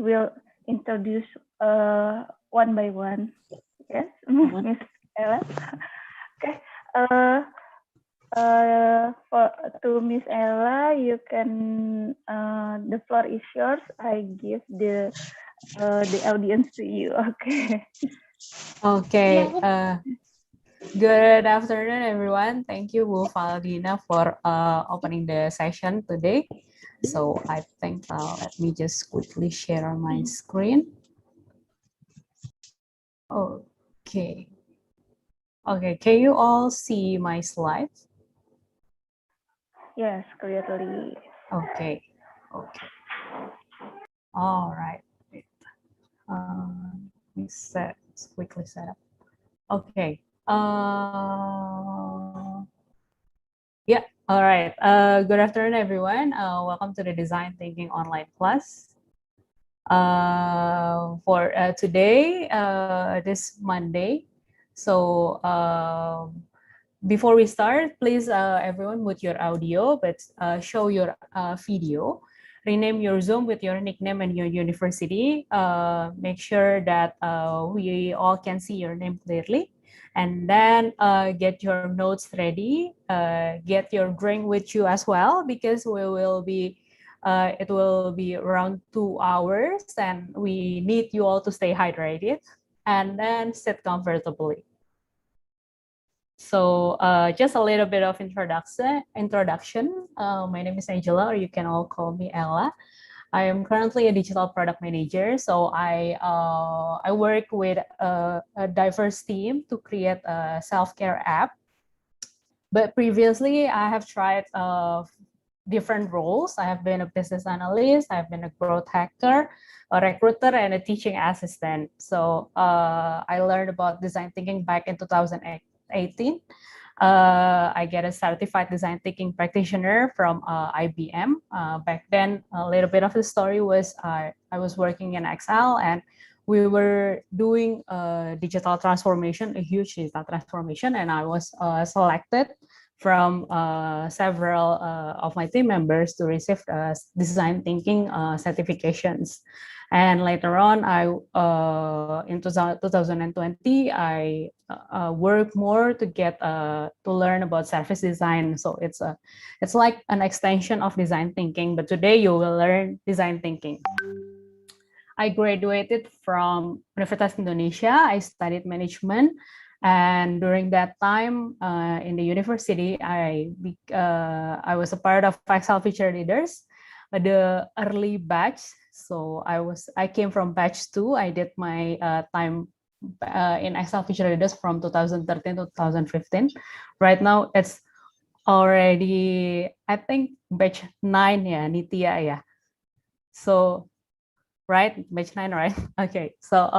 will introduce one by one. Yes, Miss Ella. Okay. To Miss Ella, you can. The floor is yours. I give the audience to you. Okay. Okay. Good afternoon, everyone. Thank you, Bu Valdina, for opening the session today. So I think let me just quickly share my screen. Okay. Okay. Can you all see my slides? Yes, clearly. Okay. Okay. All right. Let me quickly set up. Okay. Yeah. All right. Good afternoon, everyone. Welcome to the Design Thinking online class. For today, this Monday. So before we start, please everyone mute your audio, but show your video. Rename your Zoom with your nickname and your university. Make sure that we all can see your name clearly. And then get your notes ready. Get your drink with you as well, because we will be it will be around 2 hours, and we need you all to stay hydrated and then sit comfortably. So just a little bit of introduction. My name is Angela, or you can all call me Ella. I am currently a digital product manager. So I work with a diverse team to create a self-care app. But previously, I have tried different roles. I have been a business analyst, I've been a growth hacker, a recruiter, and a teaching assistant. So I learned about design thinking back in 2018. I get a certified design thinking practitioner from IBM. Back then, a little bit of the story was I was working in Excel, and we were doing a digital transformation, a huge digital transformation, and I was selected from several of my team members to receive design thinking certifications. And later on, in 2020, I work more to get to learn about service design. So it's like an extension of design thinking. But today you will learn design thinking. I graduated from Universitas Indonesia. I studied management. And during that time in the university, I was a part of Excel Future Leaders, the early batch. So I came from batch 2. I did my time in Excel Future Leaders from 2013 to 2015. Right now, it's already, I think, batch 9, yeah, Nitya, yeah. So, right, batch 9, right? Okay, so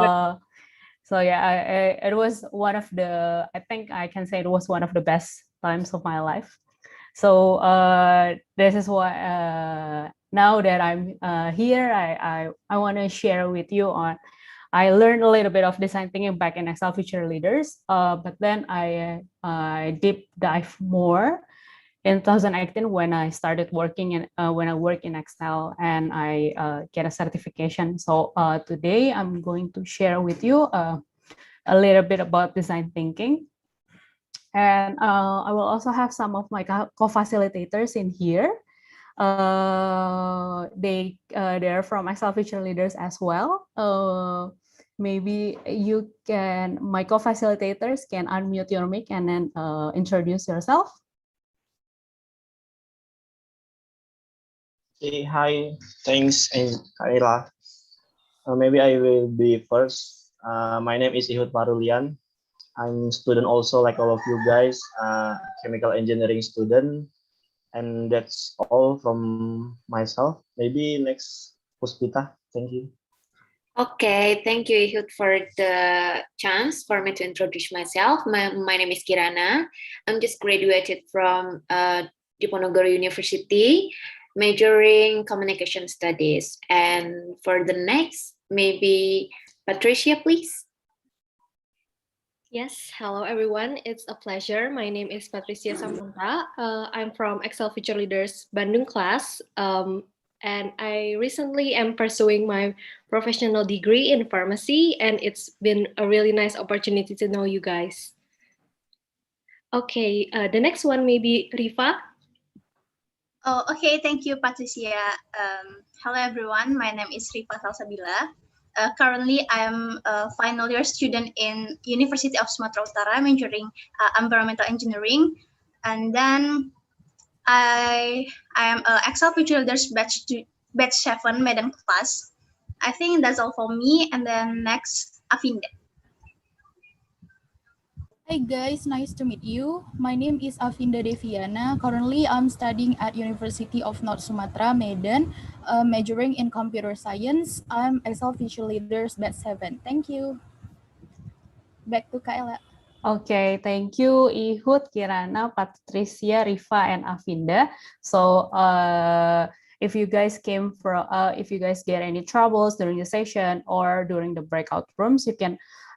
yeah, it was one of the, I think I can say it was one of the best times of my life. So this is what, now that I'm here, I want to share with you on, I learned a little bit of design thinking back in Excel Future Leaders, but then I deep dive more in 2018 when I started working in when I work in Excel, and I get a certification. So today I'm going to share with you a little bit about design thinking, and I will also have some of my co-facilitators in here. They're from Excel Future Leaders as well. Maybe you can, my co-facilitators can unmute your mic and then introduce yourself. Hey, hi, thanks, Kaila. Maybe I will be first. My name is Ihud Parulian. I'm student also like all of you guys, chemical engineering student. And that's all from myself. Maybe next, Puspita. Thank you. Okay, thank you, Ihud, for the chance for me to introduce myself. My name is Kirana. I'm just graduated from Diponegoro University, majoring communication studies. And for the next, maybe Patricia, please. Yes, hello everyone. It's a pleasure. My name is Patricia Samunta. I'm from Excel Future Leaders Bandung class. And I recently am pursuing my professional degree in pharmacy, and it's been a really nice opportunity to know you guys. Okay, the next one may be Rifa. Oh, okay. Thank you, Patricia. Hello, everyone. My name is Rifa Salsabila. Currently, I'm a final year student in University of Sumatera Utara, majoring environmental engineering. And then I am a Excel Future Leaders batch 7 Medan class. I think that's all for me. And then next, Afinda. Hi guys, nice to meet you. My name is Afinda Deviana. Currently, I'm studying at University of North Sumatra, Medan, majoring in computer science. I'm Excel Future Leaders batch 7. Thank you. Back to Kaila. Okay, thank you, Ihud, Kirana, Patricia, Rifa, and Afinda. So, if you guys if you guys get any troubles during the session or during the breakout rooms,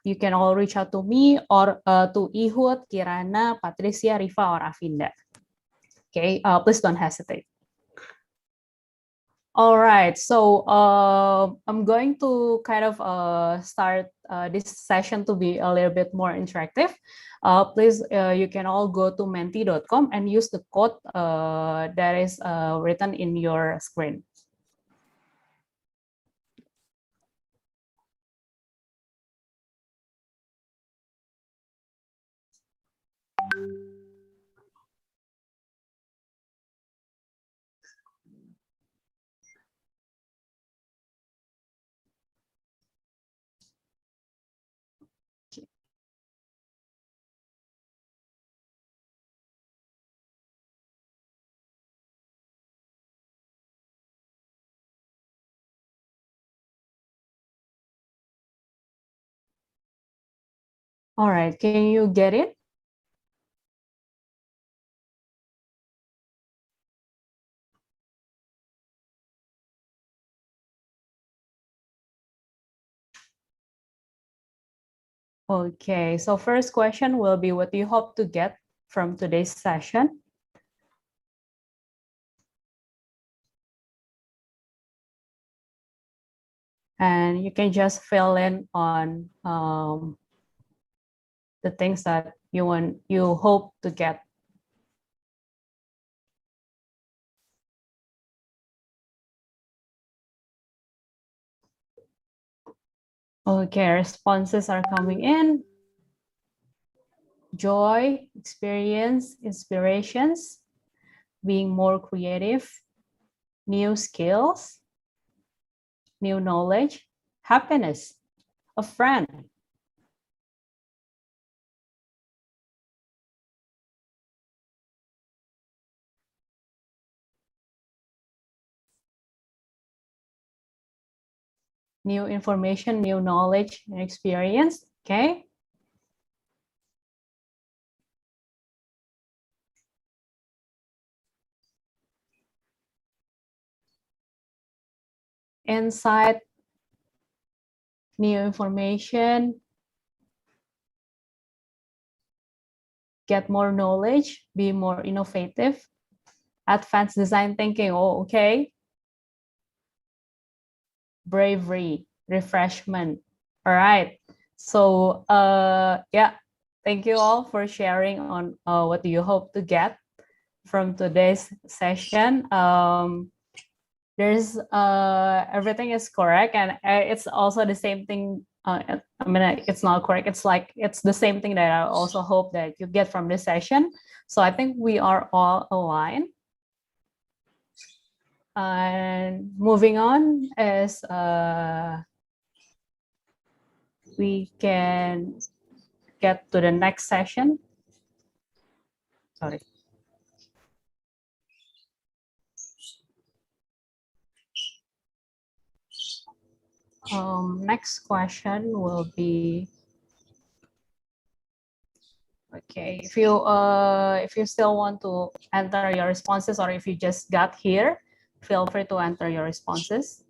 you can all reach out to me or to Ihud, Kirana, Patricia, Rifa, or Afinda. Okay, please don't hesitate. All right, so I'm going to kind of start this session to be a little bit more interactive. Please, you can all go to menti.com and use the code that is written in your screen. All right, can you get it? Okay, so first question will be, what do you hope to get from today's session? And you can just fill in on the things that you hope to get. Okay, responses are coming in. Joy, experience, inspirations, being more creative, new skills, new knowledge, happiness, a friend. New information, new knowledge, and experience, okay? Insight, new information, get more knowledge, be more innovative, advanced design thinking, oh, okay. Bravery, refreshment. All right. So yeah, thank you all for sharing on what do you hope to get from today's session. There's everything is correct, and it's also the same thing. I mean, it's not correct. It's the same thing that I also hope that you get from this session. So I think we are all aligned. And moving on is we can get to the next session. Sorry. Next question will be, okay, if you still want to enter your responses, or if you just got here, feel free to enter your responses.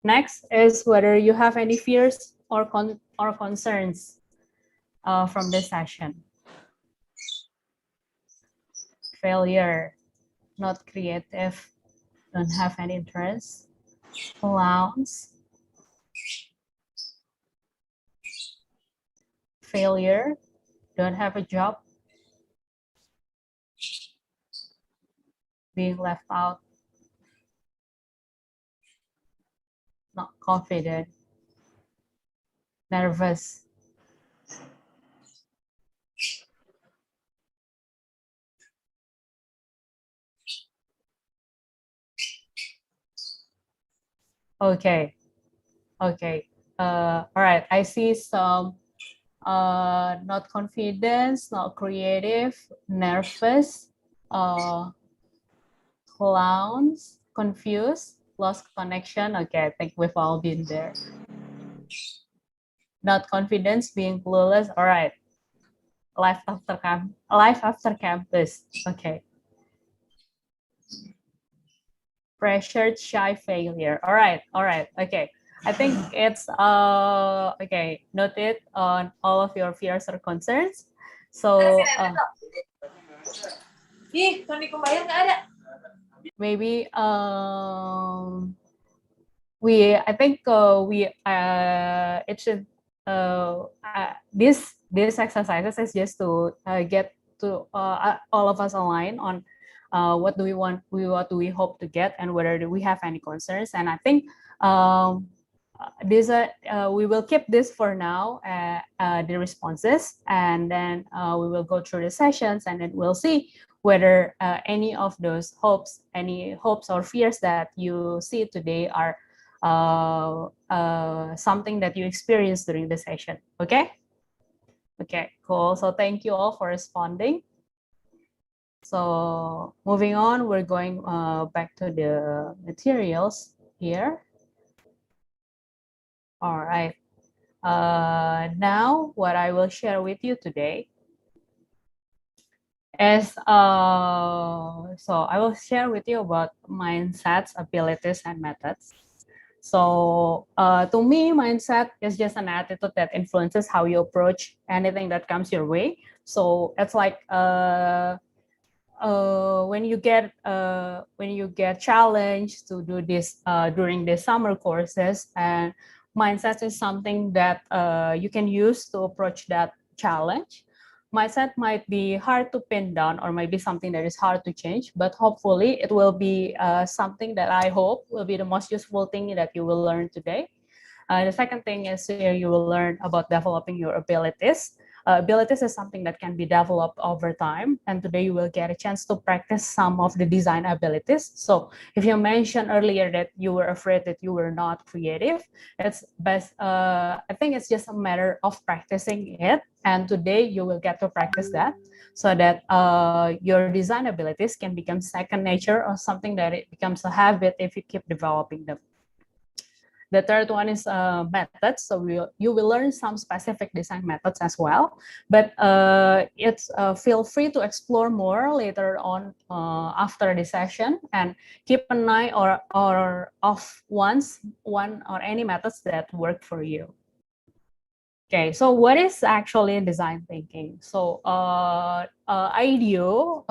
Next is whether you have any fears or concerns from this session. Failure, not creative, don't have any interest, clowns, failure, don't have a job, being left out, not confident, nervous. Okay, okay. All right, I see some not confidence, not creative, nervous, clowns, confused, lost connection. Okay, I think we've all been there. Not confidence, being clueless. All right. Life after campus. Okay. Pressured, shy, failure. All right. All right. Okay. I think it's okay. Noted on all of your fears or concerns. So maybe I think we it should this exercises is just to get to all of us align on what do we want, what do we hope to get, and whether do we have any concerns. And I think we will keep this for now, the responses, and then we will go through the sessions, and then we'll see whether any of those any hopes or fears that you see today are something that you experienced during the session. Okay? Okay, cool. So thank you all for responding. So moving on, we're going back to the materials here. All right. Now, what I will share with you today is, so I will share with you about mindsets, abilities, and methods. So to me, mindset is just an attitude that influences how you approach anything that comes your way. So it's like when you get challenged to do this during the summer courses, and mindset is something that you can use to approach that challenge. Mindset might be hard to pin down, or might be something that is hard to change, but hopefully it will be something that I hope will be the most useful thing that you will learn today. The second thing is you will learn about developing your abilities. Abilities is something that can be developed over time, and today you will get a chance to practice some of the design abilities. So if you mentioned earlier that you were afraid that you were not creative, it's best, I think it's just a matter of practicing it, and today you will get to practice that, so that your design abilities can become second nature, or something that it becomes a habit if you keep developing them. The third one is methods. So you will learn some specific design methods as well, but feel free to explore more later on after the session, and keep an eye or off one or any methods that work for you. Okay, so what is actually design thinking? So IDEO,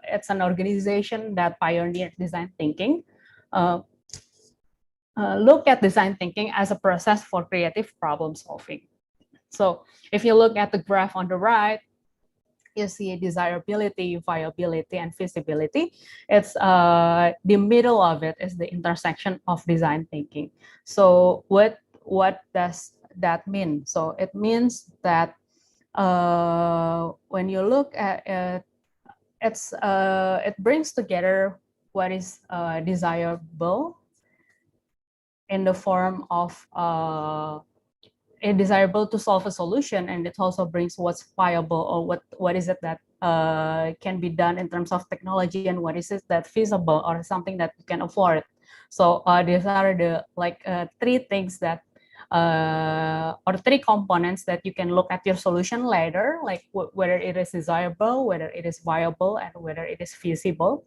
it's an organization that pioneered design thinking. Look at design thinking as a process for creative problem solving. So if you look at the graph on the right, you see desirability, viability, and feasibility. It's the middle of it is the intersection of design thinking. So what does that mean? So it means that when you look at it, it brings together what is desirable in the form of desirable to solve a solution, and it also brings what's viable, or what is it that can be done in terms of technology, and what is it that feasible or something that you can afford. So these are the three things that or three components that you can look at your solution later, like whether it is desirable, whether it is viable, and whether it is feasible.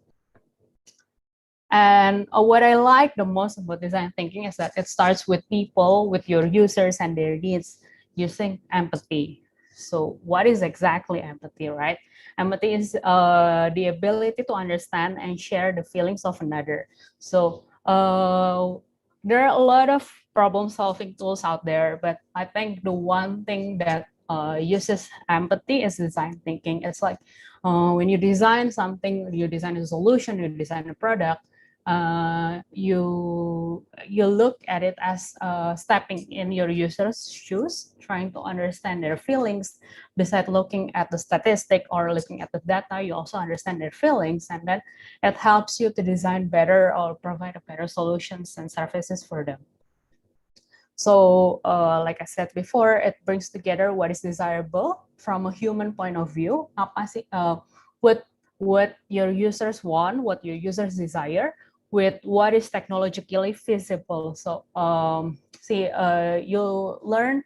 And what I like the most about design thinking is that it starts with people, with your users and their needs, using empathy. So what is exactly empathy, right? Empathy is the ability to understand and share the feelings of another. So there are a lot of problem-solving tools out there, but I think the one thing that uses empathy is design thinking. It's like when you design something, you design a solution, you design a product, you look at it as stepping in your user's shoes, trying to understand their feelings. Besides looking at the statistic or looking at the data, you also understand their feelings, and then it helps you to design better or provide a better solutions and services for them. So like I said before, it brings together what is desirable from a human point of view, what your users want, what your users desire, with what is technologically feasible. So you learn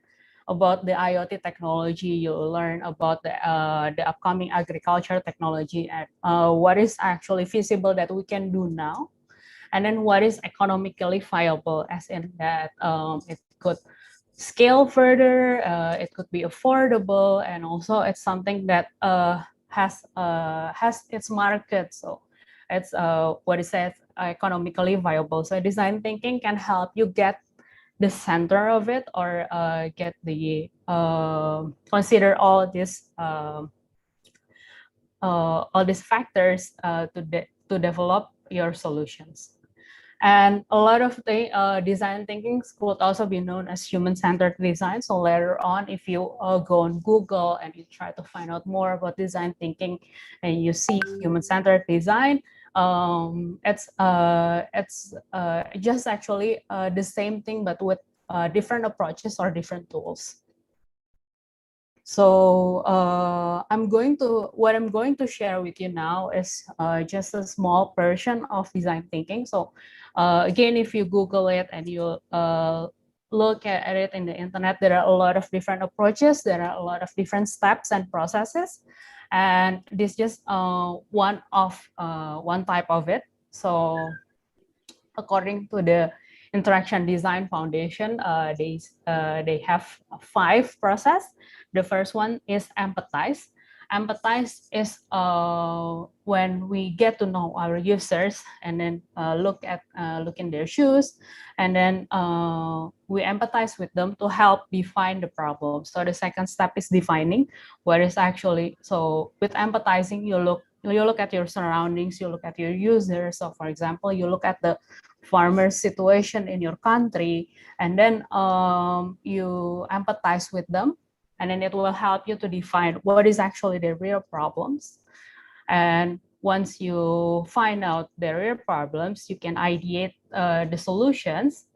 about the IoT technology, you learn about the upcoming agriculture technology, and what is actually feasible that we can do now, and then what is economically viable, as in that it could scale further, it could be affordable, and also it's something that has its market. So it's what it says, economically viable. So design thinking can help you get the center of it, or get the consider all these factors to develop your solutions. And a lot of the design thinking could also be known as human-centered design. So later on, if you go on Google and you try to find out more about design thinking, and you see human-centered design, it's just actually the same thing, but with different approaches or different tools. So what I'm going to share with you now is just a small version of design thinking. So again, if you Google it and you look at it in the internet, there are a lot of different approaches. There are a lot of different steps and processes. And this is just one type of it. So according to the Interaction Design Foundation, they have 5 processes. The first one is empathize. Empathize is when we get to know our users and then look in their shoes, and then we empathize with them to help define the problem. So the second step is defining, where is actually, so with empathizing, you look at your surroundings, you look at your users. So for example, you look at the farmer's situation in your country, and then you empathize with them, and then it will help you to define what is actually their real problems. And once you find out their real problems, you can ideate the solutions.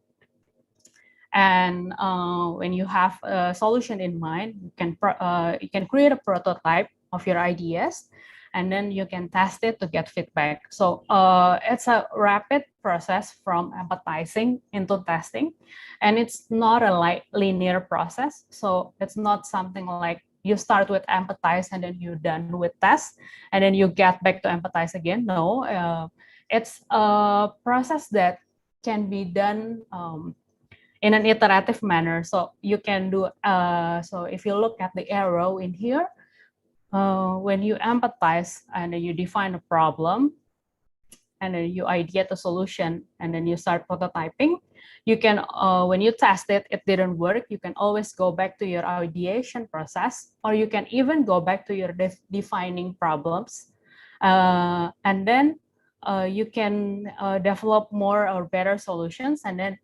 And when you have a solution in mind, you can create a prototype of your ideas, and then you can test it to get feedback. So it's a rapid process from empathizing into testing, and it's not a linear process. So it's not something like you start with empathize and then you're done with test, and then you get back to empathize again. No, it's a process that can be done in an iterative manner. So you can do, so if you look at the arrow in here, when you empathize and then you define a problem, and then you ideate a solution, and then you start prototyping, you can, when you test it, it didn't work, you can always go back to your ideation process, or you can even go back to your defining problems. And then you can develop more or better solutions, and then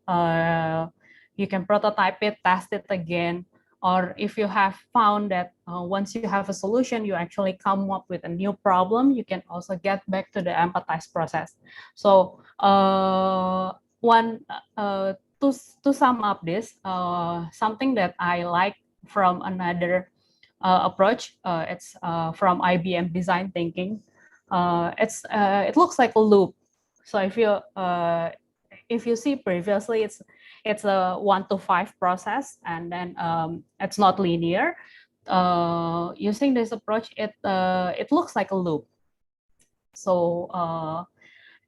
you can prototype it, test it again. Or if you have found that once you have a solution, you actually come up with a new problem, you can also get back to the empathize process. So to sum up this, something that I like from another approach, it's from IBM design thinking. It looks like a loop. So if you see previously, it's a 1 to 5 process, and then it's not linear. Using this approach, it looks like a loop. So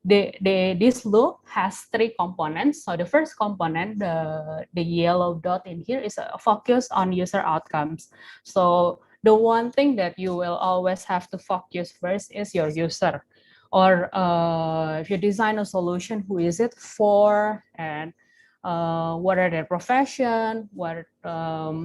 this loop has three components. So the first component, the yellow dot in here, is a focus on user outcomes. So the one thing that you will always have to focus first is your user. Or if you design a solution, who is it for, and what are their profession, what are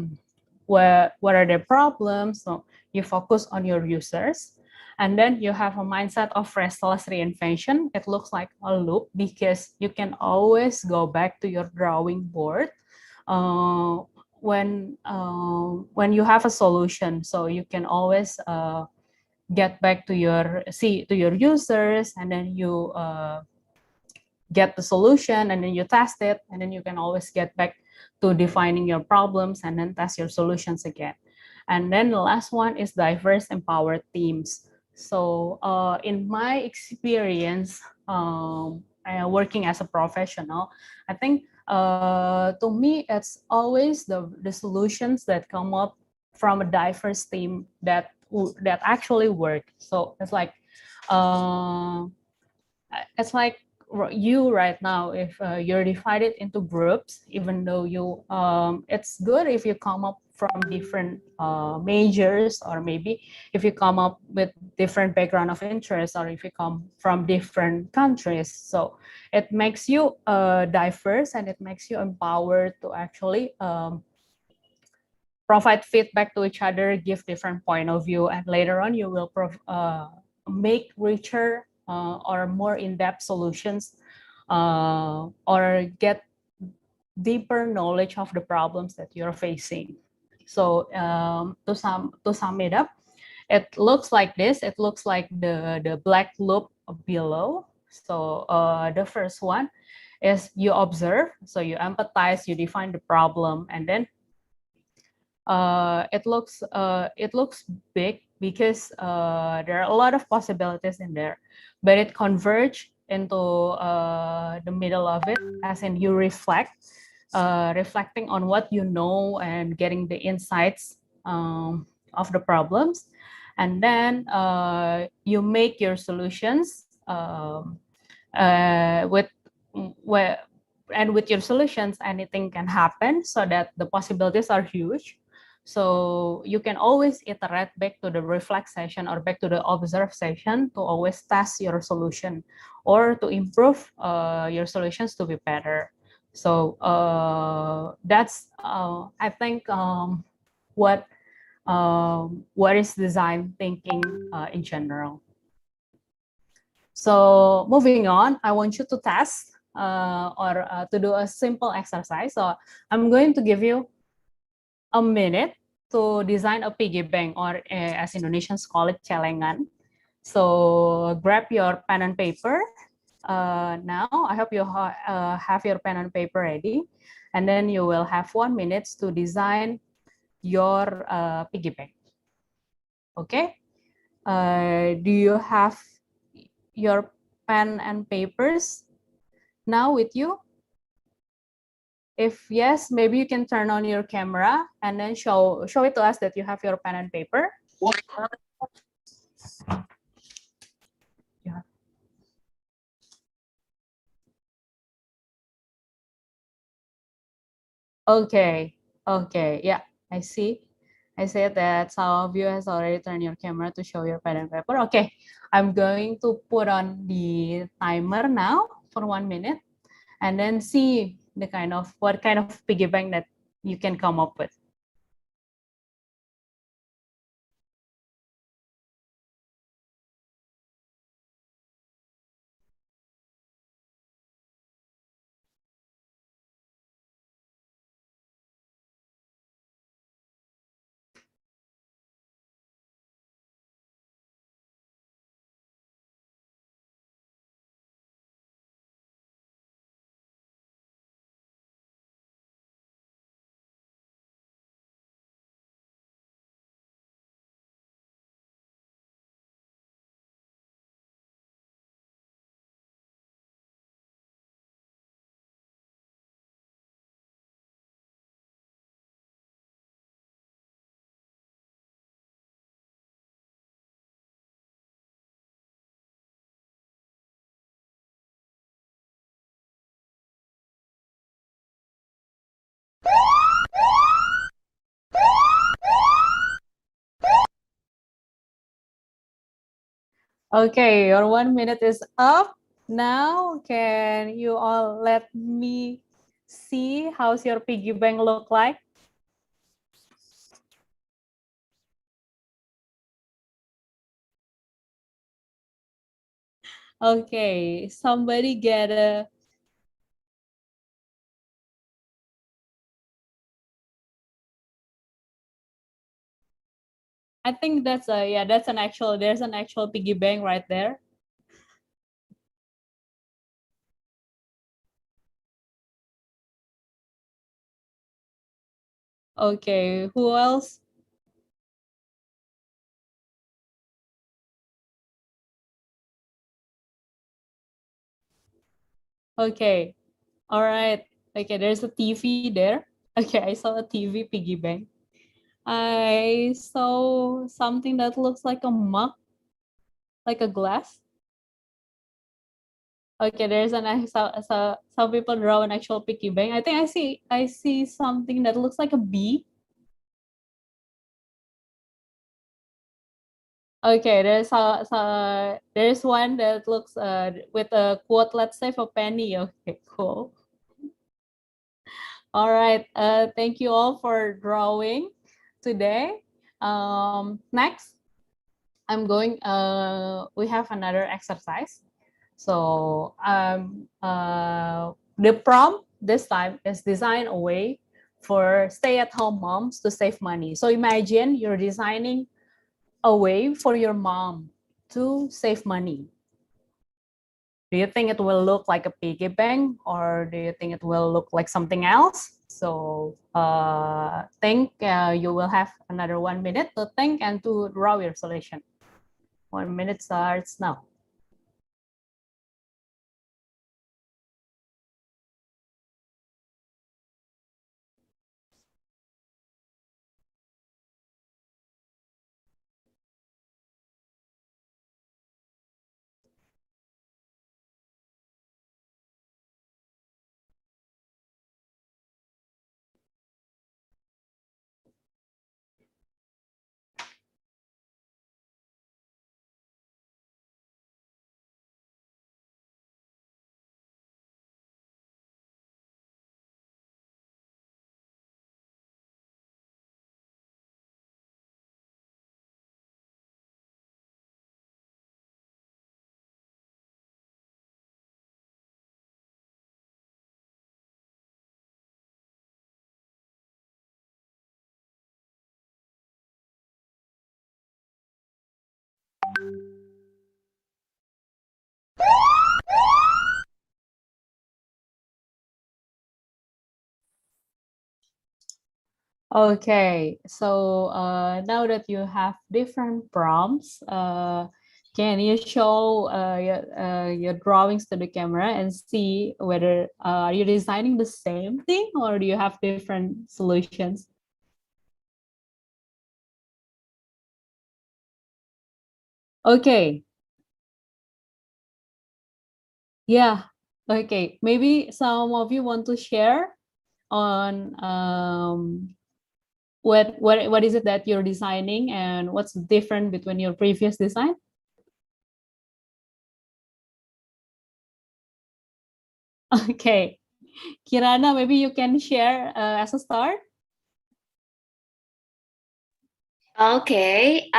their problems. So you focus on your users. And then you have a mindset of restless reinvention. It looks like a loop because you can always go back to your drawing board when you have a solution. So you can always get back to your users, and then you get the solution, and then you test it, and then you can always get back to defining your problems and then test your solutions again. And then the last one is diverse empowered teams. So in my experience, working as a professional, I think to me it's always the solutions that come up from a diverse team that actually work. So it's like you right now, if you're divided into groups, even though you it's good if you come up from different majors, or maybe if you come up with different background of interest, or if you come from different countries. So it makes you diverse, and it makes you empowered to actually provide feedback to each other, give different point of view, and later on you will make richer or more in-depth solutions, or get deeper knowledge of the problems that you're facing. So to sum it up, it looks like this. It looks like the black loop below. So the first one is you observe, so you empathize, you define the problem, and then it looks big because there are a lot of possibilities in there, but it converge into the middle of it, as in you reflect, reflecting on what you know and getting the insights of the problems, and then you make your solutions with and with your solutions anything can happen, so that the possibilities are huge. So you can always iterate back to the reflect session or back to the observe session to always test your solution or to improve your solutions to be better. So that's I think what is design thinking in general. So moving on, I want you to test or to do a simple exercise. So I'm going to give you a minute to design a piggy bank, or as Indonesians call it, celengan. So grab your pen and paper. Now, I hope you have your pen and paper ready. And then you will have 1 minute to design your piggy bank. Okay? Do you have your pen and papers now with you? If yes, maybe you can turn on your camera and then show it to us that you have your pen and paper. Yeah. Okay, yeah, I see. I said that some of you has already turned your camera to show your pen and paper. Okay, I'm going to put on the timer now for 1 minute, and then see what kind of piggy bank that you can come up with. Okay, your 1 minute is up. Now, can you all let me see how's your piggy bank look like? Okay, somebody get a... I think that's a, yeah, that's an actual, there's an actual piggy bank right there. Okay, who else? Okay, all right. Okay, there's a TV there. Okay, I saw a TV piggy bank. I saw something that looks like a mug, like a glass. Okay, there's an some people draw an actual piggy bank. I think I see something that looks like a bee. Okay, there's one that looks with a quote, let's say for penny. Okay, cool. All right, thank you all for drawing today. Next, we have another exercise. So the prompt this time is design a way for stay-at-home moms to save money. So imagine you're designing a way for your mom to save money. Do you think it will look like a piggy bank, or do you think it will look like something else? So you will have another 1 minute to think and to draw your solution. 1 minute starts now. Okay, so now that you have different prompts, can you show your drawings to the camera and see whether are you designing the same thing or do you have different solutions? Okay, yeah, okay. Maybe some of you want to share on what is it that you're designing and what's different between your previous design? Okay, Kirana, maybe you can share as a start. Okay,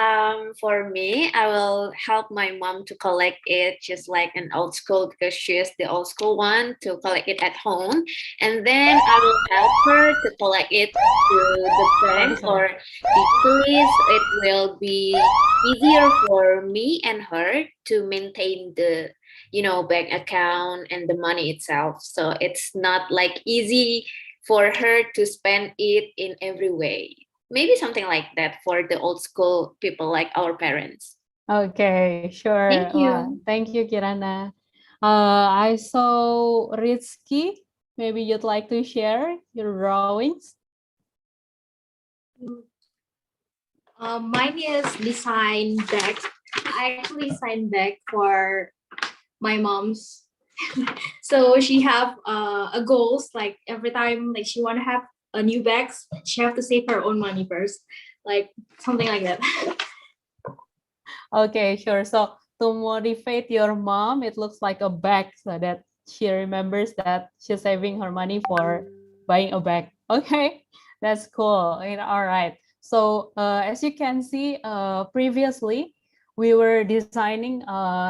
for me, I will help my mom to collect it just like an old school because she is the old school one to collect it at home. And then I will help her to collect it to the bank or digitally. So it will be easier for me and her to maintain the, bank account and the money itself. So it's not like easy for her to spend it in every way. Maybe something like that for the old school people like our parents. Okay, sure. Thank you. Wow. Thank you, Kirana. I saw Rizky. Maybe you'd like to share your drawings? Mine is design bag. I actually designed bag for my mom's. So she have a goals like every time like she want to have a new bags, she have to save her own money first, like something like that. Okay, sure. So to motivate your mom, it looks like a bag so that she remembers that she's saving her money for buying a bag. Okay, that's cool. All right. So as you can see, previously we were designing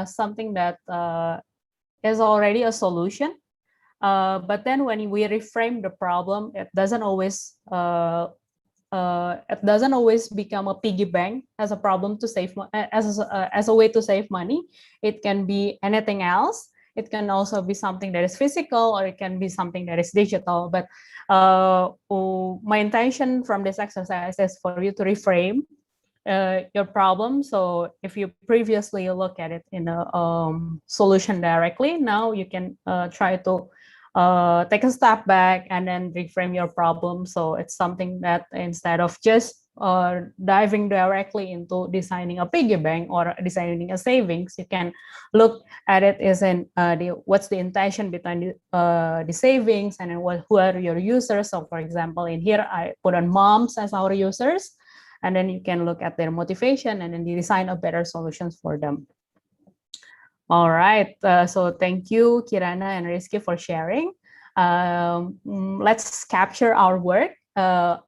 something that is already a solution. But then when we reframe the problem, it doesn't always become a piggy bank as a problem to save as a way to save money. It can be anything else. It can also be something that is physical, or it can be something that is digital. But my intention from this exercise is for you to reframe your problem. So if you previously look at it in a solution directly, now you can try to take a step back and then reframe your problem. So it's something that instead of just diving directly into designing a piggy bank or designing a savings, you can look at it as in what's the intention behind the savings, and then who are your users. So for example, in here, I put on moms as our users, and then you can look at their motivation and then you design a better solutions for them. All right, so thank you, Kirana and Rizky, for sharing. Let's capture our work. I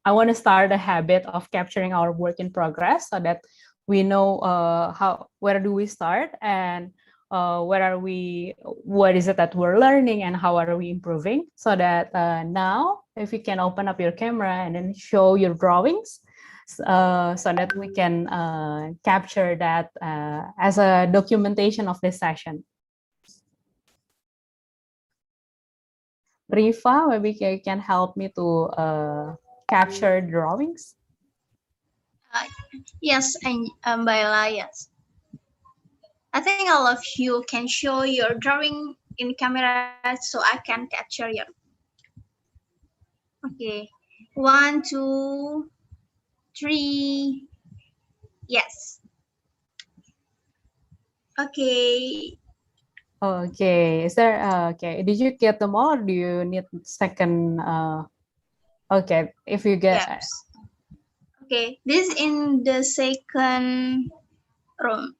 want to start a habit of capturing our work in progress so that we know where do we start, and what is it that we're learning, and how are we improving, so that now if you can open up your camera and then show your drawings, so that we can capture that as a documentation of this session. Rifa, maybe you can help me to capture drawings. Yes, and Baila, yes. I think all of you can show your drawing in camera so I can capture you. Okay, 1, 2, 3. Yes. Okay. Okay, is there okay, did you get them all, or do you need second okay, if you get Yes. Okay, this is in the second room.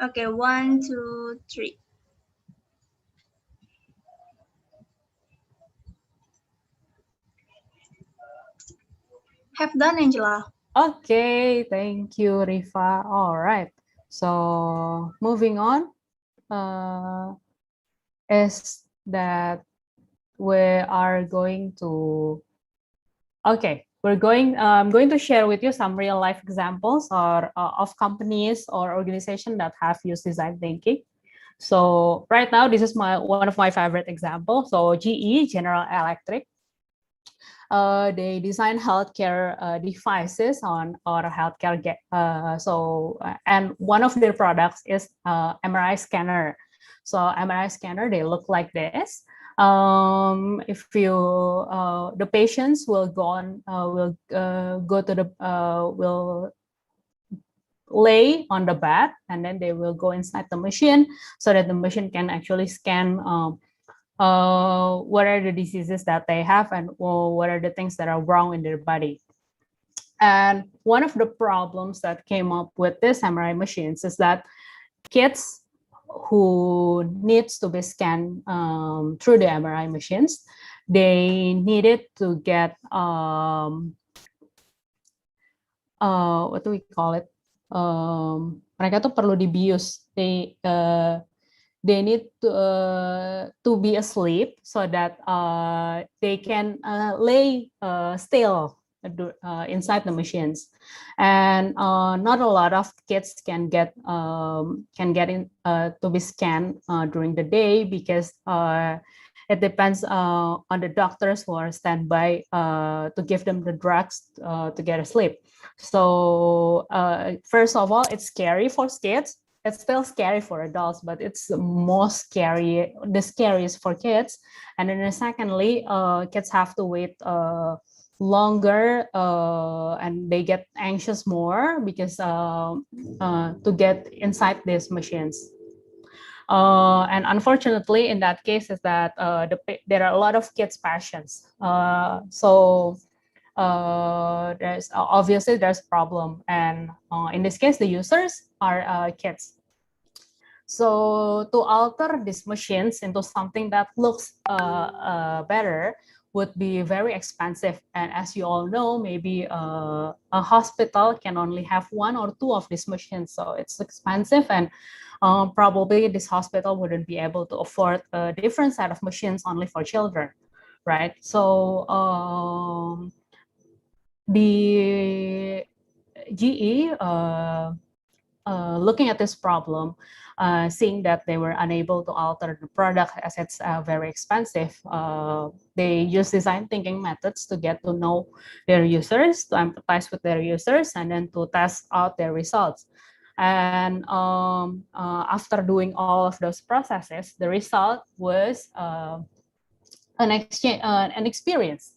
Okay, 1, 2, 3. Have done, Angela. Okay, thank you, Rifa. All right, so moving on is that we are going to I'm going to share with you some real life examples of companies or organizations that have used design thinking. So right now, this is one of my favorite examples. So GE, General Electric, they design healthcare devices or healthcare. And one of their products is MRI scanner. So MRI scanner, they look like this. If you the patients will will lay on the bed, and then they will go inside the machine so that the machine can actually scan what are the diseases that they have, and what are the things that are wrong in their body. And one of the problems that came up with this MRI machines is that kids who needs to be scanned through the MRI machines, they needed to get what do we call it? Mereka tuh perlu dibius. They need to be asleep so that they can lay still inside the machines, and not a lot of kids can get in to be scanned during the day, because it depends on the doctors who are standby to give them the drugs to get asleep. So first of all, it's scary for kids. It's still scary for adults, but it's the scariest for kids. And then secondly, kids have to wait longer, and they get anxious more because to get inside these machines. And unfortunately, in that case, is that there are a lot of kids' passions. There's obviously there's a problem, and in this case, the users are kids. So to alter these machines into something that looks better would be very expensive. And as you all know, maybe a hospital can only have 1 or 2 of these machines. So it's expensive, and probably this hospital wouldn't be able to afford a different set of machines only for children, right? So the GE, looking at this problem, seeing that they were unable to alter the product as it's very expensive, they use design thinking methods to get to know their users, to empathize with their users, and then to test out their results. And after doing all of those processes, the result was an experience.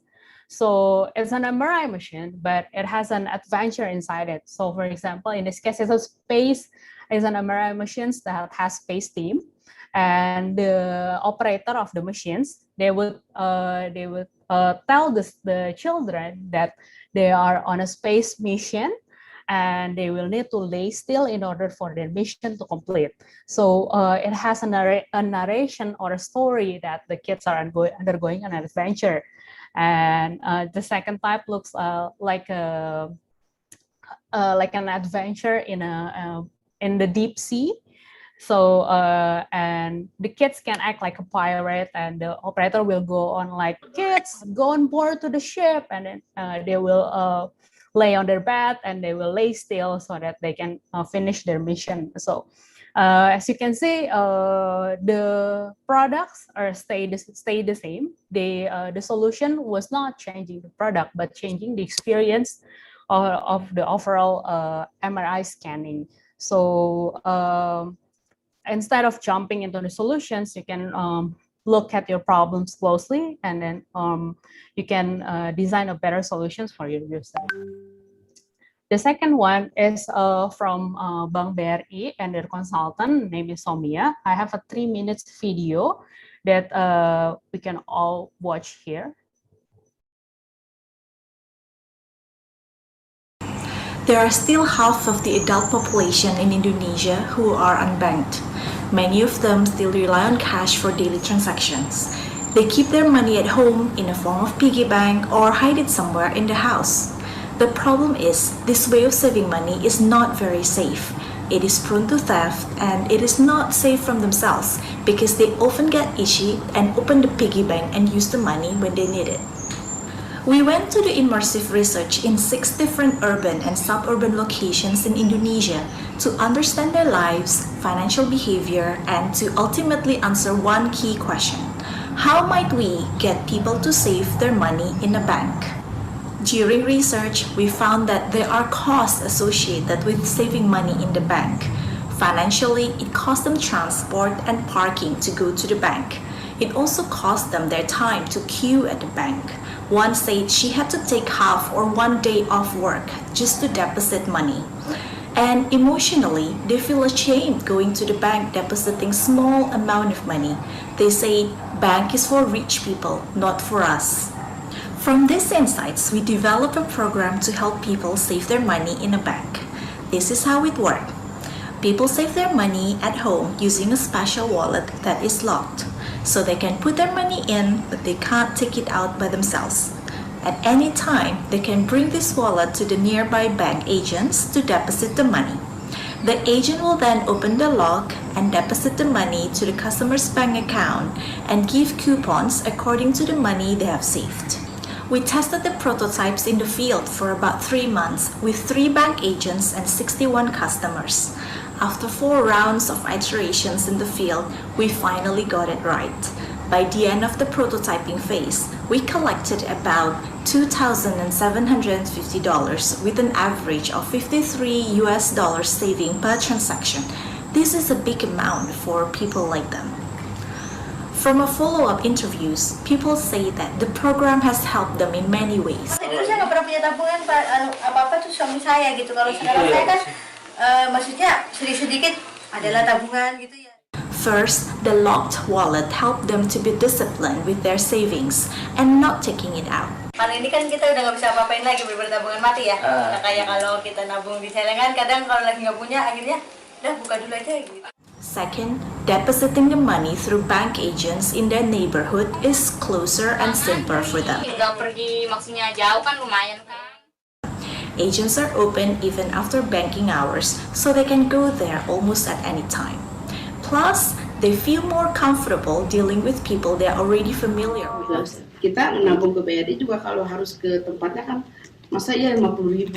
So it's an MRI machine, but it has an adventure inside it. So for example, in this case, it's an MRI machine that has space theme, and the operator of the machines, they would tell the children that they are on a space mission, and they will need to lay still in order for their mission to complete. So it has a narration or a story that the kids are undergoing an adventure. And the second type looks like an adventure in the deep sea. So and the kids can act like a pirate, and the operator will go on like, kids, go on board to the ship, and then they will lay on their bed, and they will lay still so that they can finish their mission. So as you can see, the products stay the same. The solution was not changing the product, but changing the experience of the overall MRI scanning. So instead of jumping into the solutions, you can look at your problems closely, and then you can design a better solutions for your user. The second one is from Bank BRI and their consultant, name is Somia. I have a 3 minutes video that we can all watch here. There are still half of the adult population in Indonesia who are unbanked. Many of them still rely on cash for daily transactions. They keep their money at home in a form of piggy bank or hide it somewhere in the house. The problem is, this way of saving money is not very safe. It is prone to theft, and it is not safe from themselves because they often get itchy and open the piggy bank and use the money when they need it. We went to the immersive research in 6 different urban and suburban locations in Indonesia to understand their lives, financial behavior, and to ultimately answer one key question: how might we get people to save their money in a bank? During research, we found that there are costs associated with saving money in the bank. Financially, it costs them transport and parking to go to the bank. It also costs them their time to queue at the bank. One said she had to take half or 1 day off work just to deposit money. And emotionally, they feel ashamed going to the bank depositing small amount of money. They say, bank is for rich people, not for us. From these insights, we developed a program to help people save their money in a bank. This is how it worked. People save their money at home using a special wallet that is locked. So they can put their money in, but they can't take it out by themselves. At any time, they can bring this wallet to the nearby bank agents to deposit the money. The agent will then open the lock and deposit the money to the customer's bank account and give coupons according to the money they have saved. We tested the prototypes in the field for about 3 months with 3 bank agents and 61 customers. After 4 rounds of iterations in the field, we finally got it right. By the end of the prototyping phase, we collected about $2,750 with an average of $53 saving per transaction. This is a big amount for people like them. From a follow-up interviews, people say that the program has helped them in many ways. Dulu saya nggak pernah punya tabungan, Pak. Apa-apa tuh suami saya gitu. Kalau sekarang saya kan, maksudnya sedikit-sedikit adalah tabungan gitu ya. First, the locked wallet helped them to be disciplined with their savings and not taking it out. Kali ini kan kita udah nggak bisa apa-apain lagi, bener-bener tabungan mati ya. Nah, kayak kalau kita nabung di celengan, kadang kalau lagi nggak punya, akhirnya udah buka dulu aja gitu. Second, depositing the money through bank agents in their neighborhood is closer and simpler for them. Udah pergi maksudnya jauh kan lumayan kan. Agents are open even after banking hours, so they can go there almost at any time. Plus, they feel more comfortable dealing with people they are already familiar with. Kita menabung ke BRI juga kalau harus ke tempatnya kan, masa ya 50.000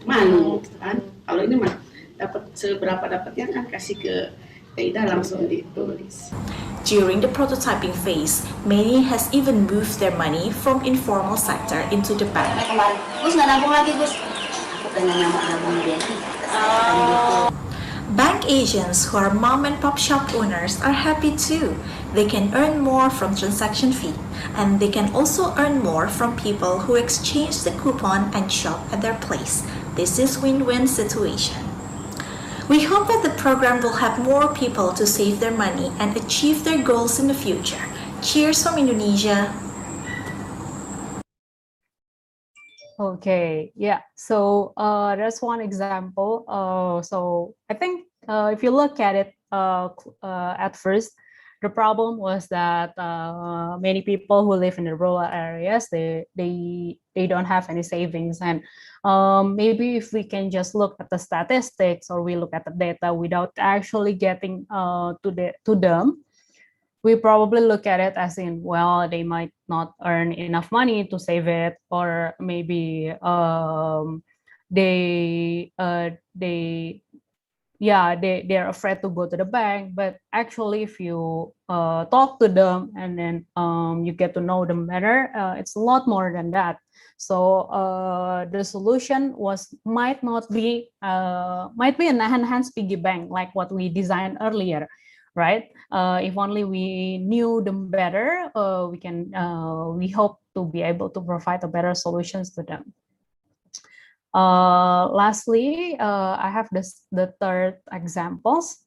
malu kan? Kalau ini mah dapat seberapa dapatnya kan kasih ke Ida langsung ditulis. During the prototyping phase, many has even moved their money from informal sector into the bank. Kemarin, Gus nggak nabung lagi Gus. Aku pengen nabung BRI. Bank agents who are mom and pop shop owners are happy too. They can earn more from transaction fee, and they can also earn more from people who exchange the coupon and shop at their place. This is win-win situation. We hope that the program will help more people to save their money and achieve their goals in the future. Cheers from Indonesia. Okay, yeah. So there's one example. So I think if you look at it at first, the problem was that many people who live in the rural areas, they don't have any savings, and maybe if we can just look at the statistics or we look at the data without actually getting to them, we probably look at it as in, well, they might not earn enough money to save it, or maybe they're afraid to go to the bank. But actually, if you talk to them and then you get to know them better, it's a lot more than that. So the solution might be an enhanced piggy bank like what we designed earlier, right? If only we knew them better, we hope to be able to provide a better solutions to them. Lastly, I have the third examples.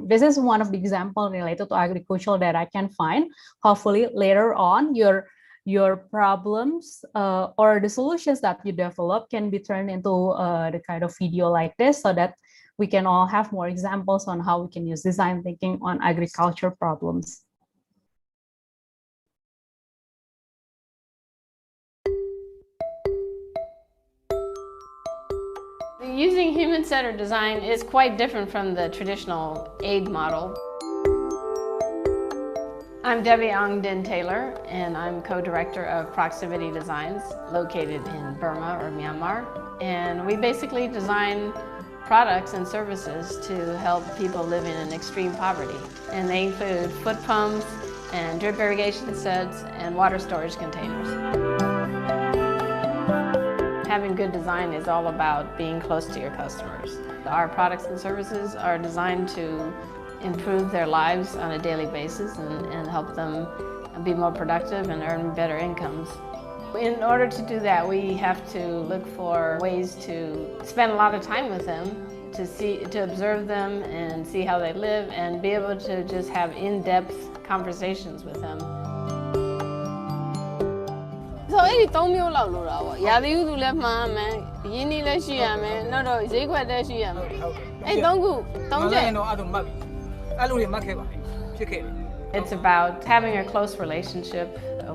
This is one of the examples related to agriculture that I can find. Hopefully later on your problems or the solutions that you develop can be turned into the kind of video like this, so that we can all have more examples on how we can use design thinking on agriculture problems. Using human-centered design is quite different from the traditional aid model. I'm Debbie Ong Din Taylor, and I'm co-director of Proximity Designs, located in Burma or Myanmar. And we basically design products and services to help people living in extreme poverty. And they include foot pumps and drip irrigation sets and water storage containers. Having good design is all about being close to your customers. Our products and services are designed to improve their lives on a daily basis and help them be more productive and earn better incomes. In order to do that, we have to look for ways to spend a lot of time with them, to observe them and see how they live, and be able to just have in-depth conversations with them. So အဲ့ဒီ3မျိုးလောက်လိုတာပေါ့။ရာသီဥတုလည်းမှန်မယ်၊ရင်းနှီးလည်းရှိရမယ်၊နောက်တော့ဈေးကွက်လည်းရှိရမယ်။အဲ့3ခု3ချက်တော့အဲ့လိုမှတ်ပြီ။အဲ့လိုတွေမှတ်ခဲ့ပါဖြစ်ခဲ့တယ်။ It's about having a close relationship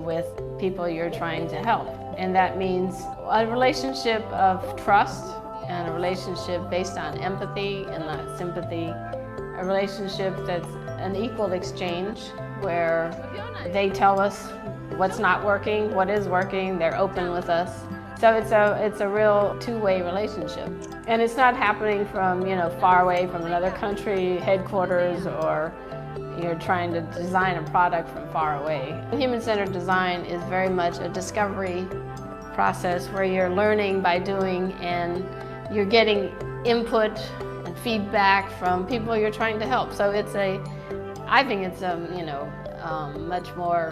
with people you're trying to help, and that means a relationship of trust and a relationship based on empathy and not sympathy, a relationship that's an equal exchange where they tell us what's not working, what is working, they're open with us. So it's a real two-way relationship. And it's not happening from, far away from another country headquarters, or you're trying to design a product from far away. Human-centered design is very much a discovery process where you're learning by doing, and you're getting input and feedback from people you're trying to help. So I think it's much more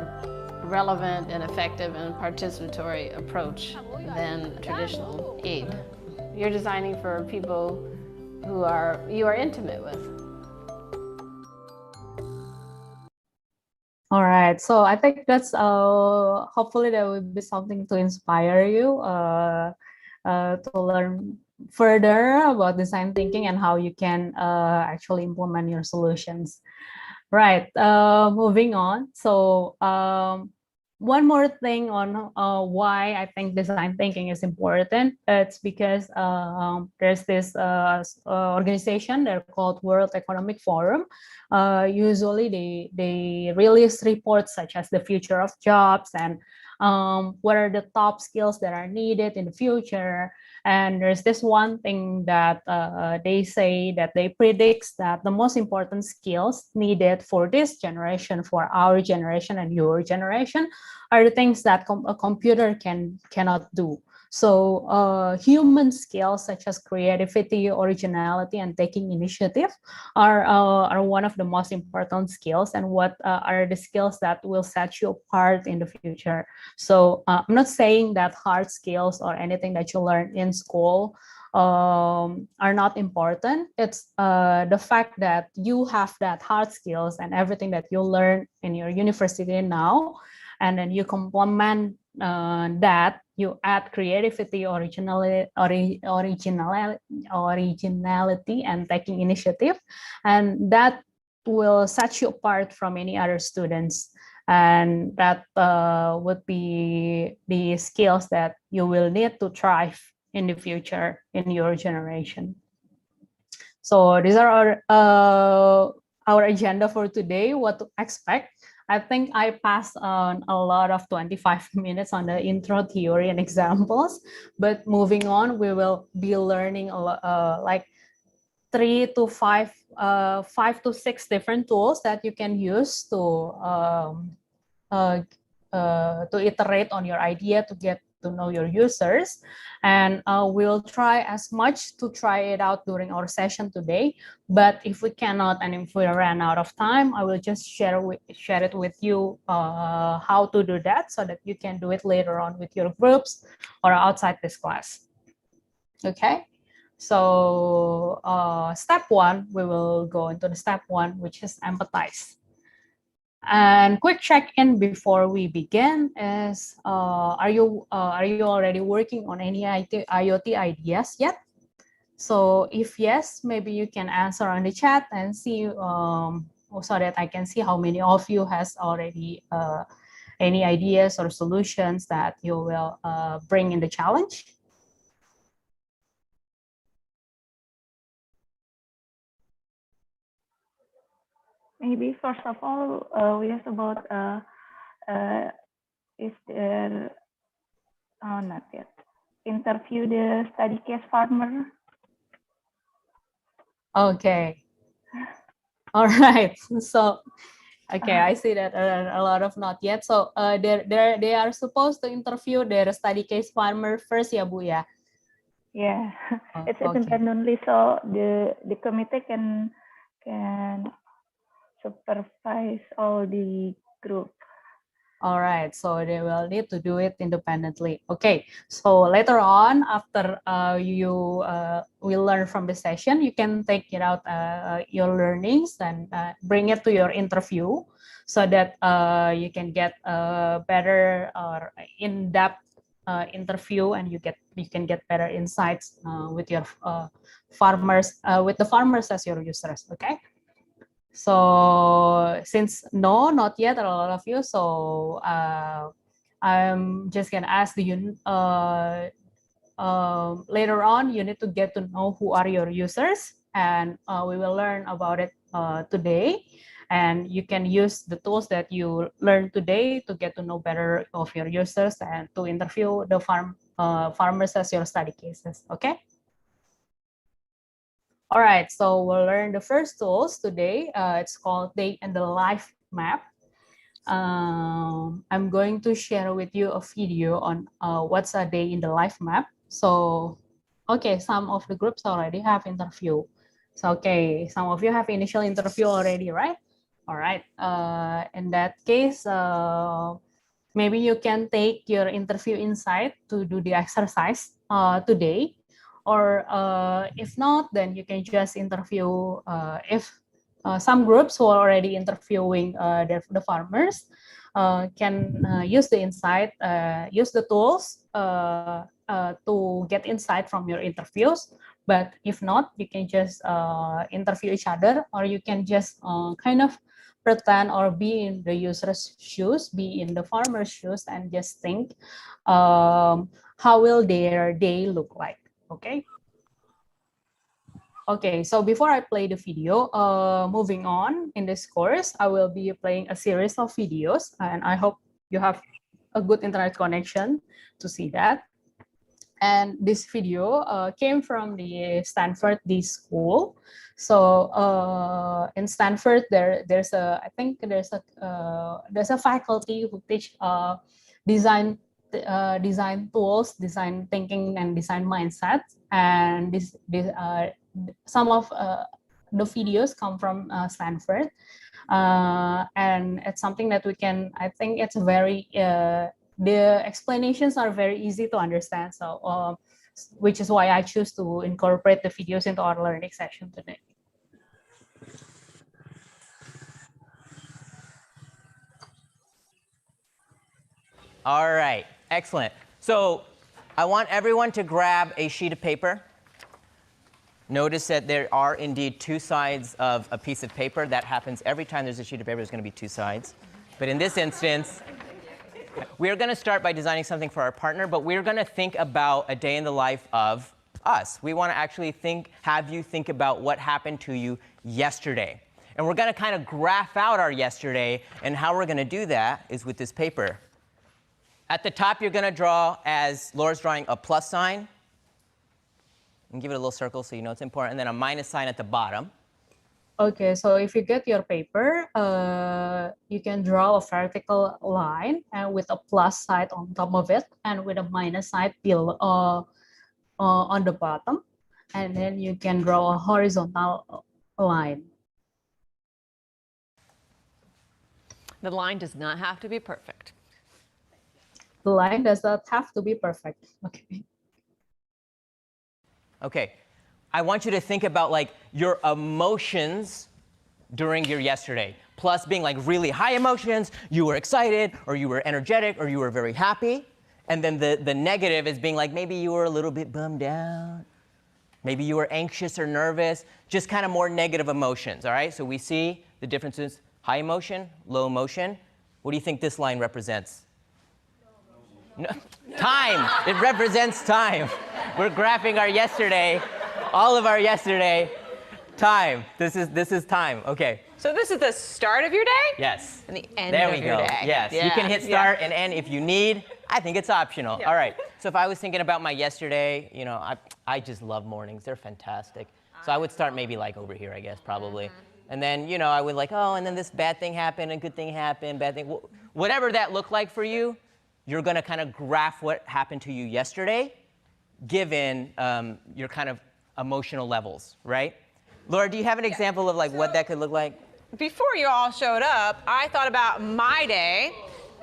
relevant and effective and participatory approach than traditional aid. You're designing for people who you are intimate with. All right, so I think that's hopefully that will be something to inspire you to learn further about design thinking and how you can actually implement your solutions. Right, moving on. So one more thing on why I think design thinking is important. It's because there's this organization, they're called World Economic Forum. Usually they release reports such as the future of jobs and what are the top skills that are needed in the future. And there's this one thing that they say that they predicts that the most important skills needed for this generation, for our generation and your generation, are the things that a computer cannot do. So human skills such as creativity, originality, and taking initiative are one of the most important skills, and what are the skills that will set you apart in the future. So I'm not saying that hard skills or anything that you learn in school are not important. It's the fact that you have that hard skills and everything that you learn in your university now, and then you complement that, you add creativity, originality, and taking initiative, and that will set you apart from any other students. And that would be the skills that you will need to thrive in the future in your generation. So these are our agenda for today, what to expect. I think I passed on a lot of 25 minutes on the intro, theory, and examples, but moving on, we will be learning a lot, like 5 to 6 different tools that you can use to iterate on your idea, to get to know your users. And we'll try as much to try it out during our session today. But if we cannot, and if we run out of time, I will just share it with you how to do that, so that you can do it later on with your groups or outside this class. Okay. So step 1, we will go into the step 1, which is empathize. And quick check-in before we begin is, are you already working on any IoT ideas yet? So if yes, maybe you can answer on the chat and see, so that I can see how many of you has already any ideas or solutions that you will bring in the challenge. Maybe first of all, we ask about is there, not yet, interview the study case farmer. Okay. All right. So, okay, I see that a lot of not yet. So they are supposed to interview their study case farmer first, ya Bu ya? Yeah, it's okay. independently, so the committee can supervise all the group. All right, so they will need to do it independently. Okay, so later on, after we learn from the session, you can take it out your learnings and bring it to your interview, so that you can get a better or in-depth interview, and you can get better insights with your farmers, with the farmers as your users. Okay. So since not yet, a lot of you, so I'm just gonna ask you later on, you need to get to know who are your users, and we will learn about it today. And you can use the tools that you learned today to get to know better of your users and to interview the farmers as your study cases. Okay. All right, so we'll learn the first tools today. It's called Day in the Life Map. I'm going to share with you a video on what's a day in the life map. So, okay, some of the groups already have interview. So, okay, some of you have initial interview already, right? All right, in that case, maybe you can take your interview inside to do the exercise today. Or if not, then you can just interview if some groups who are already interviewing the farmers can use the insight, use the tools to get insight from your interviews. But if not, you can just interview each other, or you can just kind of pretend or be in the user's shoes, be in the farmer's shoes, and just think how will their day look like. Okay. Okay, so before I play the video, moving on in this course, I will be playing a series of videos, and I hope you have a good internet connection to see that. And this video came from the Stanford D School. So in Stanford, there's a faculty who teach design tools, design thinking, and design mindset. And some of the videos come from Stanford, and it's something that we can. I think it's very. The explanations are very easy to understand. So, which is why I choose to incorporate the videos into our learning session today. All right, excellent. So I want everyone to grab a sheet of paper. Notice that there are indeed two sides of a piece of paper. That happens every time there's a sheet of paper, there's going to be two sides. But in this instance, we're going to start by designing something for our partner, but we're going to think about a day in the life of us. We want to actually have you think about what happened to you yesterday. And we're going to kind of graph out our yesterday, and how we're going to do that is with this paper. At the top, you're going to draw, as Laura's drawing, a plus sign. And give it a little circle so you know it's important, and then a minus sign at the bottom. Okay, so if you get your paper, you can draw a vertical line and with a plus side on top of it, and with a minus side below on the bottom, and then you can draw a horizontal line. The line does not have to be perfect. The line does not have to be perfect. Okay. Okay. I want you to think about like your emotions during your yesterday. Plus being like really high emotions, you were excited, or you were energetic, or you were very happy. And then the negative is being like maybe you were a little bit bummed out. Maybe you were anxious or nervous, just kind of more negative emotions, all right? So we see the differences: high emotion, low emotion. What do you think this line represents? No, time. It represents time. We're graphing our yesterday. All of our yesterday, time. This is time. Okay. So this is the start of your day? Yes. And the end there of we your go. day. Yes. Yeah. You can hit start and end if you need. I think it's optional. Yeah. All right. So if I was thinking about my yesterday, you know, I just love mornings. They're fantastic. So I would start maybe like over here, I guess, probably. And then, you know, I would like, oh, and then this bad thing happened, a good thing happened, bad thing. Whatever that looked like for you, you're going to kind of graph what happened to you yesterday, given your kind of emotional levels, right? Laura, do you have an example of like what that could look like? Before you all showed up, I thought about my day.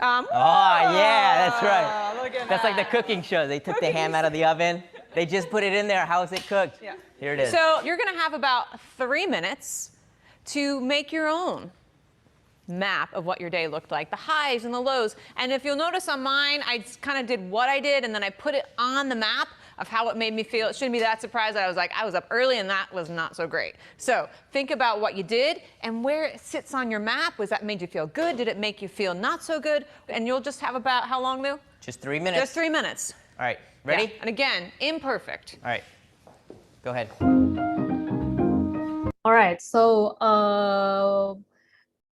Oh, yeah, that's right. Look at that's that. like the cooking show. They took the ham out of the oven. They just put it in there. How is it cooked? Yeah. Here it is. So you're going to have about 3 minutes to make your own map of what your day looked like, the highs and the lows. And if you'll notice on mine, I kind of did what I did, and then I put it on the map of how it made me feel. It shouldn't be that surprised that I was up early and that was not so great. So think about what you did and where it sits on your map. Was that made you feel good? Did it make you feel not so good? And you'll just have about how long, Lou? Just 3 minutes. Just 3 minutes. All right, ready? Yeah. And again, imperfect. All right, go ahead. All right, so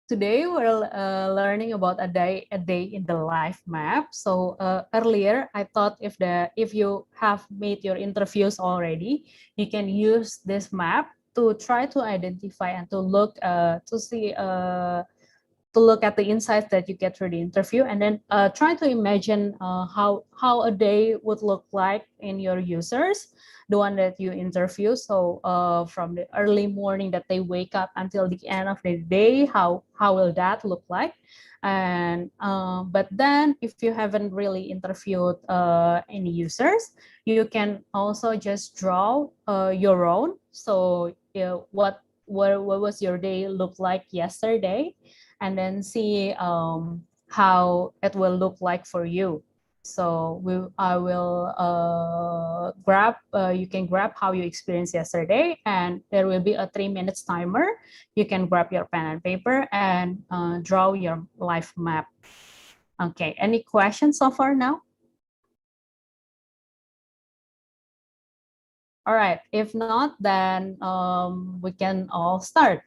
today we're learning about a day in the life map. So earlier I thought if you have made your interviews already, you can use this map to try to identify and to look to look at the insights that you get through the interview, and then try to imagine how a day would look like in your users, the one that you interview. So from the early morning that they wake up until the end of the day, how will that look like? And but then if you haven't really interviewed any users, you can also just draw your own. So what what was your day look like yesterday, and then see how it will look like for you. So I will grab, you can grab how you experienced yesterday, and there will be a 3 minutes timer. You can grab your pen and paper and draw your life map. Okay, any questions so far now? All right, if not, then we can all start.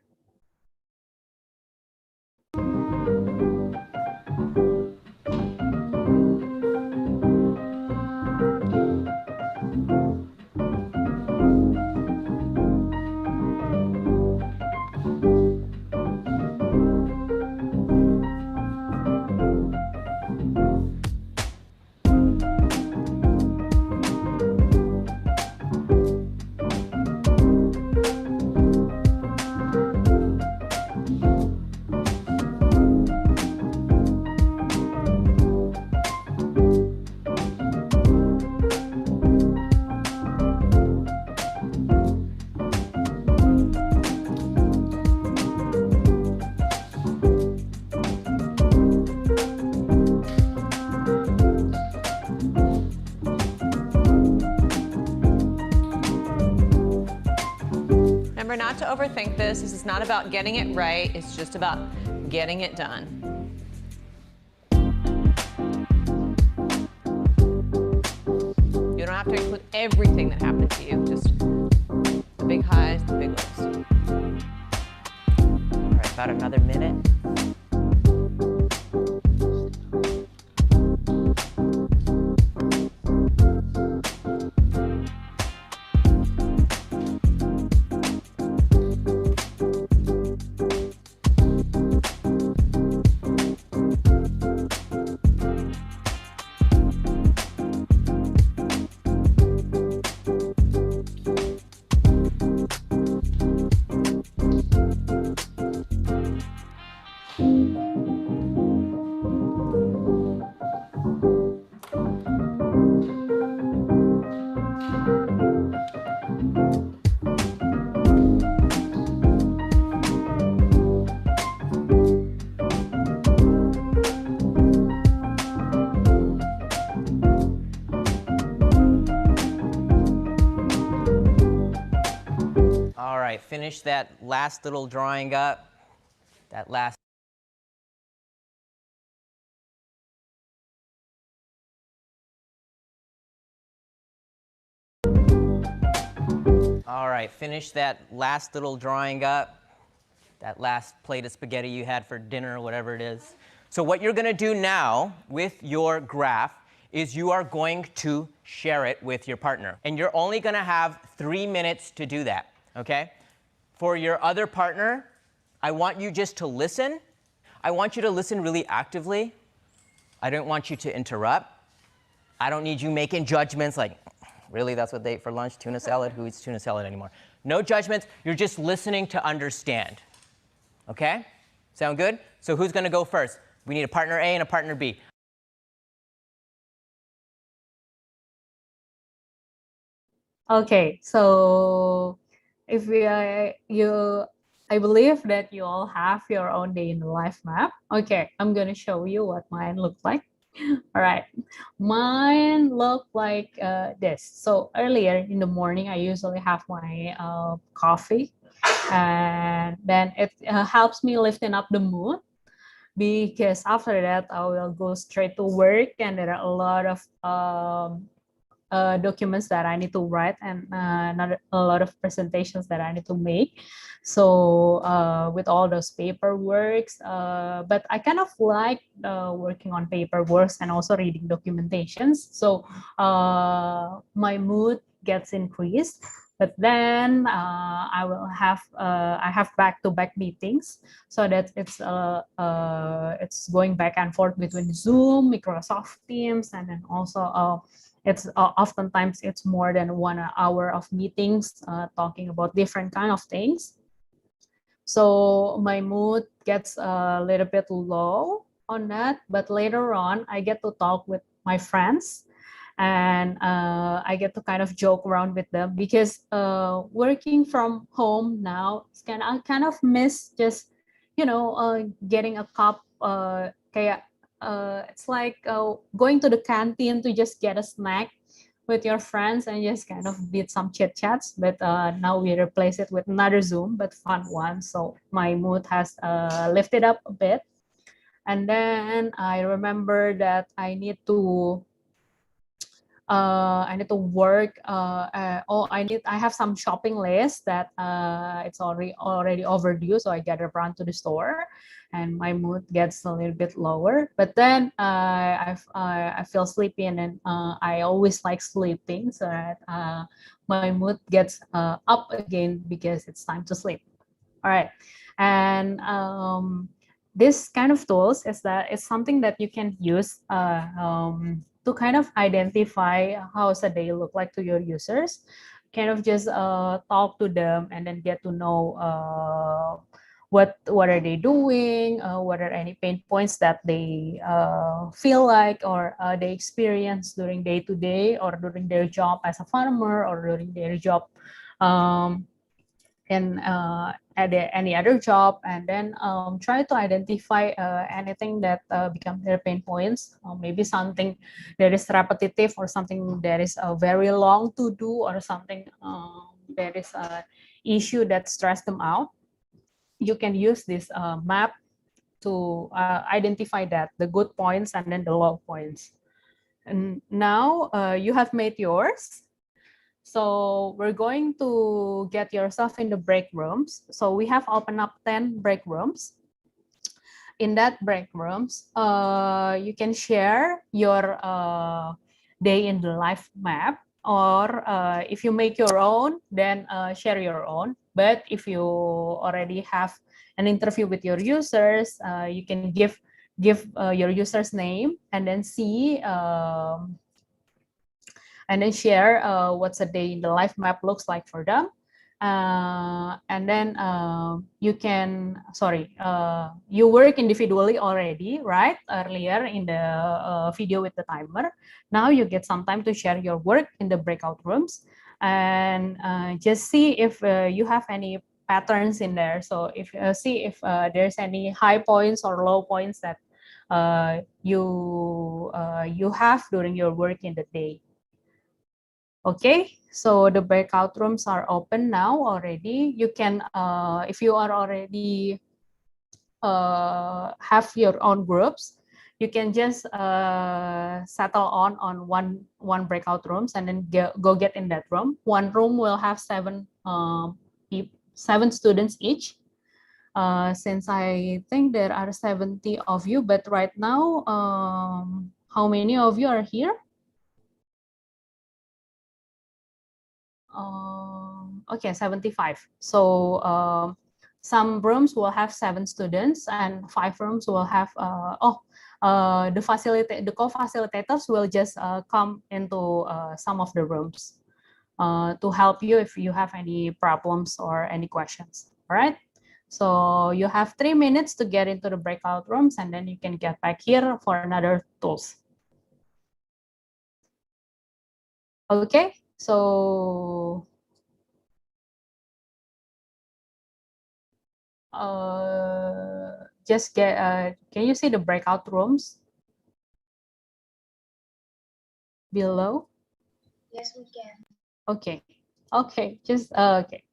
Remember not to overthink this. This is not about getting it right. It's just about getting it done. You don't have to include everything that happened to you, just the big highs, the big lows. All right, about another minute. All right, finish that last little drawing up, that last. All right, finish that last little drawing up, that last plate of spaghetti you had for dinner, whatever it is. So what you're gonna do now with your graph is you are going to share it with your partner. And you're only gonna have 3 minutes to do that, okay? For your other partner, I want you just to listen. I want you to listen really actively. I don't want you to interrupt. I don't need you making judgments like, really, that's what they ate for lunch, tuna salad? Who eats tuna salad anymore? No judgments, you're just listening to understand, okay? Sound good? So who's gonna go first? We need a partner A and a partner B. Okay, so if I believe that you all have your own day in the life map. Okay, I'm gonna show you what mine looked like. All right, mine look like this. So earlier in the morning, I usually have my coffee, and then it helps me lifting up the mood, because after that I will go straight to work, and there are a lot of documents that I need to write, and not a lot of presentations that I need to make. So with all those paperworks, but I kind of like working on paperworks and also reading documentations. So my mood gets increased. But then I have back-to-back meetings, so that it's going back and forth between Zoom, Microsoft Teams, and then also it's oftentimes it's more than 1 hour of meetings talking about different kind of things. So my mood gets a little bit low on that, but later on I get to talk with my friends, and I get to kind of joke around with them because working from home now, I kind of miss just, getting a cup, it's like going to the canteen to just get a snack with your friends and just kind of did some chit chats. But now we replace it with another Zoom, but fun one. So my mood has lifted up a bit. And then I remember that I need to work. I have some shopping list that it's already overdue, so I gotta run to the store, and my mood gets a little bit lower. But then I feel sleepy, and then I always like sleeping, so that my mood gets up again because it's time to sleep. All right, and this kind of tools is that it's something that you can use to kind of identify how's a day look like to your users, kind of just talk to them and then get to know what are they doing, what are any pain points that they feel like or they experience during day to day or during their job as a farmer or during their job in any other job, and then try to identify anything that become their pain points, maybe something that is repetitive or something that is very long to do or something that is an issue that stress them out. You can use this map to identify that, the good points and then the low points. And now you have made yours. So we're going to get yourself in the break rooms. So we have opened up 10 break rooms. In that break rooms, you can share your day in the life map, or if you make your own, then share your own. But if you already have an interview with your users, you can give your user's name and then see and then share what's a day in the life map looks like for them. And then you can, you work individually already, right? Earlier in the video with the timer. Now you get some time to share your work in the breakout rooms and just see if you have any patterns in there. So if see if there's any high points or low points that you have during your work in the day. Okay, so the breakout rooms are open now already. You can, if you are already have your own groups, you can just settle on one breakout rooms and then go get in that room. One room will have seven students each. Since I think there are 70 of you, but right now, how many of you are here? Okay, 75. So some rooms will have 7 students and 5 rooms will have the co-facilitators will just come into some of the rooms to help you if you have any problems or any questions. All right, so you have 3 minutes to get into the breakout rooms and then you can get back here for another tools. Okay, so just get, can you see the breakout rooms below? Yes, we can. Okay, okay, just, okay.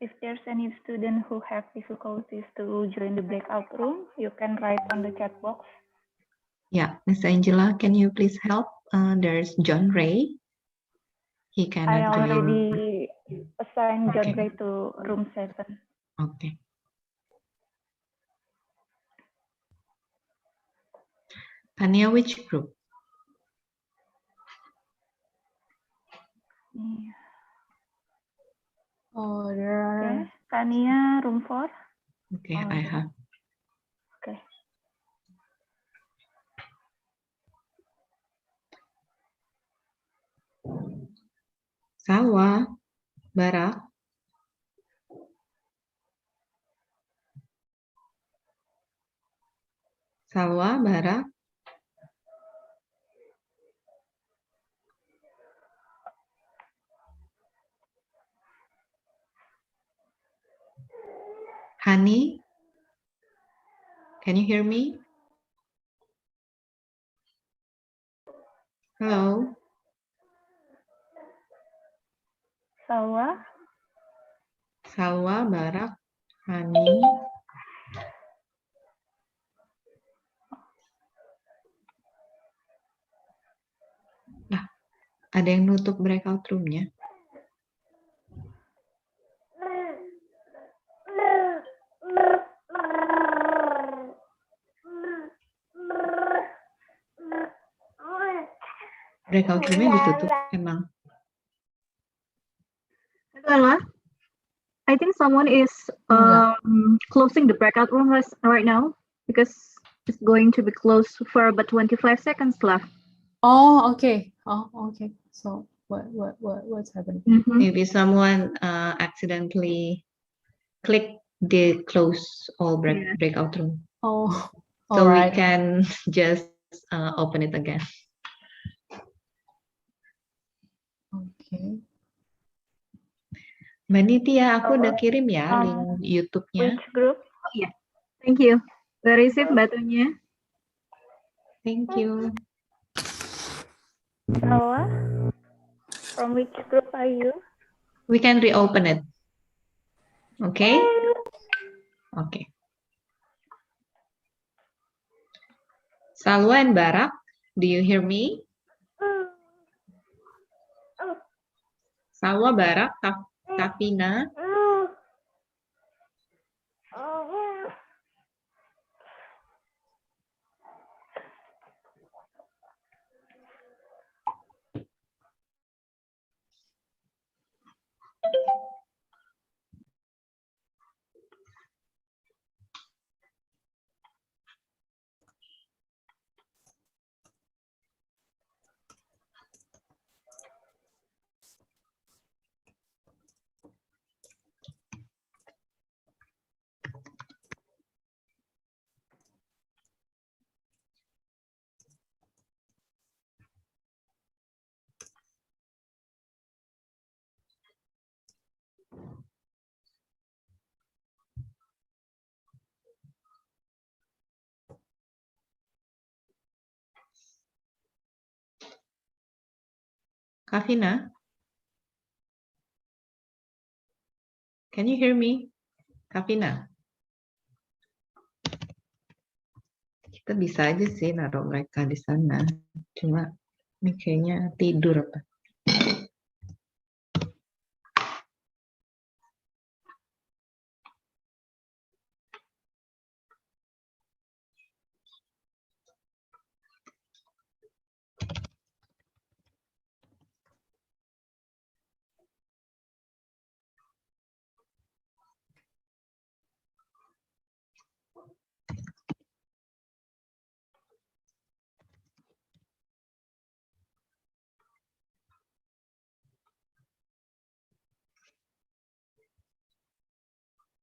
if there's any student who have difficulties to join the breakout room, you can write on the chat box. Yeah, Miss Angela, can you please help? There's John Ray. He cannot I join. already assigned John Okay. Ray to room 7. Okay. Tania, which group? Yeah. Oh, there are. Okay, Tania, room 4. Okay, I have. Okay. Salwa, Barak. Salwa, Barak. Hani, can you hear me? Hello. Salwa. Salwa, Barak, Hani. Nah, ada yang nutup breakout room-nya. Breakout room-nya ditutup emang. Ella, I think someone is closing the breakout room right now because it's going to be closed for about 25 seconds left. Oh, okay. Oh, okay. So what's happening? Maybe someone accidentally click the close all breakout room. Oh, so all we right. can just open it again. Okay. Mbak Nitya, aku udah kirim ya link YouTube-nya. Which group? Oh, yeah. Thank you. We receive batunya. Thank you. Salwa, from which group are you? We can reopen it. Okay? Okay. Salwa and Barak, do you hear me? Salwa, Barak, Tafina. Kavina, can you hear me? Kavina. Kita bisa aja sih naruh mereka di sana. Cuma ini kayaknya tidur apa.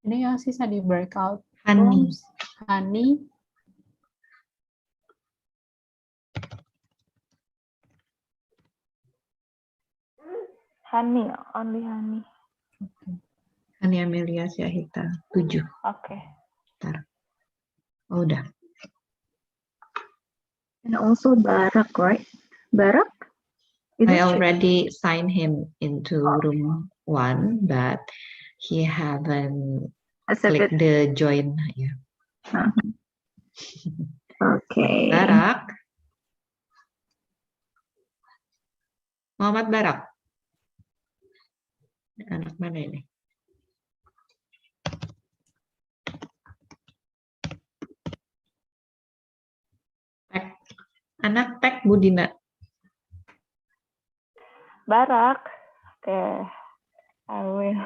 Ini yang sisa di breakout Hani. rooms. Hani. Hani, only Hani. Okay. Hani Amelia Syahita 7. Okay. Bentar. Oh, udah. And also Barak, right? Barak? I already signed him into room 1, but he haven't Accepted. clicked the join. Yeah. Okay. Barak. Muhammad Barak. Anak mana ini? Pek. Anak Pek Budina. Barak. Okay, I will.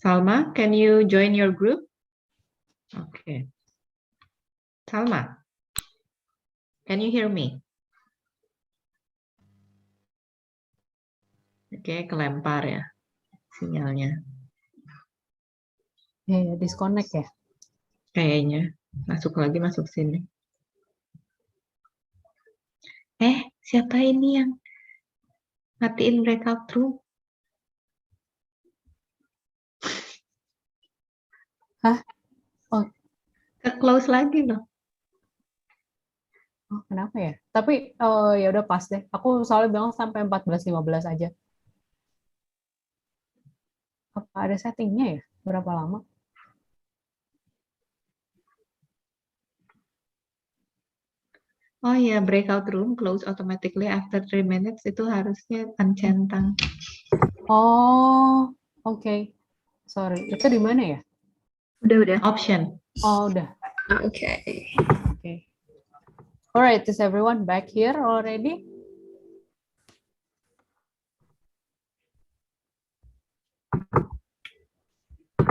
Salma, can you join your group? Okay. Salma, can you hear me? Oke, kelempar ya sinyalnya. Disconnect ya? Kayaknya. Masuk lagi, masuk sini. Siapa ini yang matiin breakout room? Hah? Oh. Ke-close lagi loh. Oh, kenapa ya? Tapi ya udah pas deh. Aku soalnya bilang sampai 14.15 aja. Apa ada settingnya ya? Berapa lama? Oh ya, breakout room close automatically after 3 minutes itu harusnya uncentang. Oh, oke. Sorry, itu di mana ya? Udah. Option. Oh, udah. Okay. Okay. All right, is everyone back here already?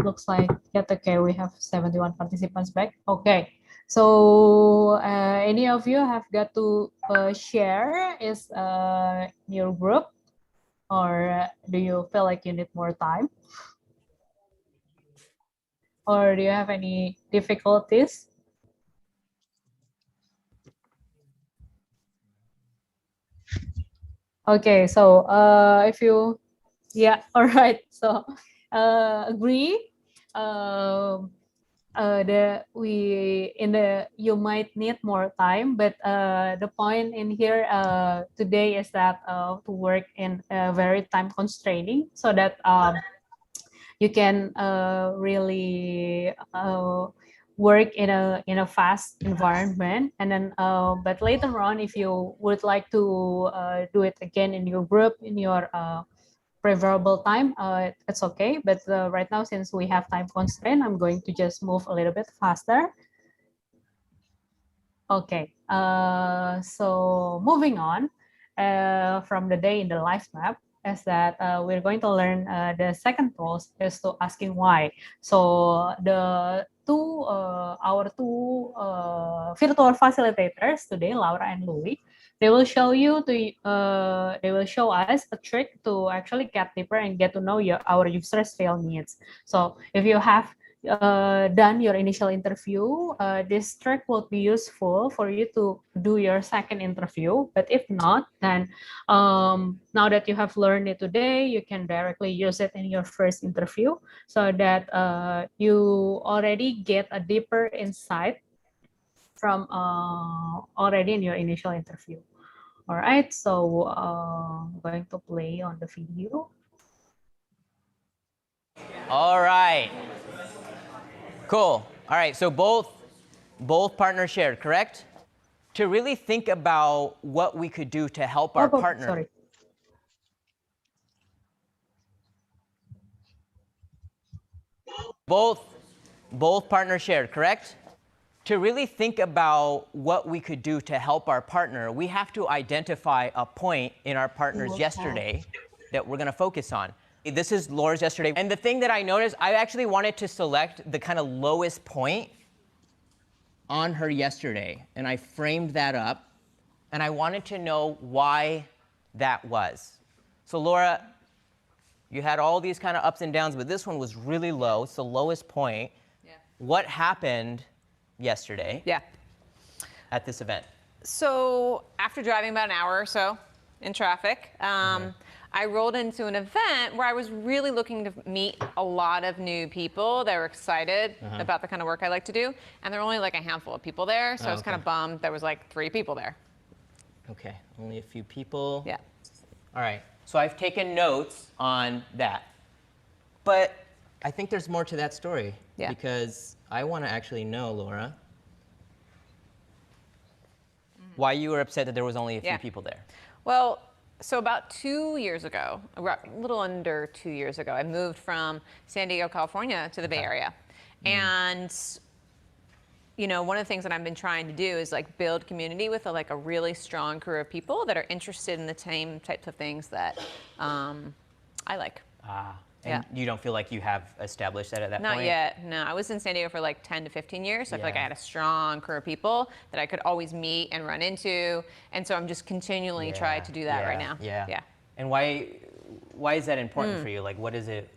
Looks like, yeah, okay, we have 71 participants back. Okay, so any of you have got to share is your group, or do you feel like you need more time? Or do you have any difficulties? Okay, so if you, yeah, all right, so agree that you might need more time, but the point in here today is that to work in very time constraining, so that you can really work in a fast environment, and then but later on, if you would like to do it again in your group in your preferable time, it's okay. But right now, since we have time constraint, I'm going to just move a little bit faster. Okay, so moving on from the day in the life map, is that we're going to learn the second tools is to asking why. So the our two virtual facilitators today, Laura and Louis, they will show us a trick to actually get deeper and get to know our users' real needs. So if you have done your initial interview, this trick will be useful for you to do your second interview. But if not, then now that you have learned it today, you can directly use it in your first interview, so that you already get a deeper insight from already in your initial interview. All right, so I'm going to play on the video. All right. Cool. All right, so both partners shared, correct? To really think about what we could do to help our partner. Sorry. Both partners shared, correct? To really think about what we could do to help our partner, we have to identify a point in our partner's yesterday that we're gonna focus on. This is Laura's yesterday. And the thing that I noticed, I actually wanted to select the kind of lowest point on her yesterday. And I framed that up. And I wanted to know why that was. So Laura, you had all these kind of ups and downs, but this one was really low. It's the lowest point. Yeah. What happened yesterday at this event? So after driving about an hour or so in traffic, I rolled into an event where I was really looking to meet a lot of new people that were excited about the kind of work I like to do. And there were only like a handful of people there. So I was kind of bummed there was like 3 people there. Okay, only a few people. Yeah. All right, so I've taken notes on that. But I think there's more to that story. Yeah. Because I want to actually know, Laura, why you were upset that there was only a few people there. Well, so about 2 years ago, a little under 2 years ago, I moved from San Diego, California to the Bay Area. And you know, one of the things that I've been trying to do is like build community with a really strong crew of people that are interested in the same types of things that I like. And you don't feel like you have established that at that point? Not yet, no. I was in San Diego for like 10 to 15 years, so I feel like I had a strong crew of people that I could always meet and run into, and so I'm just continually trying to do that right now. Yeah. And why is that important for you? Like, what is it,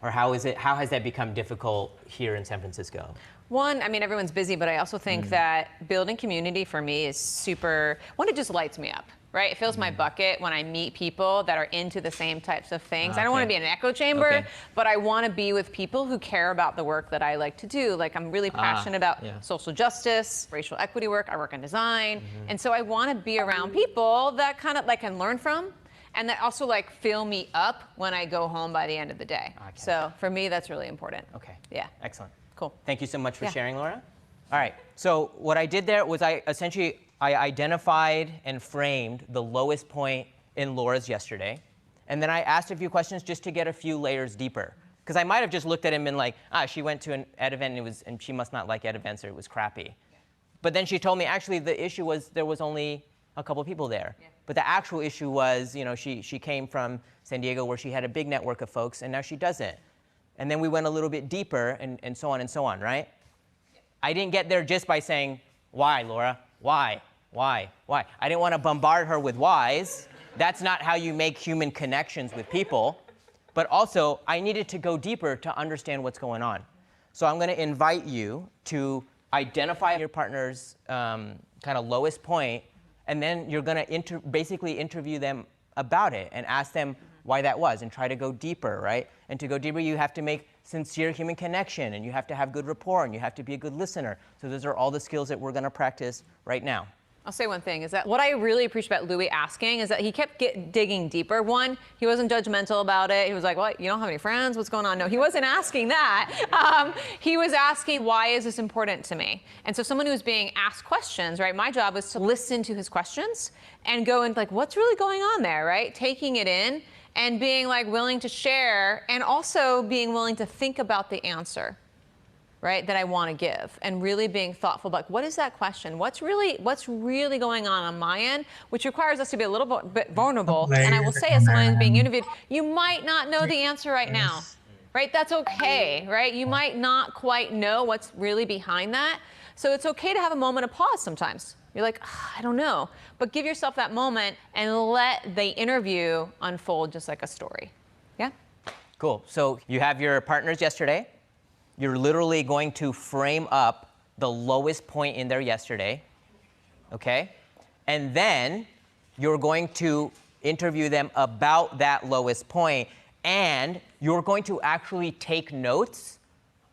or how has that become difficult here in San Francisco? One, I mean, everyone's busy, but I also think that building community for me is super, one, it just lights me up. Right? It fills my bucket when I meet people that are into the same types of things. I don't want to be in an echo chamber, but I want to be with people who care about the work that I like to do. Like, I'm really passionate about social justice, racial equity work. I work in design. And so I want to be around people that kind of like can learn from and that also like fill me up when I go home by the end of the day. So for me, that's really important. Okay. Yeah. Excellent. Cool. Thank you so much for sharing, Laura. All right. So what I did there was I identified and framed the lowest point in Laura's yesterday. And then I asked a few questions just to get a few layers deeper. Because I might have just looked at him and been like, she went to an ed event and she must not like ed events or it was crappy. But then she told me actually the issue was there was only a couple people there. But the actual issue was, you know, she came from San Diego where she had a big network of folks and now she doesn't. And then we went a little bit deeper and so on, right? I didn't get there just by saying, why, Laura? Why? I didn't want to bombard her with whys. That's not how you make human connections with people. But also, I needed to go deeper to understand what's going on. So I'm going to invite you to identify your partner's kind of lowest point, and then you're going to basically interview them about it and ask them why that was and try to go deeper, right? And to go deeper, you have to make sincere human connection, and you have to have good rapport, and you have to be a good listener. So those are all the skills that we're going to practice right now. I'll say one thing, is that what I really appreciate about Louis asking is that he kept digging deeper. One, he wasn't judgmental about it. He was like, what, you don't have any friends? What's going on? No, he wasn't asking that. He was asking, why is this important to me? And so someone who's being asked questions, right, my job was to listen to his questions and go and like, what's really going on there, right? Taking it in and being like willing to share and also being willing to think about the answer, right, that I want to give, and really being thoughtful about what is that question? What's really going on my end, which requires us to be a little bit vulnerable. And I will say, as someone who's being interviewed, you might not know the answer right now, right? That's okay, right? You might not quite know what's really behind that. So it's okay to have a moment of pause sometimes. You're like, I don't know. But give yourself that moment and let the interview unfold just like a story. Yeah? Cool. So you have your partners yesterday. You're literally going to frame up the lowest point in there yesterday, okay? And then you're going to interview them about that lowest point, and you're going to actually take notes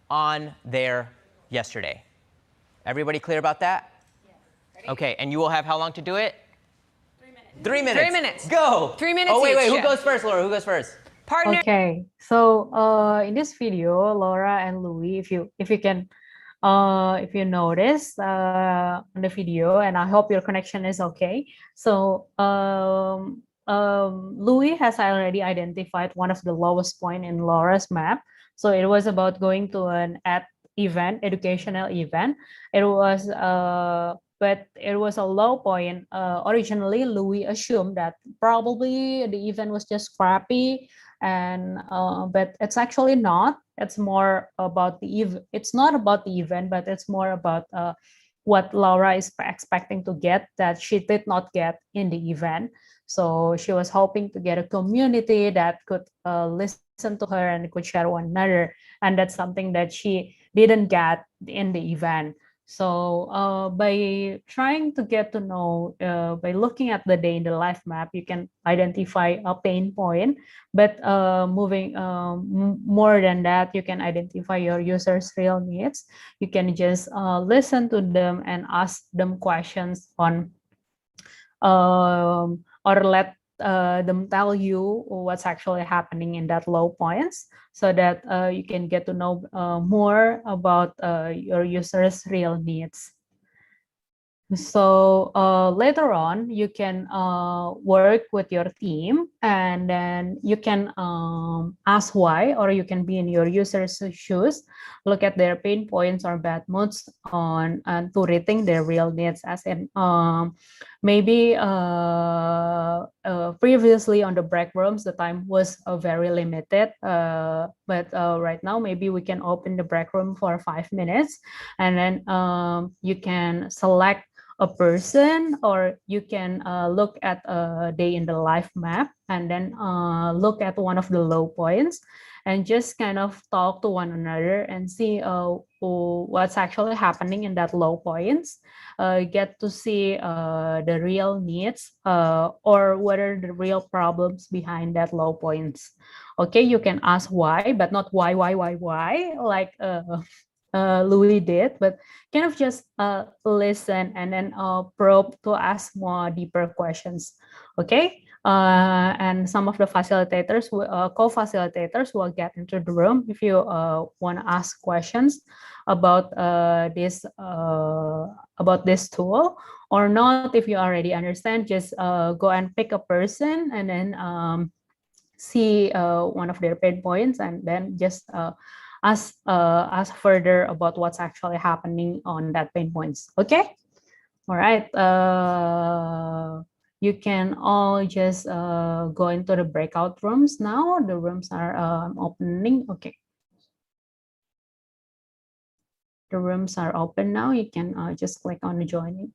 on their yesterday. Everybody clear about that? Okay, and you will have how long to do it? 3 minutes. 3 minutes. Go. 3 minutes. Oh, wait, each. who goes first, Laura? Who goes first? Partner. Okay, so in this video, Laura and Louis, if you notice on the video, and I hope your connection is okay. So Louis has already identified one of the lowest point in Laura's map. So it was about going to an educational event. It was but it was a low point. Originally, Louis assumed that probably the event was just crappy, and but it's actually not. It's more about it's not about the event, but it's more about what Laura is expecting to get that she did not get in the event. So she was hoping to get a community that could listen to her and could share one another, and that's something that she didn't get in the event. So by trying to get to know, by looking at the day in the life map, you can identify a pain point. But moving more than that, you can identify your users' real needs. You can just listen to them and ask them questions on, or let them tell you what's actually happening in that low points, so that you can get to know more about your users' real needs. So later on, you can work with your team, and then you can ask why, or you can be in your user's shoes, look at their pain points or bad moods on, and to rethink their real needs. As in, maybe previously on the break rooms, the time was very limited, but right now maybe we can open the break room for 5 minutes, and then you can select a person, or you can look at a day in the life map, and then look at one of the low points, and just kind of talk to one another and see what's actually happening in that low points. Get to see the real needs, or what are the real problems behind that low points. Okay, you can ask why, but not why, like Louis did, but kind of just listen, and then probe to ask more deeper questions. Okay, and some of the facilitators, co-facilitators, will get into the room if you want to ask questions about this tool, or not. If you already understand, just go and pick a person, and then see one of their pain points, and then just ask further about what's actually happening on that pain points. Okay, all right. You can all just go into the breakout rooms now. The rooms are opening. Okay, the rooms are open now. You can just click on joining.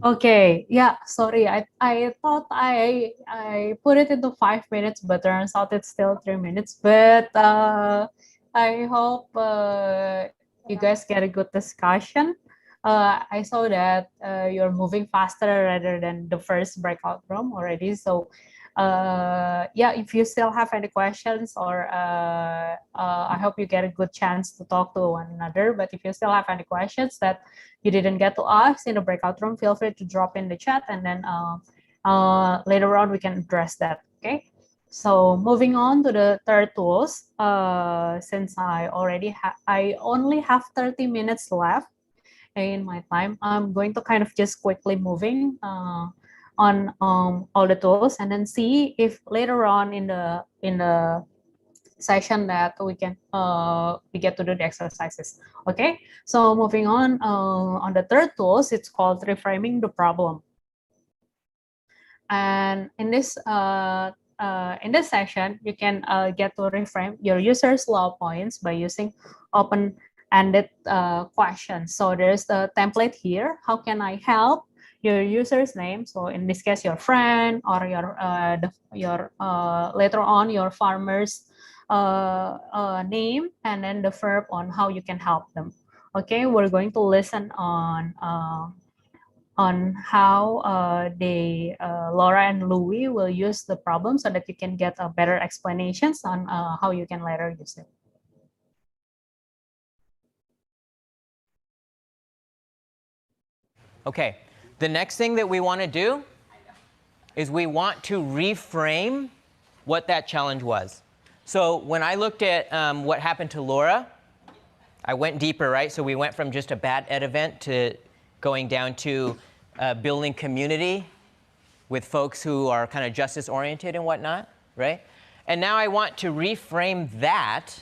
Okay, yeah, sorry. I thought I put it into 5 minutes, but turns out it's still 3 minutes. But I hope you guys get a good discussion. I saw that you're moving faster rather than the first breakout room already. So yeah, if you still have any questions, or I hope you get a good chance to talk to one another. But if you still have any questions that you didn't get to ask in the breakout room, feel free to drop in the chat, and then later on we can address that. Okay. So moving on to the third tools, since I only have 30 minutes left in my time, I'm going to kind of just quickly moving on all the tools, and then see if later on in the session that we can we get to do the exercises. Okay, so moving on the third tools, it's called reframing the problem. And in this session, you can get to reframe your user's law points by using open-ended questions. So there's the template here. How can I help your user's name? So in this case, your friend, or your later on your farmer's name, and then the verb on how you can help them. Okay, we're going to listen on how Laura and Louis will use the problem, so that you can get a better explanations on how you can later use it. Okay, the next thing that we want to do is we want to reframe what that challenge was. So when I looked at what happened to Laura, I went deeper, right? So we went from just a bad ed event to going down to building community with folks who are kind of justice oriented and whatnot, right? And now I want to reframe that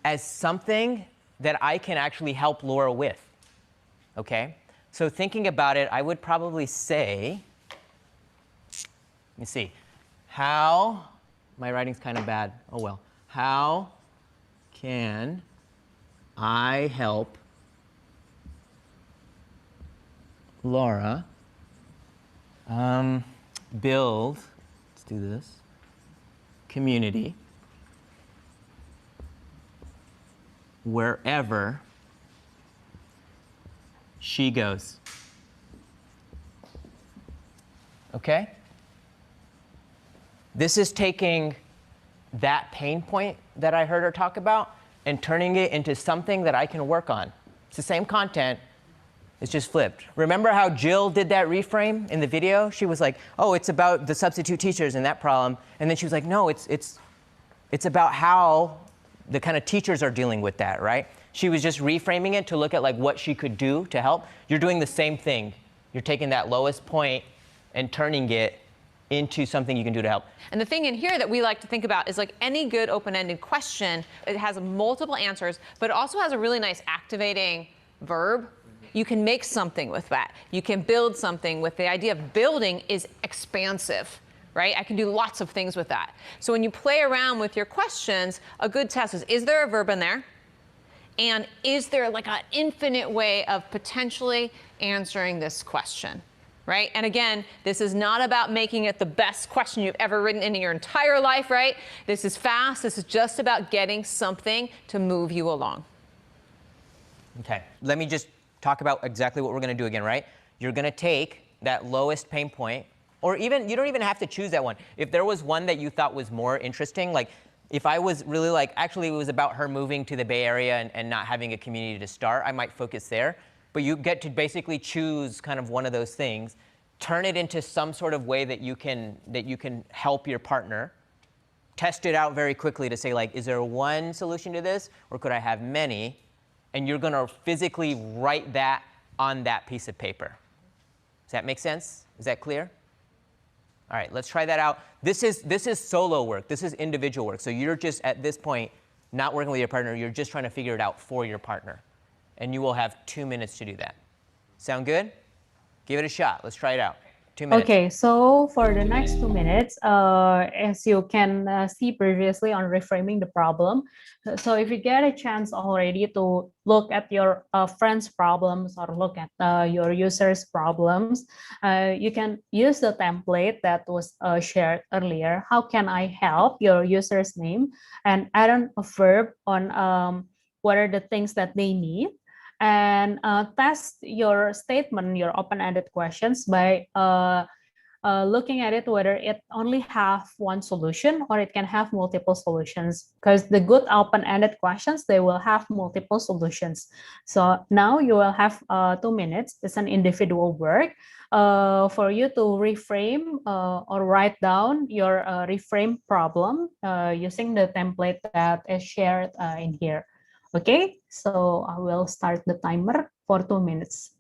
as something that I can actually help Laura with, okay? So thinking about it, I would probably say, let me see, how, my writing's kind of bad, oh well, how can I help Laura build, let's do this, community wherever she goes. Okay? This is taking that pain point that I heard her talk about and turning it into something that I can work on. It's the same content, it's just flipped. Remember how Jill did that reframe in the video? She was like, oh, it's about the substitute teachers and that problem. And then she was like, no, it's about how the kind of teachers are dealing with that, right? She was just reframing it to look at like what she could do to help. You're doing the same thing. You're taking that lowest point and turning it into something you can do to help. And the thing in here that we like to think about is like any good open-ended question, it has multiple answers, but it also has a really nice activating verb. You can make something with that. You can build something with the idea of building is expansive, right? I can do lots of things with that. So when you play around with your questions, a good test is there a verb in there? And is there like an infinite way of potentially answering this question, right? And again, this is not about making it the best question you've ever written in your entire life, right? This is fast. This is just about getting something to move you along. Okay, let me just talk about exactly what we're going to do again, right? You're going to take that lowest pain point, or even, you don't even have to choose that one. If there was one that you thought was more interesting, like if I was really like, actually it was about her moving to the Bay Area and not having a community to start, I might focus there. But you get to basically choose kind of one of those things, turn it into some sort of way that you can help your partner, test it out very quickly to say like, is there one solution to this, or could I have many? And you're going to physically write that on that piece of paper. Does that make sense? Is that clear? All right, let's try that out. This is solo work. This is individual work. So you're just, at this point, not working with your partner, you're just trying to figure it out for your partner. And you will have 2 minutes to do that. Sound good? Give it a shot. Let's try it out. 2 minutes. Okay, so for the next 2 minutes, as you can see previously on reframing the problem, so if you get a chance already to look at your friends' problems or look at your users' problems, you can use the template that was shared earlier. How can I help your user's name? And add on a verb on what are the things that they need. And test your statement, your open-ended questions by looking at it whether it only have one solution or it can have multiple solutions. Because the good open-ended questions, they will have multiple solutions. So now you will have 2 minutes. It's an individual work for you to reframe or write down your reframe problem using the template that is shared in here. Okay, so I will start the timer for 2 minutes.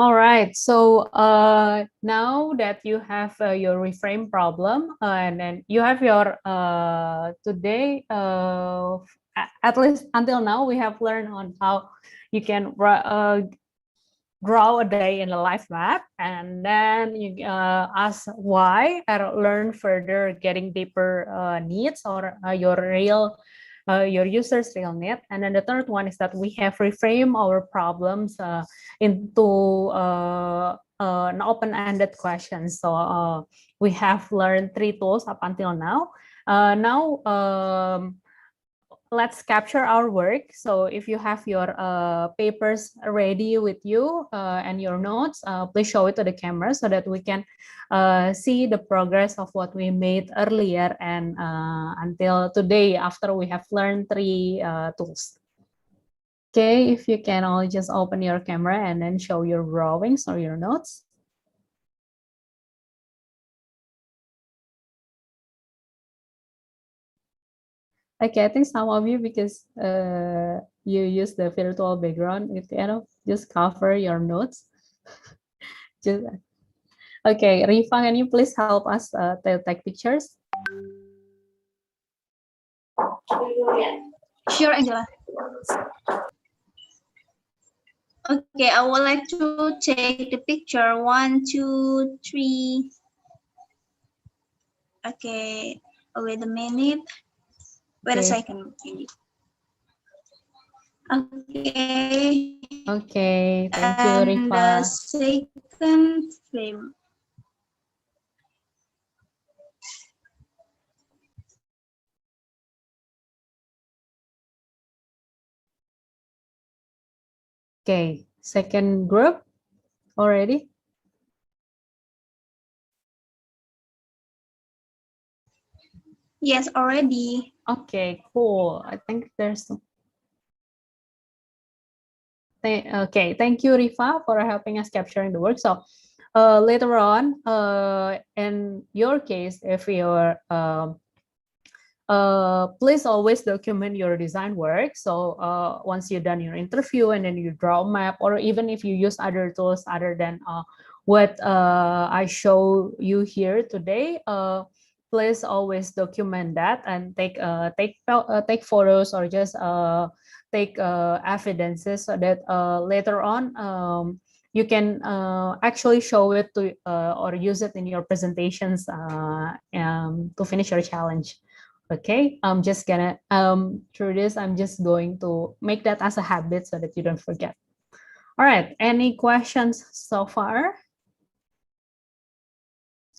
All right, so now that you have your reframe problem and then you have your today, at least until now, we have learned on how you can draw a day in a life map, and then you ask why and learn further, getting deeper needs or your user's real need. And then the third one is that we have reframe our problems into an open-ended question. So we have learned 3 tools up until now. Let's capture our work. So if you have your papers ready with you and your notes, please show it to the camera so that we can see the progress of what we made earlier and until today after we have learned 3 tools. Okay, if you can all just open your camera and then show your drawings or your notes. Okay, I think some of you, because you use the virtual background, you kind of just cover your notes. Okay, Rifa, can you please help us to take pictures? Sure, Angela. Okay, I would like to take the picture. 1, 2, 3. Okay, wait a minute. Wait a second. Okay. Okay, thank you, And Rifa. the second frame. Okay, second group already? Yes, already. Okay, cool. I think there's some. Okay, thank you, Rifa, for helping us capturing the work. So later on, in your case, if you're please always document your design work. So once you've done your interview and then you draw a map, or even if you use other tools other than what I show you here today, please always document that and take photos or just take evidences so that later on you can actually show it to or use it in your presentations to finish your challenge. Okay, I'm just gonna through this I'm just going to make that as a habit so that you don't forget. All right, any questions so far?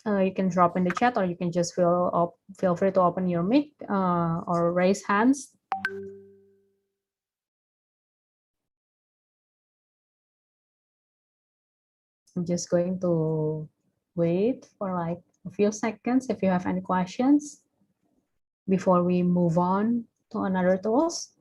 You can drop in the chat, or you can just feel free to open your mic or raise hands. I'm just going to wait for like a few seconds if you have any questions before we move on to another tools.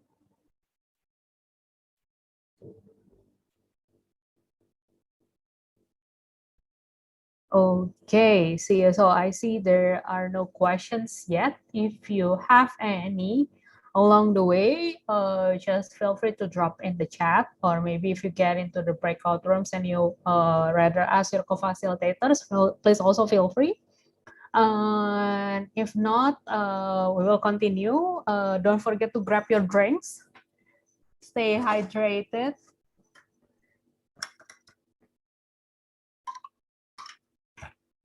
Okay, so I see there are no questions yet. If you have any along the way, just feel free to drop in the chat, or maybe if you get into the breakout rooms and you rather ask your co-facilitators, please also feel free. And if not, we will continue. Don't forget to grab your drinks. Stay hydrated.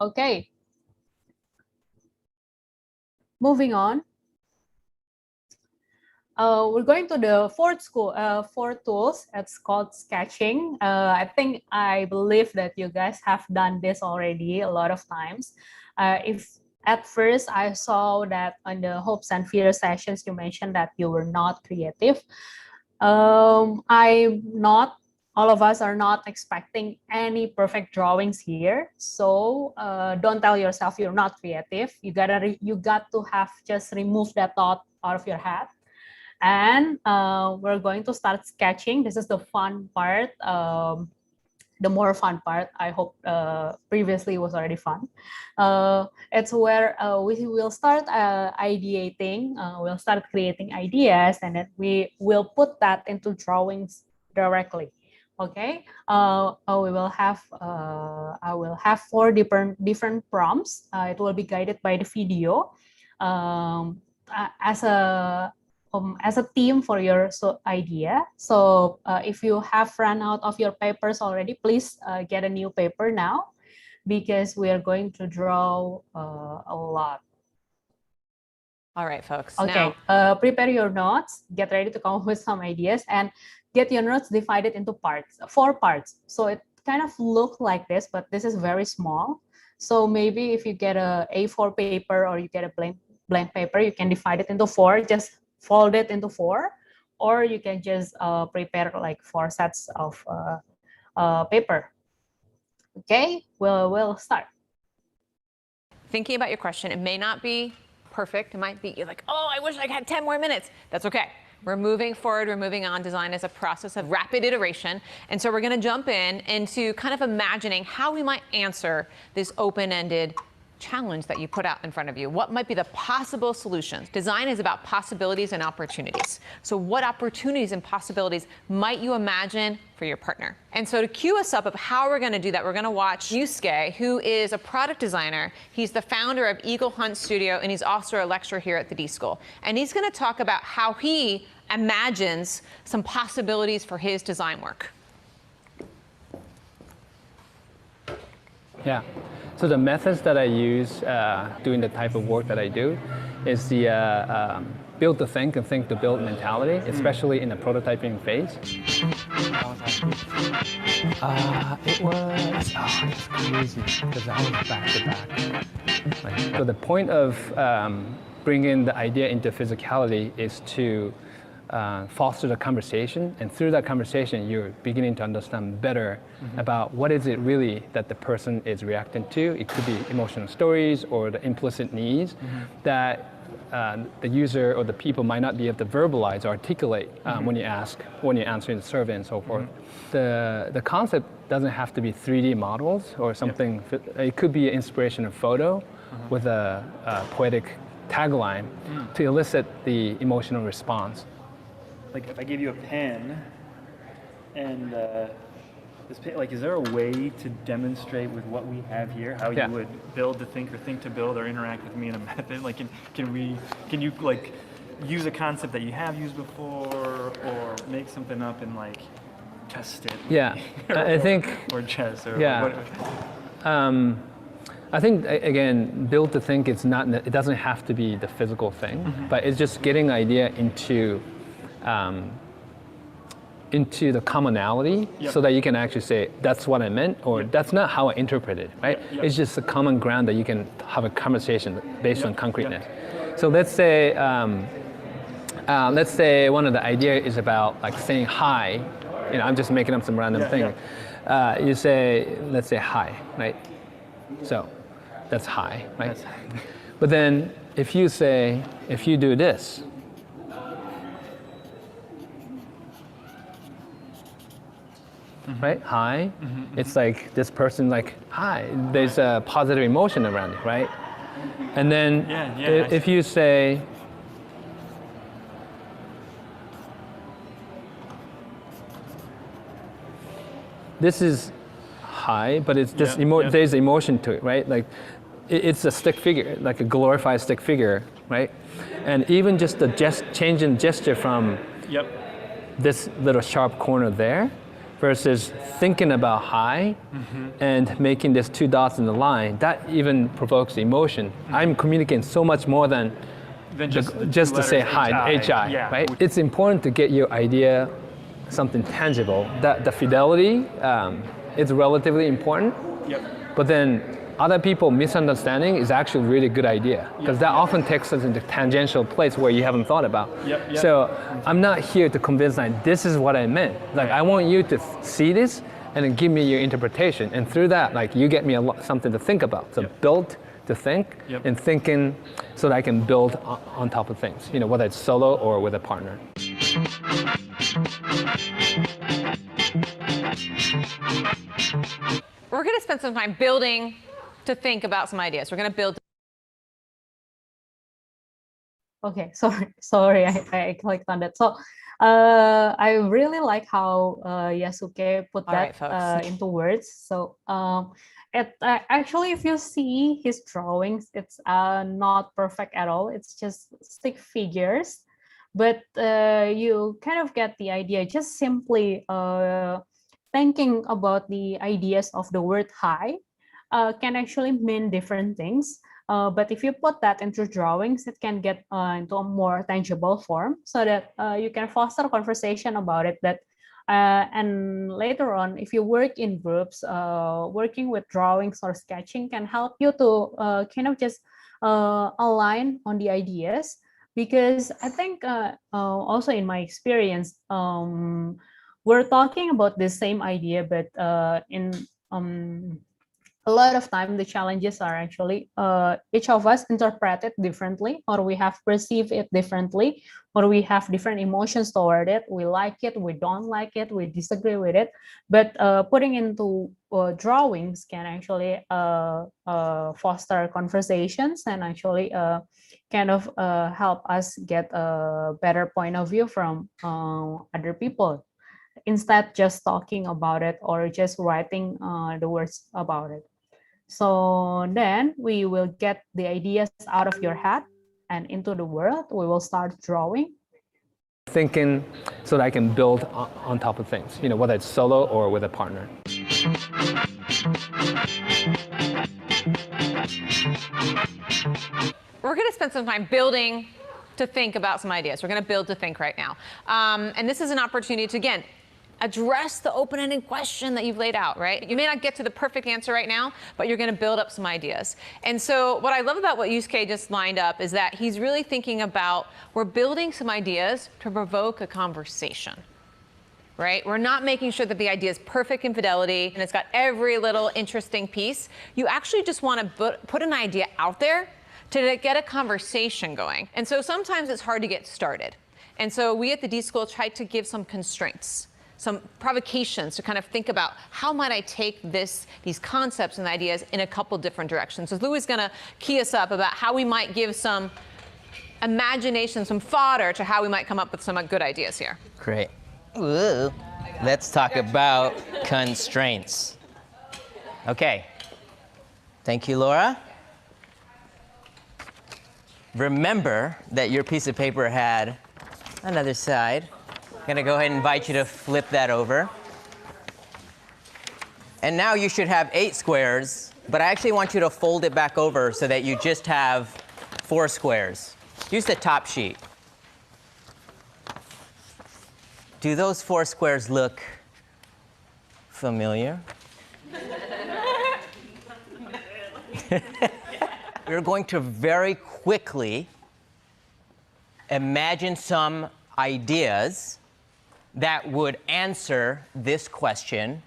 Okay. Moving on. We're going to the fourth tools. It's called sketching. I believe that you guys have done this already a lot of times. If at first I saw that on the hopes and fears sessions, you mentioned that you were not creative. All of us are not expecting any perfect drawings here. So don't tell yourself you're not creative. You got to have just remove that thought out of your head. And we're going to start sketching. This is the fun part, the more fun part. I hope previously was already fun. It's where we will start ideating, we'll start creating ideas, and then we will put that into drawings directly. Okay, I will have 4 different prompts. It will be guided by the video. As a theme for your idea. So if you have run out of your papers already, please get a new paper now, because we are going to draw a lot. All right, folks. Okay, prepare your notes, get ready to come up with some ideas, and get your notes divided into 4 parts. So it kind of looks like this, but this is very small. So maybe if you get a A4 paper or you get a blank paper, you can divide it into 4, just fold it into 4, or you can just prepare like 4 sets of paper. Okay, we'll start. Thinking about your question, it may not be perfect. It might be you're like, oh, I wish I had 10 more minutes. That's okay. We're moving forward. We're moving on. Design is a process of rapid iteration. And so we're going to jump into kind of imagining how we might answer this open-ended challenge that you put out in front of you. What might be the possible solutions? Design is about possibilities and opportunities. So what opportunities and possibilities might you imagine for your partner? And so to cue us up of how we're going to do that, we're going to watch Yusuke, who is a product designer. He's the founder of Eagle Hunt Studio, and he's also a lecturer here at the D School. And he's going to talk about how he imagines some possibilities for his design work. Yeah. So the methods that I use doing the type of work that I do is the build to think and think to build mentality, especially in the prototyping phase. It was crazy because I was back to back. So the point of bringing the idea into physicality is to foster the conversation, and through that conversation, you're beginning to understand better about what is it really that the person is reacting to. It could be emotional stories or the implicit needs that the user or the people might not be able to verbalize or articulate when you're answering the survey and so forth. The concept doesn't have to be 3D models or something. It could be an inspirational photo with a poetic tagline to elicit the emotional response. Like if I gave you a pen and this pen, like, is there a way to demonstrate with what we have here how you would build to think or think to build or interact with me in a method? Like, can you like use a concept that you have used before or make something up and like test it? Yeah, I think. Or chess or whatever. I think, again, build to think, it doesn't have to be the physical thing, but it's just getting idea into the commonality so that you can actually say, that's what I meant, or that's not how I interpret it, right? It's just a common ground that you can have a conversation based on concreteness. So let's say one of the ideas is about like saying hi. You know, I'm just making up some random thing. You say, let's say hi, right? So that's hi, right? But then if you do this, right? Hi. It's like this person like, hi. There's a positive emotion around it, right? And then if you say, this is hi, but it's this there's emotion to it, right? Like it's a stick figure, like a glorified stick figure, right? And even just the change in gesture from this little sharp corner there versus thinking about hi and making this 2 dots in the line, that even provokes emotion. I'm communicating so much more than just to say hi, HI, right? It's important to get your idea something tangible. That the fidelity is relatively important, but then other people misunderstanding is actually a really good idea because that often takes us into tangential place where you haven't thought about. So I'm not here to convince like this is what I meant. Like I want you to see this and then give me your interpretation, and through that, like you get me something to think about. So build to think and thinking so that I can build on top of things. You know, whether it's solo or with a partner. We're going to spend some time building to think about some ideas. We're going to build. Okay, sorry, I clicked on that. So I really like how Yasuke put that into words. So actually, if you see his drawings, it's not perfect at all. It's just stick figures, but you kind of get the idea. Just simply thinking about the ideas of the word hi can actually mean different things. But if you put that into drawings, it can get into a more tangible form so that you can foster conversation about it. And later on, if you work in groups, working with drawings or sketching can help you to kind of just align on the ideas. Because I think also in my experience, we're talking about the same idea, but in a lot of time the challenges are actually each of us interpret it differently, or we have perceived it differently, or we have different emotions toward it. We like it, we don't like it, we disagree with it. But putting into drawings can actually foster conversations and actually kind of help us get a better point of view from other people, instead just talking about it or just writing the words about it. So then we will get the ideas out of your head and into the world. We will start drawing. Thinking so that I can build on top of things, you know, whether it's solo or with a partner. We're going to spend some time building to think about some ideas. We're going to build to think right now. And this is an opportunity to, again, address the open-ended question that you've laid out, right? You may not get to the perfect answer right now, but you're going to build up some ideas. And so what I love about what Yusuke just lined up is that he's really thinking about, we're building some ideas to provoke a conversation, right? We're not making sure that the idea is perfect in fidelity and it's got every little interesting piece. You actually just want to put an idea out there to get a conversation going. And so sometimes it's hard to get started. And so we at the D School try to give some constraints, some provocations to kind of think about how might I take these concepts and ideas in a couple different directions. So Louis is going to key us up about how we might give some imagination, some fodder to how we might come up with some good ideas here. Great. Ooh. Let's talk about constraints. Okay. Thank you, Laura. Remember that your piece of paper had another side. I'm going to go ahead and invite you to flip that over. And now you should have 8 squares, but I actually want you to fold it back over so that you just have 4 squares. Use the top sheet. Do those 4 squares look familiar? We're going to very quickly imagine some ideas that would answer this question.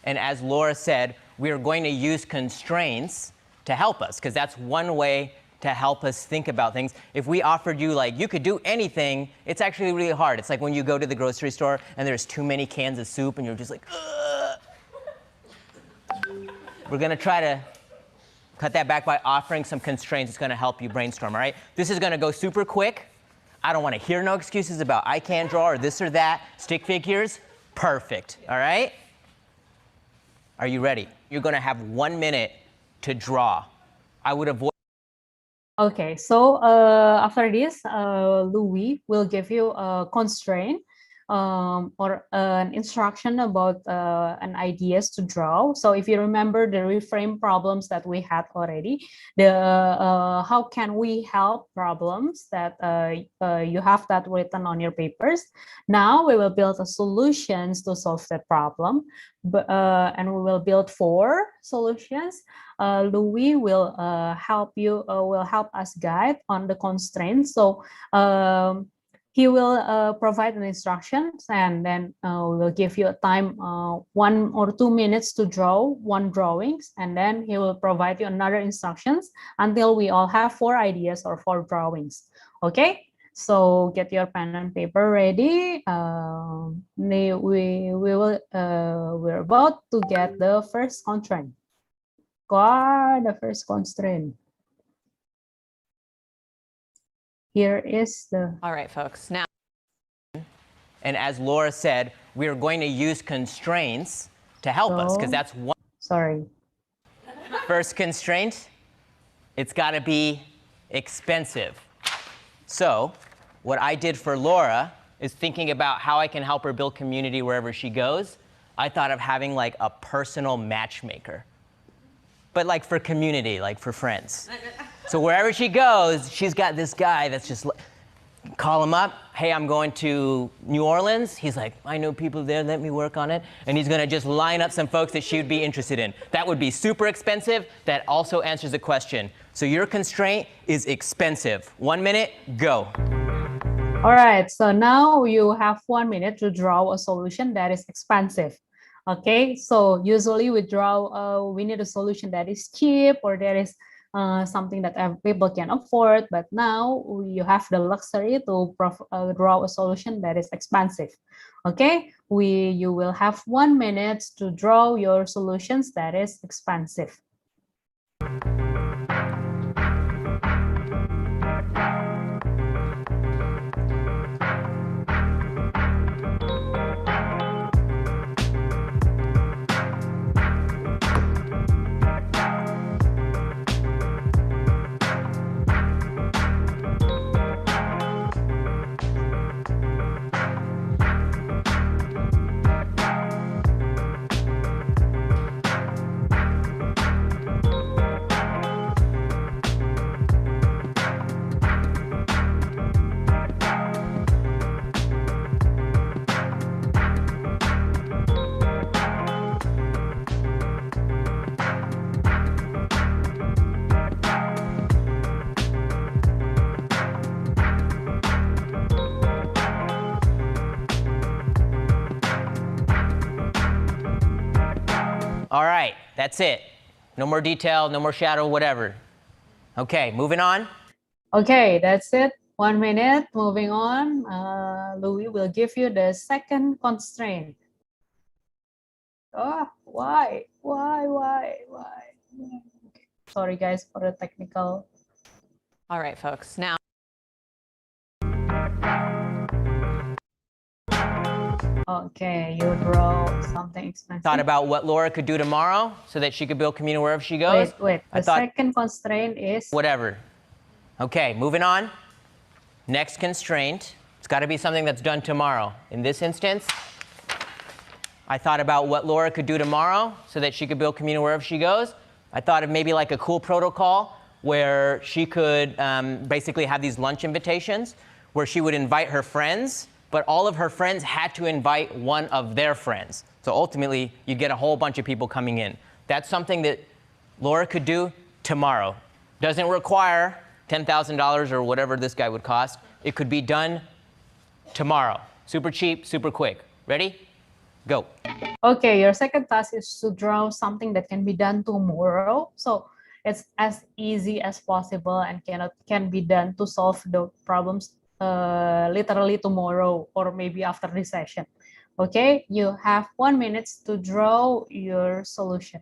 And as Laura said, we are going to use constraints to help us, because that's one way to help us think about things. If we offered you, like, you could do anything, it's actually really hard. It's like when you go to the grocery store and there's too many cans of soup and you're just like, ugh. We're going to try to cut that back by offering some constraints. It's going to help you brainstorm, all right? This is going to go super quick. I don't want to hear no excuses about I can't draw or this or that. Stick figures, perfect, all right? Are you ready? You're going to have 1 minute to draw. I would avoid. Okay, so after this, Louis will give you a constraint or an instruction about an ideas to draw. So if you remember the reframe problems that we had already, the how can we help problems that you have that written on your papers. Now we will build a solutions to solve that problem, and we will build 4 solutions. Louis will help you, will help us guide on the constraints. So he will provide an instructions, and then we will give you a time 1 or 2 minutes to draw 1 drawings, and then he will provide you another instructions until we all have 4 ideas or 4 drawings. Okay, so get your pen and paper ready. We're about to get the first constraint. The first constraint. Here is the... All right, folks, now. And as Laura said, we are going to use constraints to help us, because that's one. Sorry. First constraint, it's got to be expensive. So what I did for Laura is thinking about how I can help her build community wherever she goes. I thought of having like a personal matchmaker, but like for community, like for friends. So wherever she goes, she's got this guy that's just, call him up. Hey, I'm going to New Orleans. He's like, I know people there, let me work on it. And he's gonna just line up some folks that she would be interested in. That would be super expensive. That also answers the question. So your constraint is expensive. 1 minute, go. All right, so now you have 1 minute to draw a solution that is expensive. Okay, so usually we need a solution that is cheap or that is something that people can afford, but now you have the luxury to draw a solution that is expensive. Okay, you will have 1 minute to draw your solutions that is expensive. All right, that's it. No more detail, no more shadow, whatever. Okay, moving on. Okay, that's it. 1 minute, moving on. Louis will give you the second constraint. Oh, why? Sorry guys for the technical. All right, folks, now. Okay, you draw something expensive. Thought about what Laura could do tomorrow so that she could build community wherever she goes. Wait, the second constraint is? Whatever. Okay, moving on. Next constraint, it's got to be something that's done tomorrow. In this instance, I thought about what Laura could do tomorrow so that she could build community wherever she goes. I thought of maybe like a cool protocol where she could basically have these lunch invitations where she would invite her friends, but all of her friends had to invite one of their friends. So ultimately, you get a whole bunch of people coming in. That's something that Laura could do tomorrow. Doesn't require $10,000 or whatever this guy would cost. It could be done tomorrow. Super cheap, super quick. Ready? Go. Okay, your second task is to draw something that can be done tomorrow. So it's as easy as possible and can be done to solve the problems literally tomorrow or maybe after this session. Okay, you have 1 minute to draw your solution.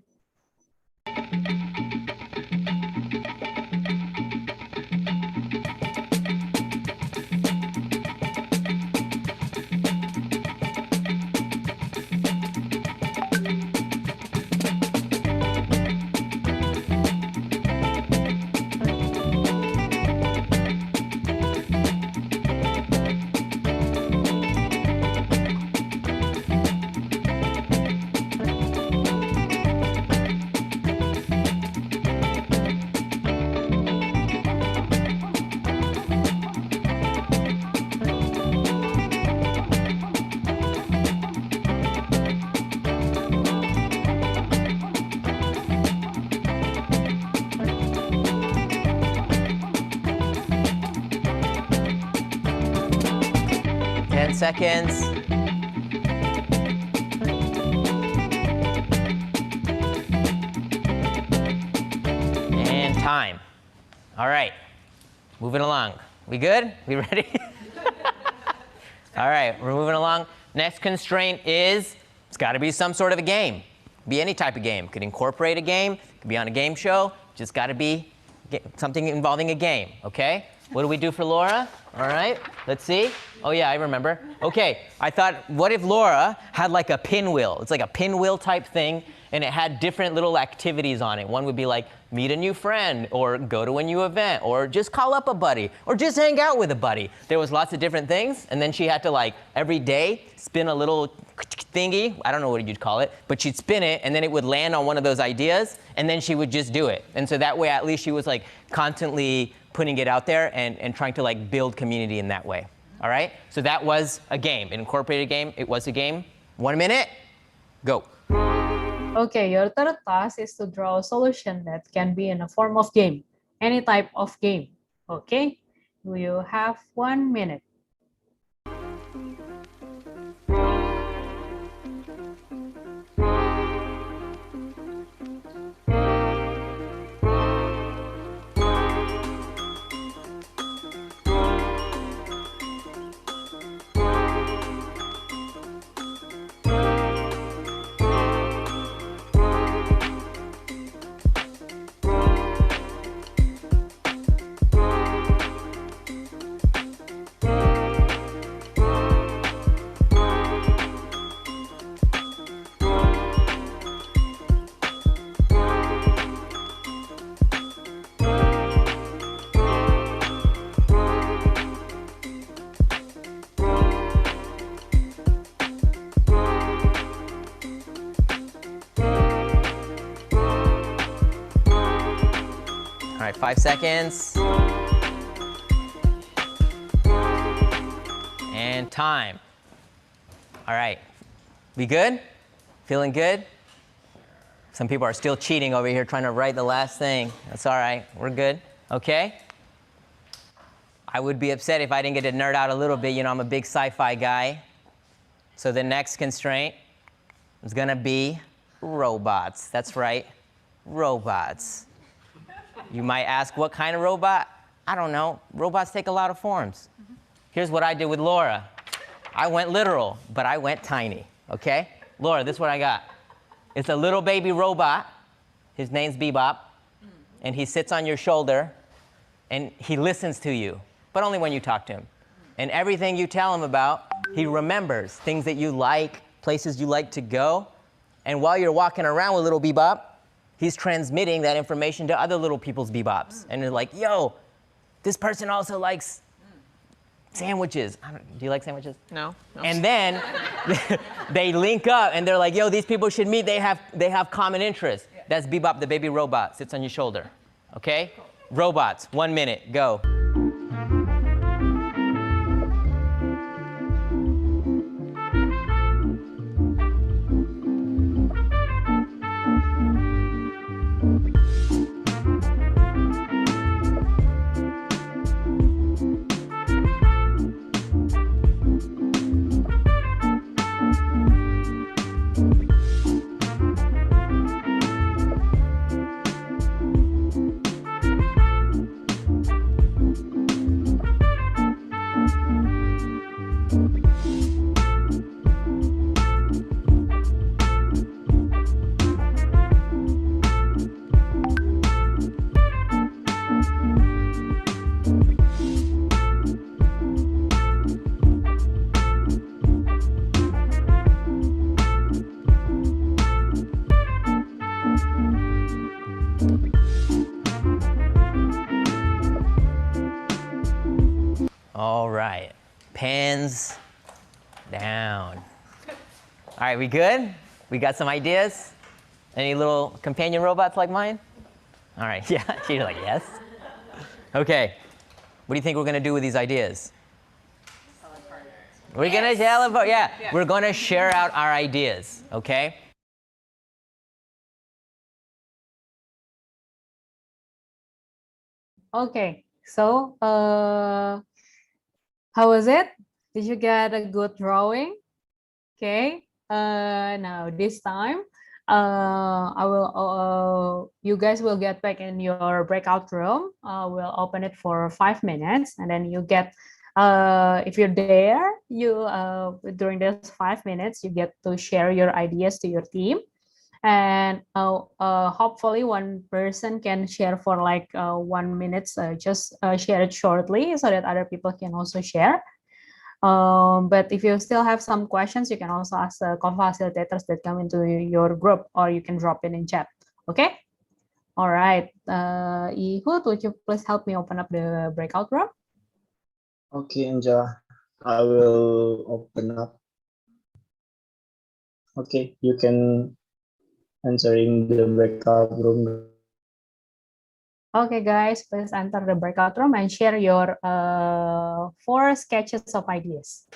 Seconds. And time. All right, moving along. We good? We ready? All right, we're moving along. Next constraint is, it's gotta be some sort of a game. Be any type of game. Could incorporate a game, could be on a game show, just gotta be something involving a game, okay? What do we do for Laura? All right, let's see. Oh yeah, I remember. Okay, I thought, what if Laura had like a pinwheel? It's like a pinwheel type thing, and it had different little activities on it. One would be like, meet a new friend, or go to a new event, or just call up a buddy, or just hang out with a buddy. There was lots of different things, and then she had to like, every day, spin a little thingy, I don't know what you'd call it, but she'd spin it, and then it would land on one of those ideas, and then she would just do it. And so that way, at least she was like constantly putting it out there and trying to like build community in that way. All right, so that was a game, an incorporated game. It was a game. 1 minute, go. Okay, your third task is to draw a solution that can be in a form of game, any type of game. Okay, you have 1 minute. All right, 5 seconds. And time. All right, we good? Feeling good? Some people are still cheating over here trying to write the last thing. That's all right, we're good, okay? I would be upset if I didn't get to nerd out a little bit. You know, I'm a big sci-fi guy. So the next constraint is gonna be robots. That's right, robots. You might ask, what kind of robot? I don't know. Robots take a lot of forms. Here's what I did with Laura. I went literal, but I went tiny, okay? Laura, this is what I got. It's a little baby robot. His name's Bebop, and he sits on your shoulder, and he listens to you, but only when you talk to him. And everything you tell him about, he remembers, things that you like, places you like to go. And while you're walking around with little Bebop, he's transmitting that information to other little people's Bebops. And they're like, yo, this person also likes sandwiches. Do you like sandwiches? No. And then they link up and they're like, yo, these people should meet. They have common interests. That's Bebop, the baby robot, sits on your shoulder. Okay? Robots, 1 minute, go. All right, pens down. All right, we good? We got some ideas? Any little companion robots like mine? All right, yeah, you're like, yes. Okay, what do you think we're gonna do with these ideas? We're gonna celebrate, yeah. We're gonna share out our ideas, okay? Okay, so how was it? Did you get a good drawing? Okay, now this time, you guys will get back in your breakout room. We'll open it for 5 minutes, and then you get, if you're there, during those 5 minutes, you get to share your ideas to your team. And hopefully one person can share for like 1 minute, just share it shortly so that other people can also share. But if you still have some questions, you can also ask the co-facilitators that come into your group, or you can drop it in chat. Okay? All right. Ehud, would you please help me open up the breakout room? Okay, Angela, I will open up. Okay, you can entering the breakout room. Okay, guys, please enter the breakout room and share your 4 sketches of ideas.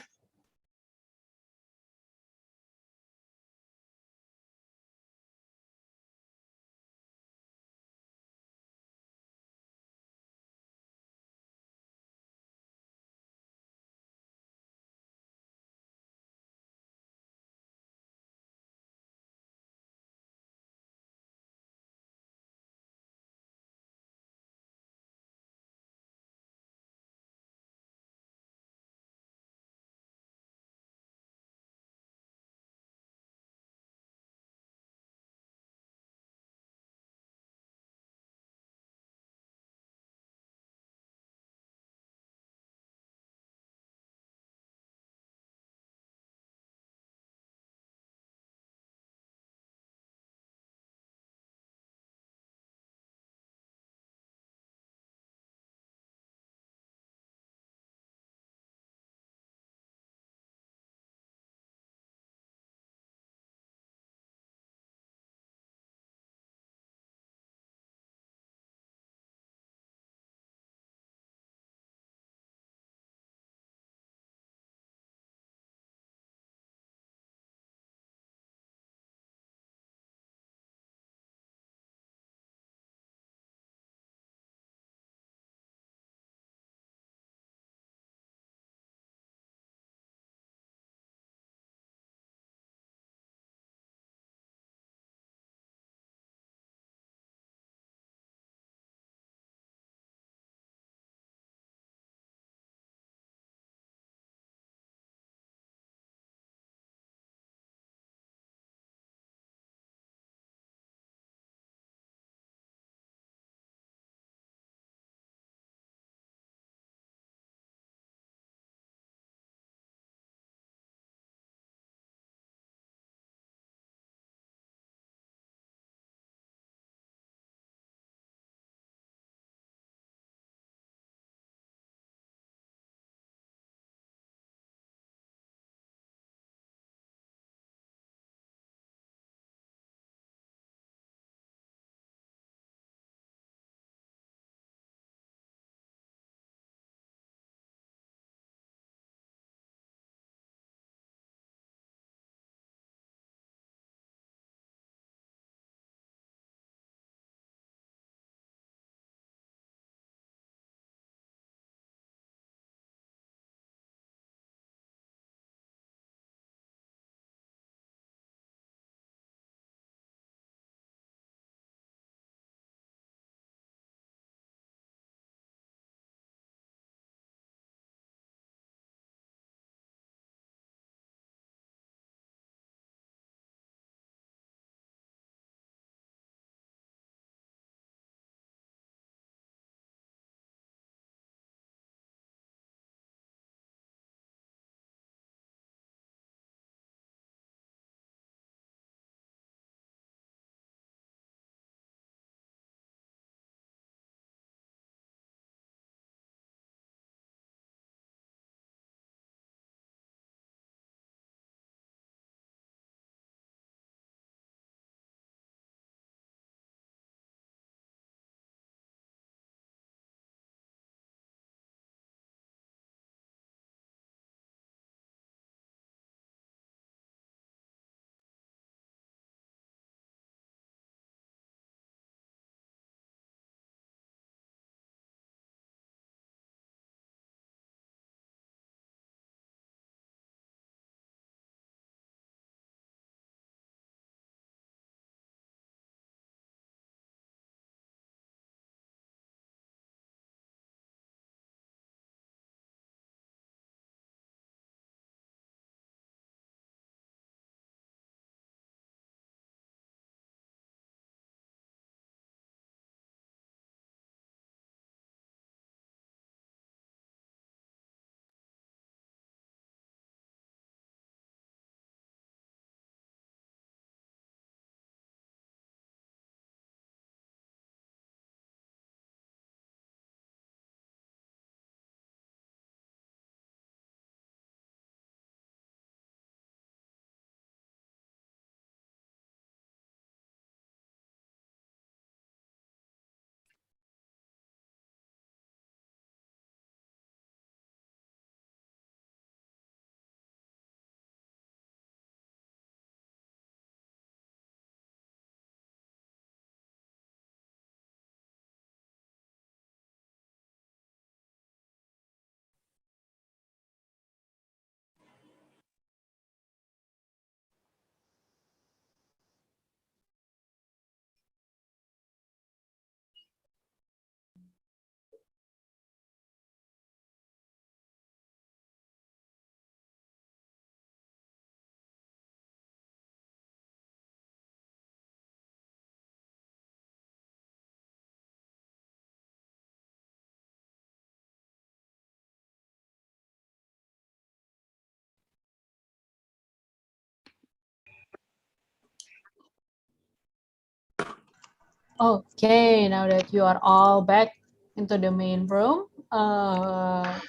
Okay, now that you are all back into the main room, I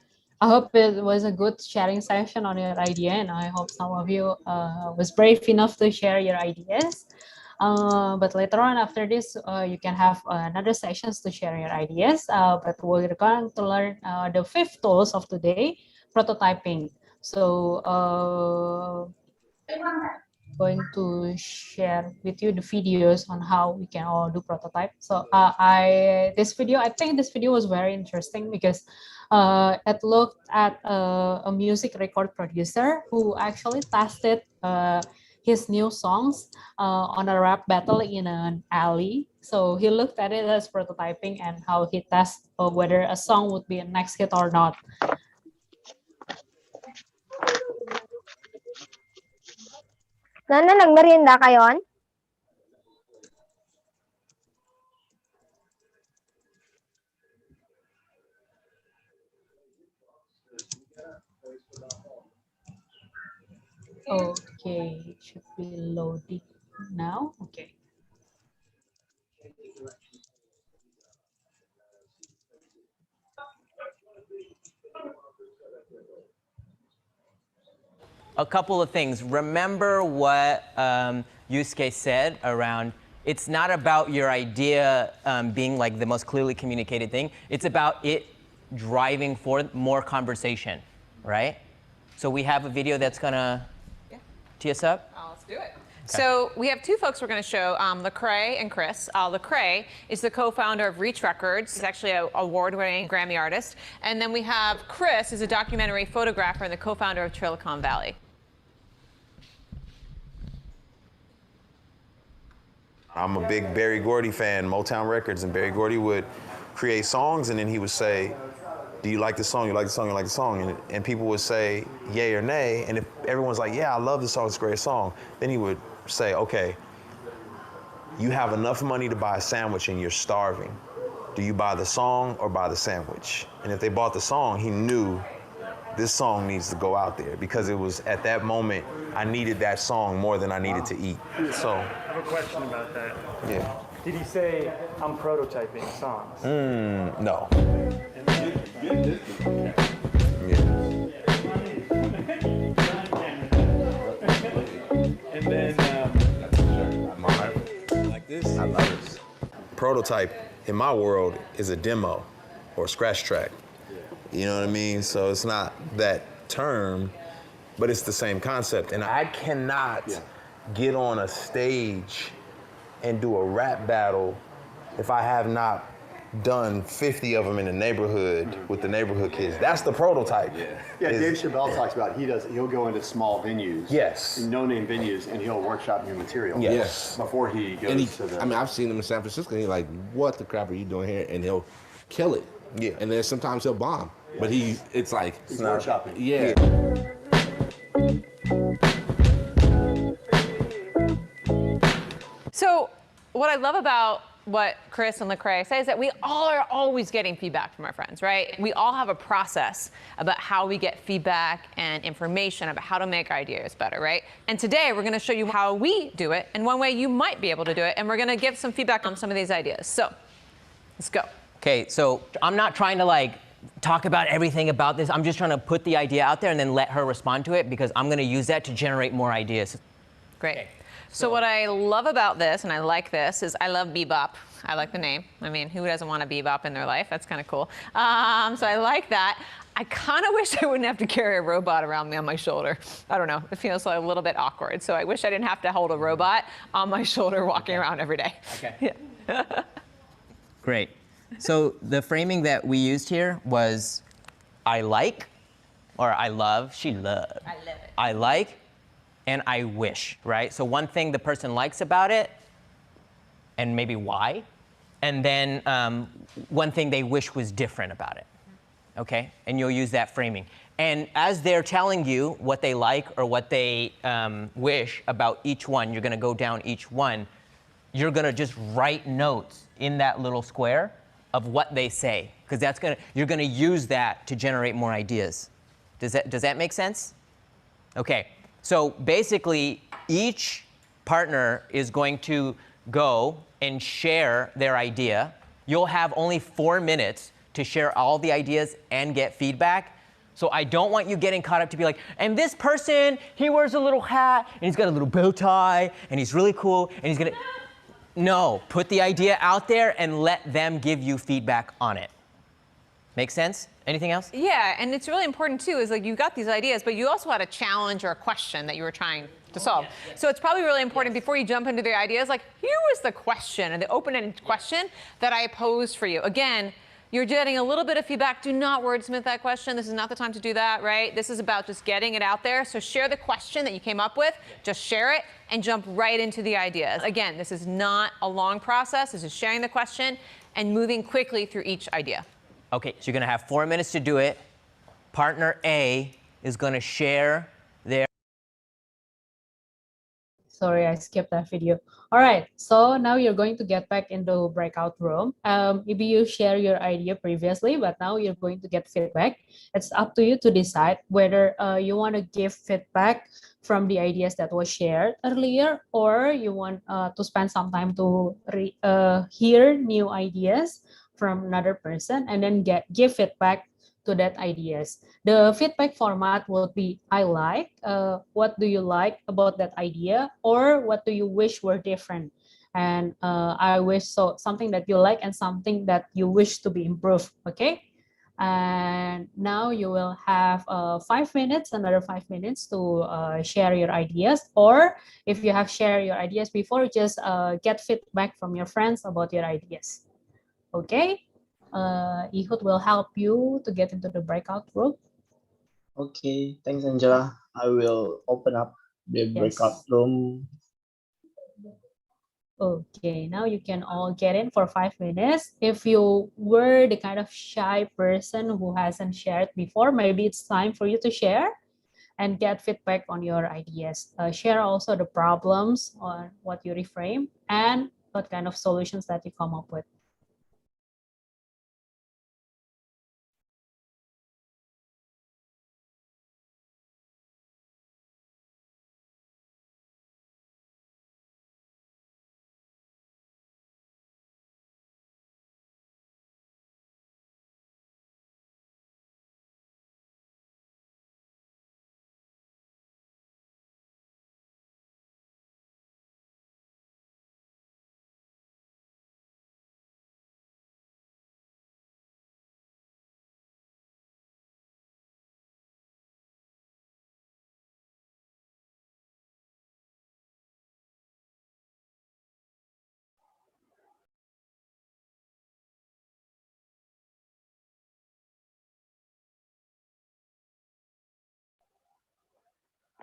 hope it was a good sharing session on your idea, and I hope some of you was brave enough to share your ideas. But later on after this, you can have another sessions to share your ideas. But we're going to learn the 5th tools of today, prototyping. So going to share with you the videos on how we can all do prototype. So I think this video was very interesting because it looked at a music record producer who actually tested his new songs on a rap battle in an alley. So he looked at it as prototyping and how he tests whether a song would be a next hit or not. Nana, nagmerienda kayon? Okay, it should be loading now. Okay. A couple of things. Remember what Yusuke said around, it's not about your idea being like the most clearly communicated thing. It's about it driving for more conversation, right? So we have a video that's gonna tee us up. Let's do it. So we have two folks we're going to show, Lecrae and Chris. Lecrae is the co-founder of Reach Records. He's actually an award-winning Grammy artist. And then we have Chris, who's a documentary photographer and the co-founder of Silicon Valley. I'm a big Berry Gordy fan, Motown Records, and Berry Gordy would create songs, and then he would say, do you like the song, you like the song, you like the song? And people would say yay or nay, and if everyone's like, yeah, I love the song, it's a great song, then he would say, okay, you have enough money to buy a sandwich and you're starving. Do you buy the song or buy the sandwich? And if they bought the song, he knew this song needs to go out there because it was at that moment, I needed that song more than I needed to eat. So I have a question about that. Yeah. Did he say, I'm prototyping songs? No. And then, like this? I love this. Prototype, in my world, is a demo or a scratch track. You know what I mean? So it's not that term, but it's the same concept. And I cannot get on a stage and do a rap battle if I have not done 50 of them in the neighborhood with the neighborhood kids. That's the prototype. Yeah, Dave Chappelle talks about he'll go into small venues. Yes. No-name venues, and he'll workshop new material. Yes. Before he goes to the... I mean, I've seen him in San Francisco, and he's like, what the crap are you doing here? And he'll kill it. Yeah. And then sometimes he'll bomb. Yeah. But it's like... He's workshopping. Yeah. So what I love about what Chris and Lecrae say is that we all are always getting feedback from our friends, right? We all have a process about how we get feedback and information about how to make ideas better, right? And today we're going to show you how we do it and one way you might be able to do it. And we're going to give some feedback on some of these ideas. So let's go. Okay, so I'm not trying to like talk about everything about this. I'm just trying to put the idea out there and then let her respond to it because I'm going to use that to generate more ideas. Great. Okay. So what I love about this, and I like this, is I love bebop. I like the name. I mean, who doesn't want a bebop in their life? That's kind of cool. So I like that. I kind of wish I wouldn't have to carry a robot around me on my shoulder. I don't know. It feels like a little bit awkward. So I wish I didn't have to hold a robot on my shoulder walking around every day. Okay. Yeah. Great. So the framing that we used here was I like, or I love, she loved. I love it. I like, and I wish, right? So one thing the person likes about it, and maybe why, and then one thing they wish was different about it, okay? And you'll use that framing. And as they're telling you what they like or what they wish about each one, you're gonna go down each one, you're gonna just write notes in that little square of what they say, because you're gonna use that to generate more ideas. Does that make sense? Okay. So basically, each partner is going to go and share their idea, you'll have only 4 minutes to share all the ideas and get feedback. So I don't want you getting caught up to be like, and this person, he wears a little hat, and he's got a little bow tie, and he's really cool, and he's gonna... No, put the idea out there and let them give you feedback on it. Make sense? Anything else? Yeah, and it's really important too, is like you got these ideas, but you also had a challenge or a question that you were trying to solve. So it's probably really important before you jump into the ideas, like here was the question, and the open-ended question that I posed for you. Again, you're getting a little bit of feedback. Do not wordsmith that question. This is not the time to do that, right? This is about just getting it out there. So share the question that you came up with, just share it, and jump right into the ideas. Again, this is not a long process. This is sharing the question and moving quickly through each idea. Okay, so you're gonna have 4 minutes to do it. Partner A is gonna share their... Sorry, I skipped that video. All right, so now you're going to get back into breakout room. Maybe you share your idea previously, but now you're going to get feedback. It's up to you to decide whether you want to give feedback from the ideas that was shared earlier, or you want to spend some time to hear new ideas from another person and then give feedback to that ideas. The feedback format would be, I like, what do you like about that idea, or what do you wish were different? And I wish so something that you like and something that you wish to be improved, okay? And now you will have 5 minutes, another 5 minutes to share your ideas, or if you have shared your ideas before, just get feedback from your friends about your ideas, okay? Ehud will help you to get into the breakout room. Okay, thanks, Angela. I will open up the breakout room. Okay, now you can all get in for 5 minutes. If you were the kind of shy person who hasn't shared before, maybe it's time for you to share and get feedback on your ideas. Share also the problems or what you reframe and what kind of solutions that you come up with.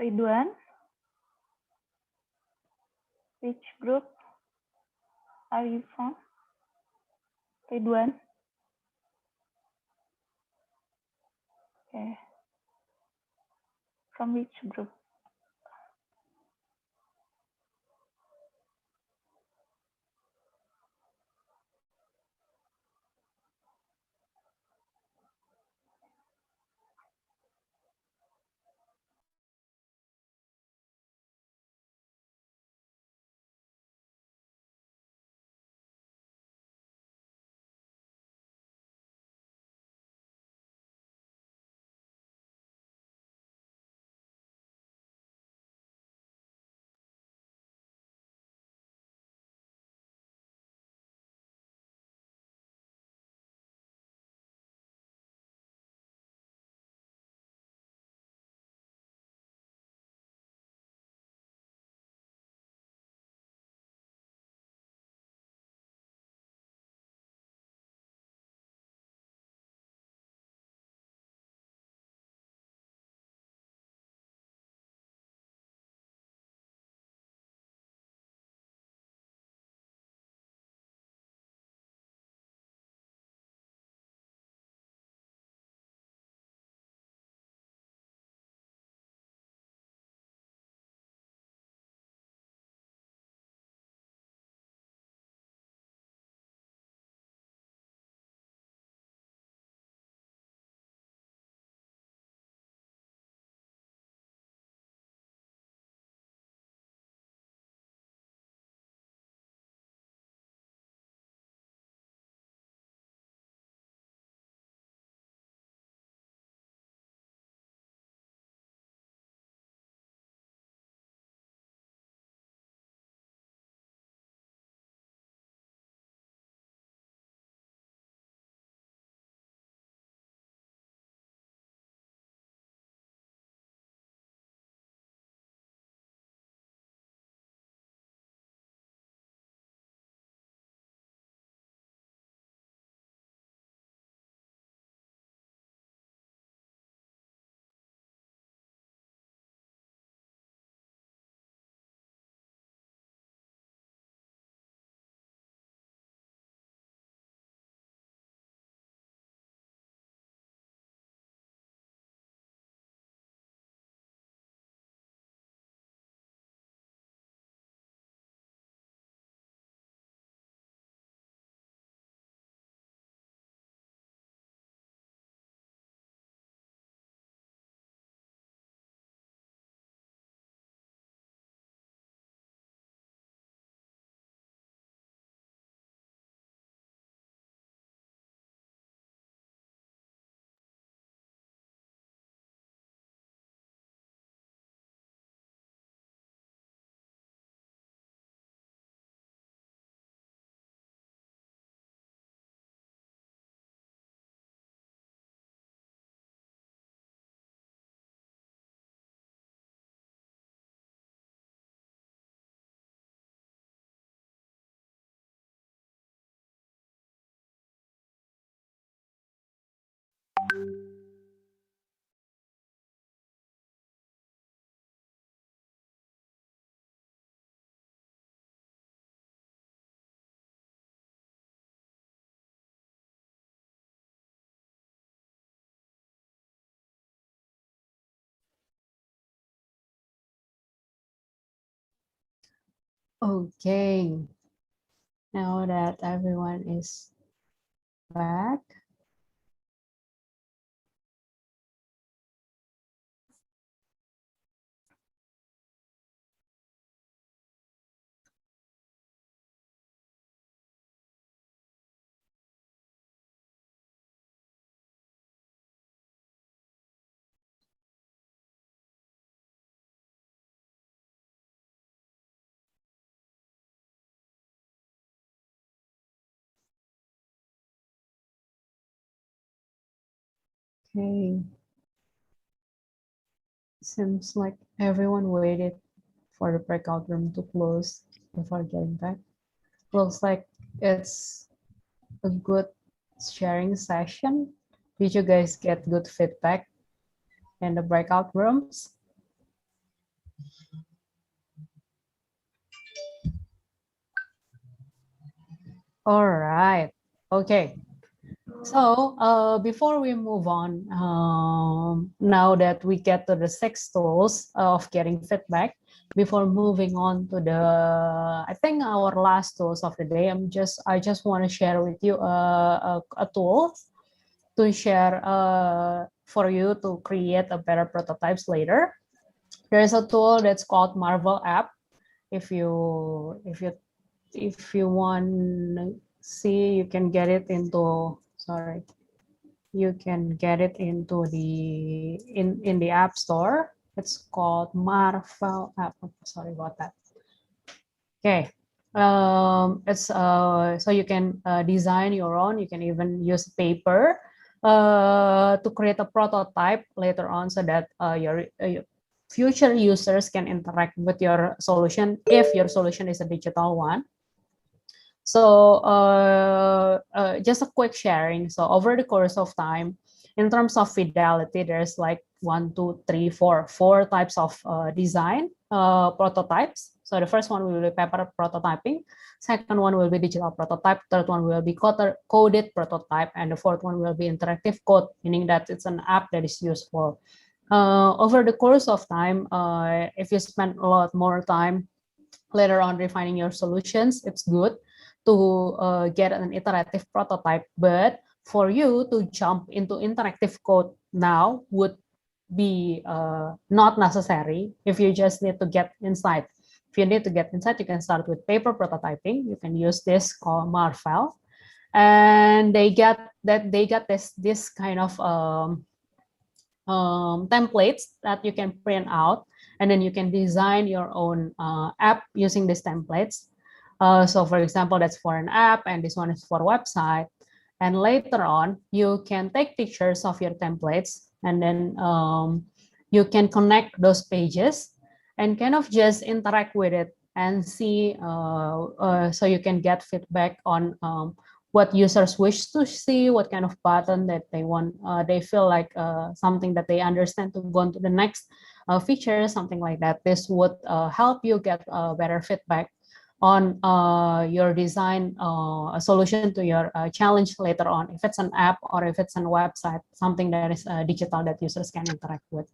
Ridwan, which group are you from? Ridwan. Okay. From which group? Okay, now that everyone is back. Okay, seems like everyone waited for the breakout room to close before getting back. Looks like it's a good sharing session. Did you guys get good feedback in the breakout rooms? All right. Okay. So before we move on, now that we get to the 6 tools of getting feedback, before moving on to the, I think our last tools of the day, I just want to share with you a tool to share for you to create a better prototypes later. There's a tool that's called Marvel app. If you want to see, you can get it into, sorry, you can get it into the in the app store. It's called Marvel app. Sorry about that. Okay, it's so you can design your own. You can even use paper to create a prototype later on, so that your future users can interact with your solution if your solution is a digital one. So just a quick sharing. So over the course of time, in terms of fidelity, there's like 1, 2, 3, 4 types of design prototypes. So the first one will be paper prototyping. Second one will be digital prototype. Third one will be coded prototype. And the fourth one will be interactive code, meaning that it's an app that is useful. Over the course of time, if you spend a lot more time later on refining your solutions, it's good to get an iterative prototype. But for you to jump into interactive code now would be not necessary if you just need to get insight. If you need to get insight, you can start with paper prototyping. You can use this called Marvel, and they got this kind of templates that you can print out, and then you can design your own app using these templates. So for example, that's for an app, and this one is for a website. And later on, you can take pictures of your templates, and then you can connect those pages and kind of just interact with it and see, so you can get feedback on what users wish to see, what kind of button that they want, they feel like something that they understand to go on to the next feature, something like that. This would help you get better feedback on your design solution to your challenge later on, if it's an app or if it's a website, something that is digital that users can interact with.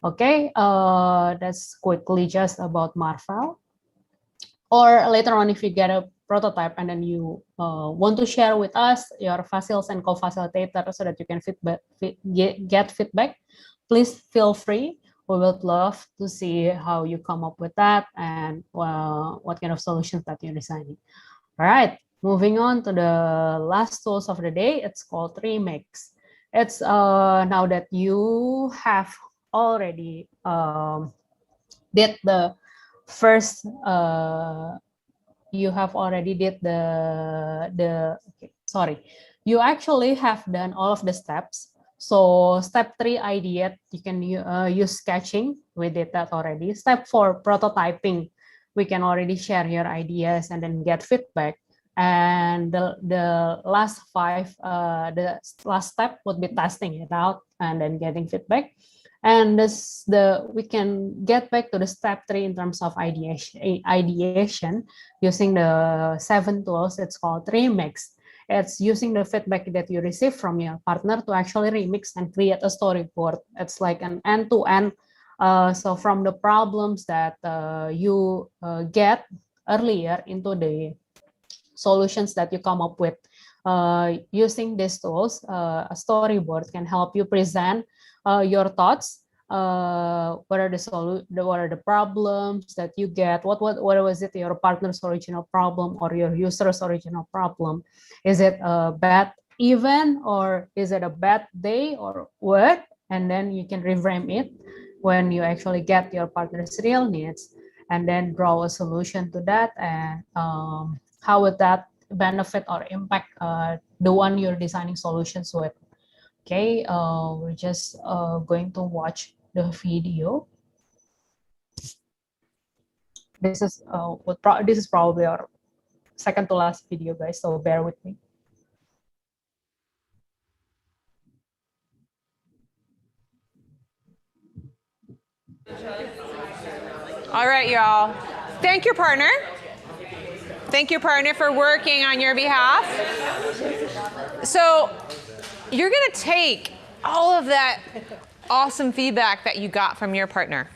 Okay, that's quickly just about Marvel. Or later on, if you get a prototype and then you want to share with us your facils and co-facilitator so that you can get feedback, please feel free. We would love to see how you come up with that and what kind of solutions that you're designing. All right, moving on to the last tools of the day. It's called Remix. It's now that you have already did the first you have already did you actually have done all of the steps. So step 3, ideate, you can use sketching. We did that already. Step 4, prototyping, we can already share your ideas and then get feedback. And the last 5, the last step would be testing it out and then getting feedback. And we can get back to the step 3 in terms of ideation using the 7 tools. It's called Remix. It's using the feedback that you receive from your partner to actually remix and create a storyboard. It's like an end-to-end. So from the problems that you get earlier into the solutions that you come up with. Using these tools, a storyboard can help you present your thoughts. What are the problems that you get? What was it your partner's original problem or your user's original problem? Is it a bad event or is it a bad day or what? And then you can reframe it when you actually get your partner's real needs, and then draw a solution to that, and how would that benefit or impact the one you're designing solutions with. Okay, we're just going to watch the video. This is this is probably our second to last video, guys, so bear with me. All right, y'all. Thank your partner. Thank your partner for working on your behalf. So you're going to take all of that awesome feedback that you got from your partner,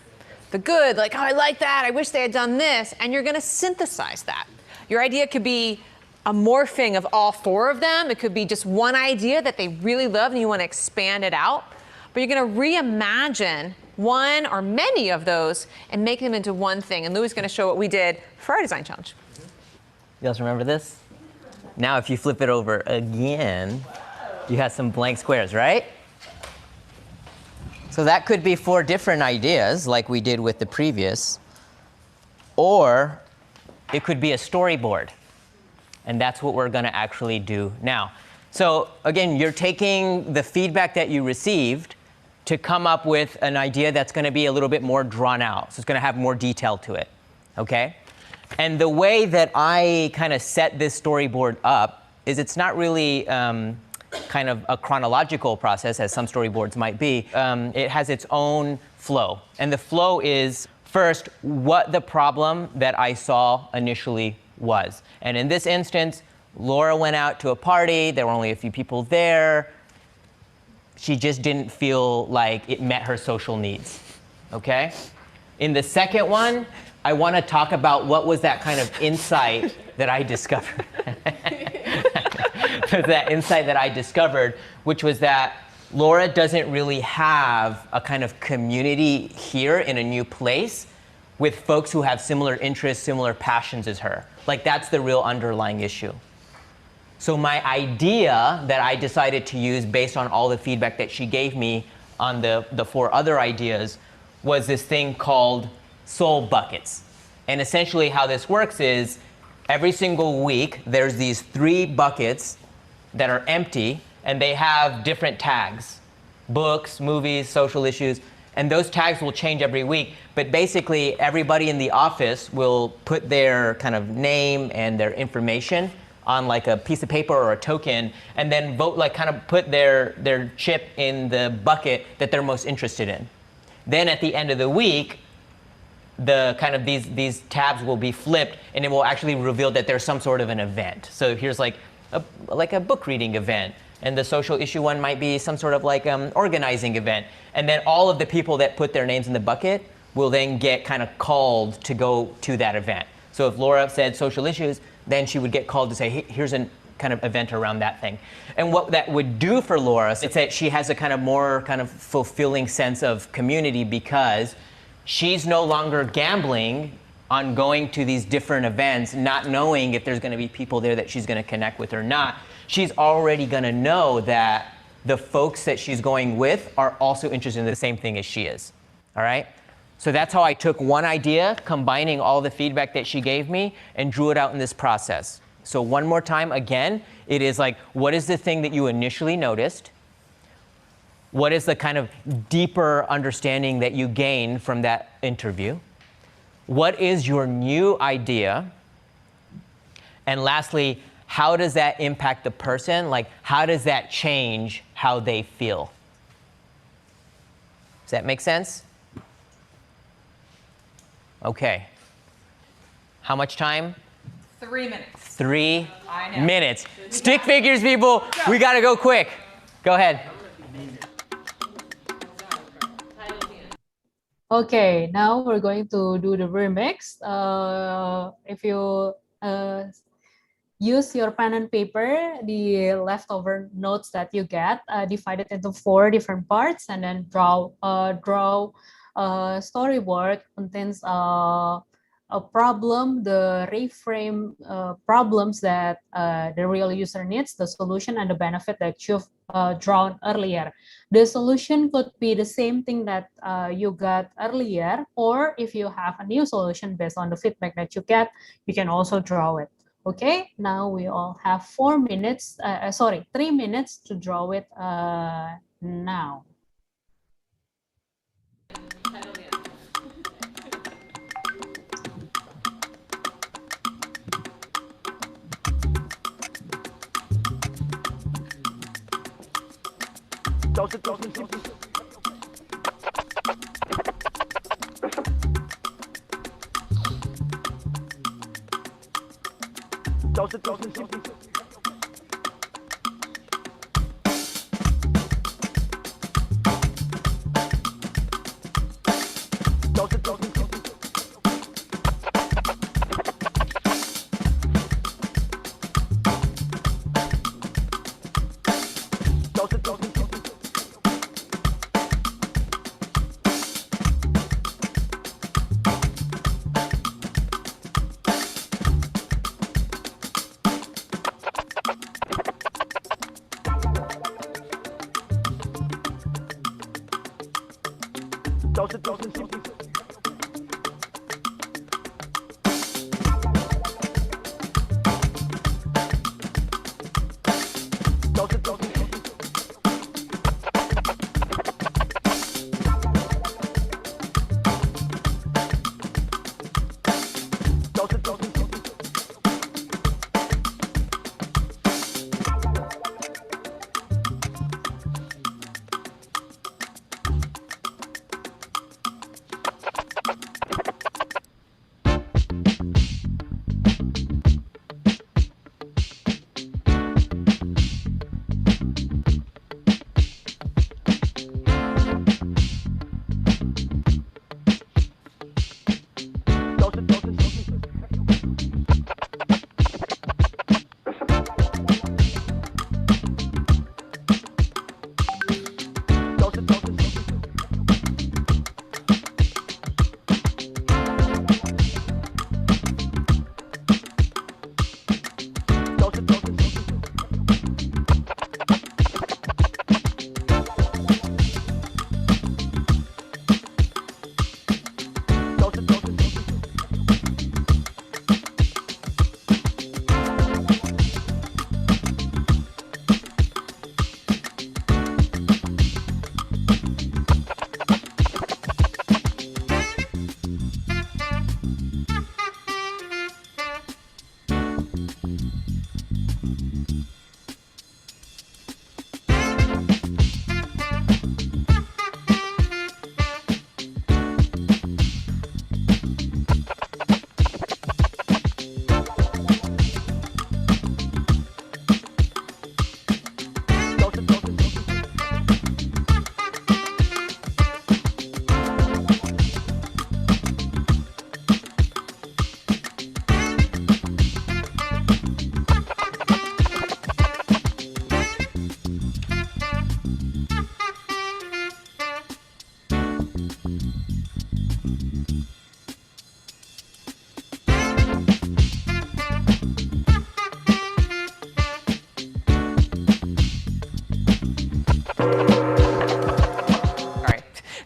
the good, like, oh, I like that, I wish they had done this, and you're going to synthesize that. Your idea could be a morphing of all four of them. It could be just one idea that they really love and you want to expand it out. But you're going to reimagine one or many of those and make them into one thing. And Louis is going to show what we did for our design challenge. You guys remember this? Now if you flip it over again, you have some blank squares, right? So that could be 4 different ideas like we did with the previous, or it could be a storyboard. And that's what we're gonna actually do now. So again, you're taking the feedback that you received to come up with an idea that's gonna be a little bit more drawn out. So it's gonna have more detail to it, okay? And the way that I kind of set this storyboard up is it's not really kind of a chronological process, as some storyboards might be. It has its own flow. And the flow is, first, what the problem that I saw initially was. And in this instance, Laura went out to a party. There were only a few people there. She just didn't feel like it met her social needs, okay? In the second one, I want to talk about what was that kind of insight that I discovered. That insight that I discovered, which was that Laura doesn't really have a kind of community here in a new place with folks who have similar interests, similar passions as her. Like, that's the real underlying issue. So my idea that I decided to use based on all the feedback that she gave me on the 4 other ideas was this thing called soul buckets. And essentially how this works is every single week there's these 3 buckets that are empty and they have different tags: books, movies, social issues, and those tags will change every week. But basically everybody in the office will put their kind of name and their information on like a piece of paper or a token, and then vote, like kind of put their chip in the bucket that they're most interested in. Then at the end of the week, the kind of these tabs will be flipped and it will actually reveal that there's some sort of an event. So here's like a book reading event, and the social issue one might be some sort of like organizing event. And then all of the people that put their names in the bucket will then get kind of called to go to that event. So if Laura said social issues, then she would get called to say, hey, here's a kind of event around that thing. And what that would do for Laura is that she has a kind of more kind of fulfilling sense of community, because she's no longer gambling on going to these different events, not knowing if there's going to be people there that she's going to connect with or not. She's already going to know that the folks that she's going with are also interested in the same thing as she is. All right? So that's how I took one idea, combining all the feedback that she gave me, and drew it out in this process. So one more time, again, it is like, what is the thing that you initially noticed? What is the kind of deeper understanding that you gain from that interview? What is your new idea? And lastly, how does that impact the person? Like, how does that change how they feel? Does that make sense? Okay. How much time? 3 minutes. 3 minutes. Stick figures, people. We got to go quick. Go ahead. Okay, now we're going to do the remix. If you use your pen and paper, the leftover notes that you get, divide it into 4 different parts, and then draw storyboard contains a problem, the reframe problems that the real user needs, the solution, and the benefit that you've drawn earlier. The solution could be the same thing that you got earlier, or if you have a new solution based on the feedback that you get, you can also draw it. Okay, now we all have 3 minutes to draw it now.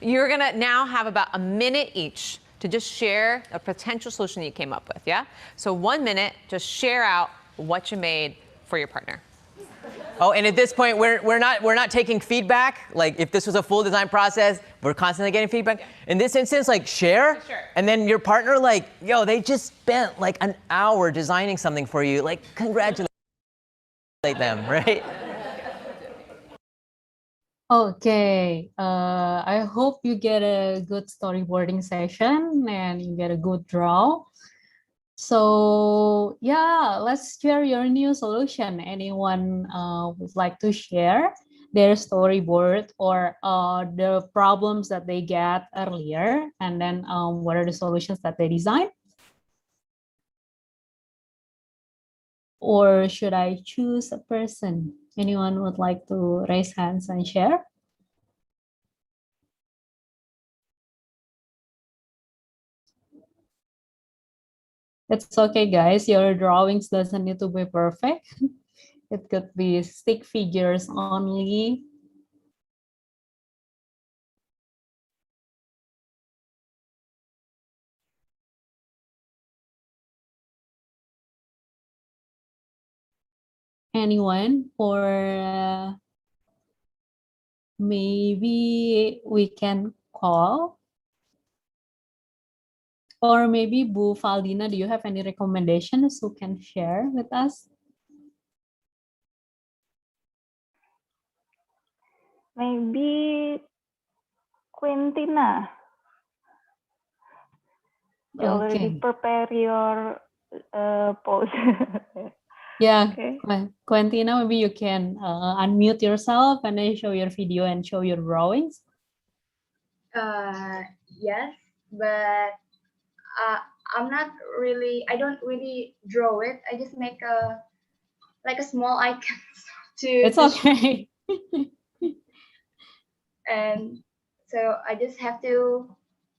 You're gonna now have about a minute each to just share a potential solution you came up with, yeah? So 1 minute, just share out what you made for your partner. Oh, and at this point, we're not taking feedback. Like if this was a full design process, we're constantly getting feedback. In this instance, like share, and then your partner, like, yo, they just spent like an hour designing something for you. Like, congratulate them, right? Okay, I hope you get a good storyboarding session and you get a good draw. So yeah, let's share your new solution. Anyone would like to share? their storyboard or the problems that they get earlier, and then what are the solutions that they design? Or should I choose a person? Anyone would like to raise hands and share? It's okay, guys. Your drawings doesn't need to be perfect. It could be stick figures only. Anyone? Or maybe we can call. Or maybe Bu Faldina, do you have any recommendations who can share with us? Maybe Quintina. You already prepare your pose. Yeah, Okay. Quintina, maybe you can unmute yourself and then show your video and show your drawings. Yes, but I don't really draw it. I just make a small icon It's okay. And so I just have to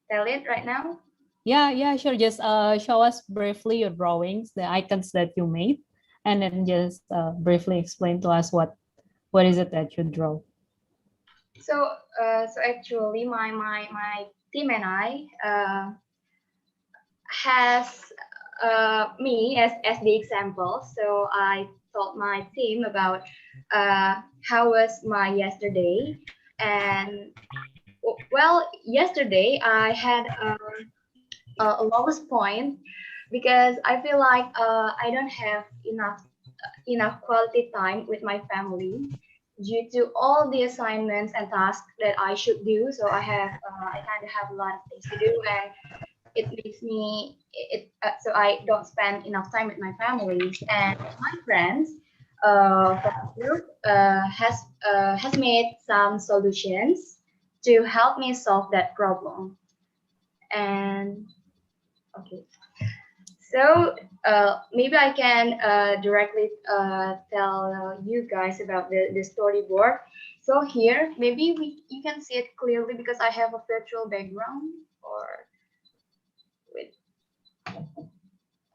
tell it right now. Yeah, sure. Just show us briefly your drawings, the icons that you made, and then just briefly explain to us what is it that you draw. So actually, my team and I has me as the example. So I told my team about how was my yesterday, and well, yesterday I had a lowest point because I feel like I don't have enough quality time with my family due to all the assignments and tasks that I should do. So I kind of have a lot of things to do, and it makes me so I don't spend enough time with my family. And my friends from the group has made some solutions to help me solve that problem. And okay, so maybe I can directly tell you guys about the storyboard. So here, maybe you can see it clearly because I have a virtual background, or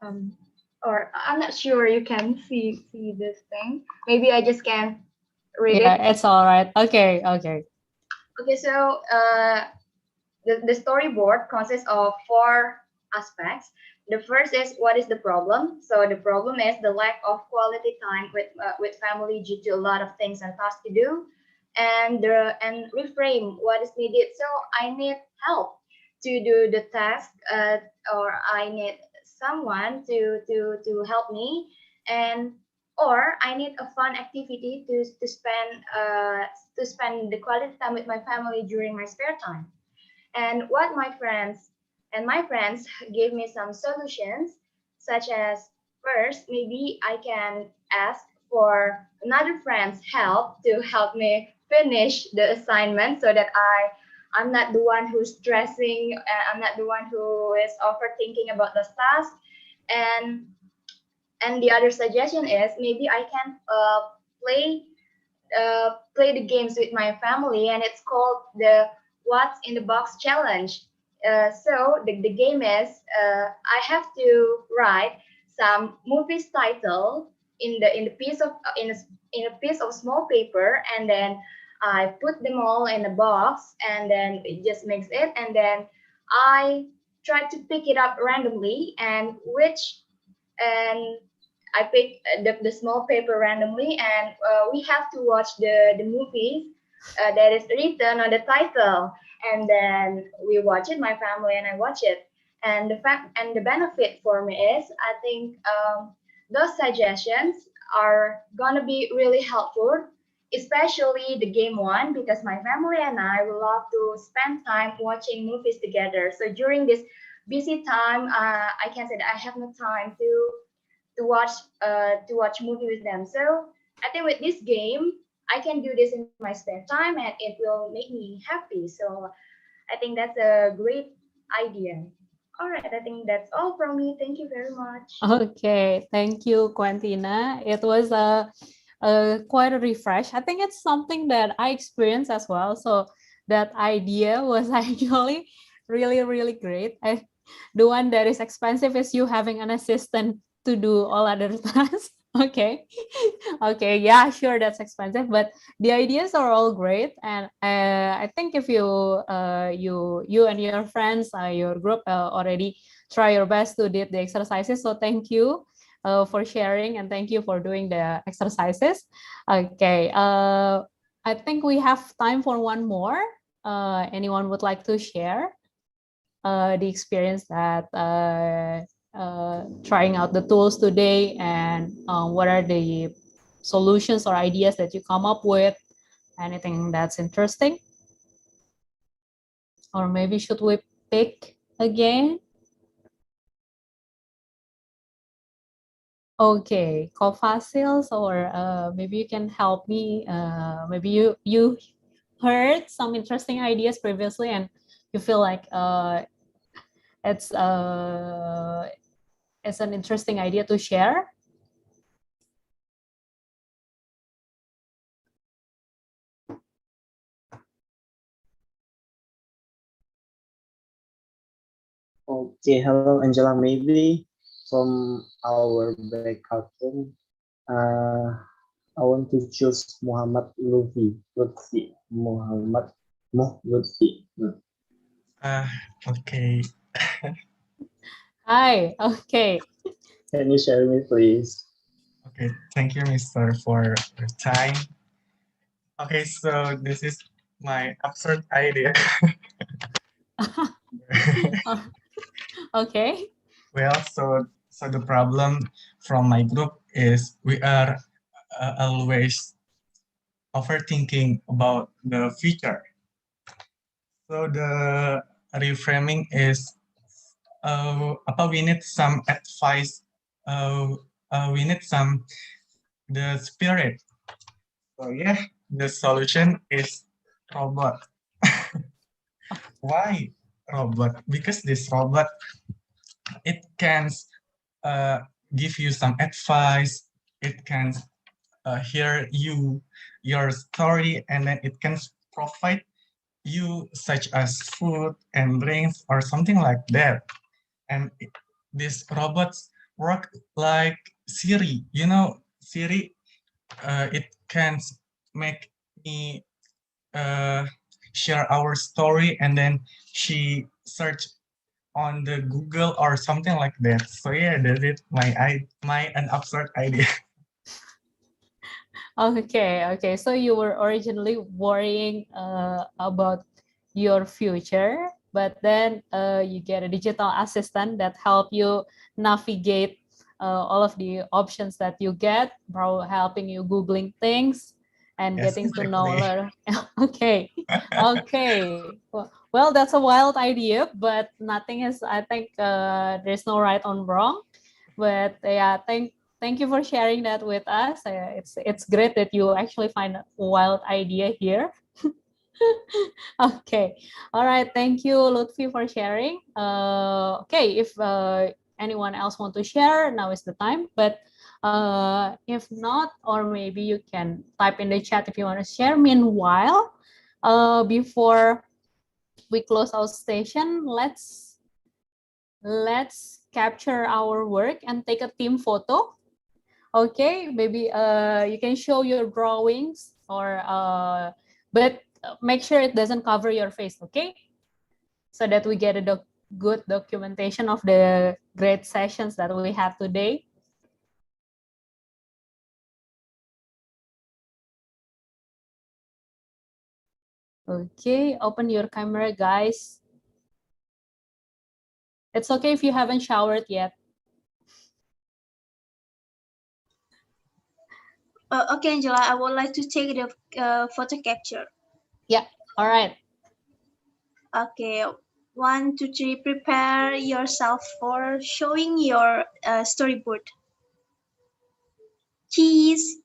I'm not sure you can see this thing. Maybe I just can read it. Yeah, it's all right. Okay. Okay, so the storyboard consists of 4 aspects. The first is what is the problem. So the problem is the lack of quality time with family due to a lot of things and tasks to do, and reframe what is needed. So I need help to do the task, or I need someone to help me, and or I need a fun activity to spend the quality time with my family during my spare time. And my friends gave me some solutions, such as first, maybe I can ask for another friend's help to help me finish the assignment so that I'm not the one who's stressing, I'm not the one who is overthinking about the task. And the other suggestion is maybe I can play the games with my family, and it's called the What's in the Box challenge. So the game is I have to write some movies title in a piece of small paper, and then I put them all in a box, and then it just makes it, and then I try to pick it up randomly, and I pick the small paper randomly, and we have to watch the movie that is written on the title, and then we watch it. My family and I watch it, and the benefit for me is I think those suggestions are gonna be really helpful, especially the game one, because my family and I will love to spend time watching movies together. So during this busy time, I can say that I have no time to watch movie with them. So I think with this game, I can do this in my spare time and it will make me happy. So I think that's a great idea. All right, I think that's all from me. Thank you very much. Okay, thank you, Quentina. It was quite a refresh. I think it's something that I experienced as well. So that idea was actually really, really great. The one that is expensive is you having an assistant to do all other tasks. Okay. Okay, yeah, sure, that's expensive, but the ideas are all great. And I think if you and your friends, your group already try your best to did the exercises. So thank you for sharing, and thank you for doing the exercises. Okay, I think we have time for one more. Anyone would like to share the experience that trying out the tools today, and what are the solutions or ideas that you come up with? Anything that's interesting? Or maybe should we pick again? Okay, co-facils, or maybe you can help me. Maybe you heard some interesting ideas previously, and you feel like it's an interesting idea to share. Okay, hello Angela. Maybe from our breakout room, I want to choose Muhammad Lutfi. Lutfi. Okay. Hi, okay. Can you share me, please? Okay, thank you, Mr. for your time. Okay, so this is my absurd idea. Okay. Well, so the problem from my group is we are always overthinking about the future. So the reframing is we need some advice. We need some the spirit. So yeah, the solution is robot. Why robot? Because this robot, it can give you some advice. It can hear your story, and then it can provide you such as food and drinks or something like that. And these robots work like Siri. You know, Siri, it can make me share our story, and then she search on the Google or something like that. So yeah, that's it. My an absurd idea. Okay. So you were originally worrying about your future, but then you get a digital assistant that help you navigate all of the options that you get, helping you Googling things and Yes, getting to exactly. know. Okay. Well, that's a wild idea, but nothing is, I think there's no right or wrong. But yeah, thank you for sharing that with us. It's great that you actually find a wild idea here. Okay, all right. Thank you, Lutfi, for sharing. Okay, if anyone else want to share, now is the time. But if not, or maybe you can type in the chat if you want to share. Meanwhile, before we close our session, let's capture our work and take a team photo. Okay, maybe you can show your drawings, or but make sure it doesn't cover your face, okay? So that we get a good documentation of the great sessions that we had today. Okay, open your camera, guys. It's okay if you haven't showered yet. Okay, Angela, I would like to take the photo capture. Yeah, all right. Okay, 1, 2, 3, prepare yourself for showing your storyboard. Cheese.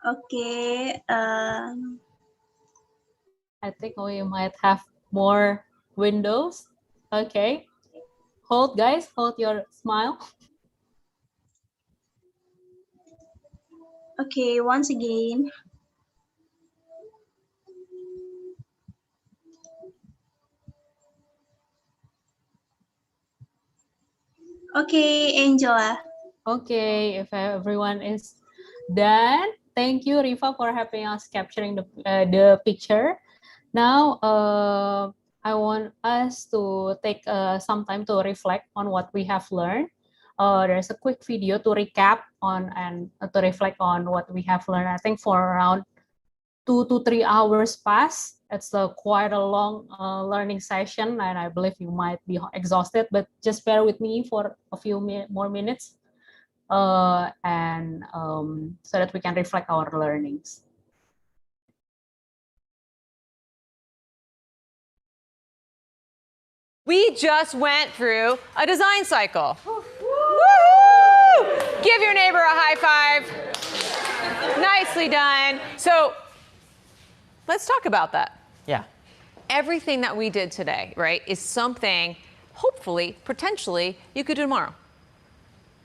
Okay. I think we might have more windows. Okay. Hold, guys. Hold your smile. Okay, once again. Okay, Angela. Okay, if everyone is done, thank you, Riva, for helping us capturing the picture. Now, I want us to take some time to reflect on what we have learned. There's a quick video to recap on and to reflect on what we have learned. I think for around 2 to 3 hours pass. It's quite a long learning session, and I believe you might be exhausted, but just bear with me for a few more minutes and so that we can reflect our learnings. We just went through a design cycle. Woo! Give your neighbor a high five. Nicely done. So let's talk about that. Yeah. Everything that we did today, right, is something, hopefully, potentially, you could do tomorrow,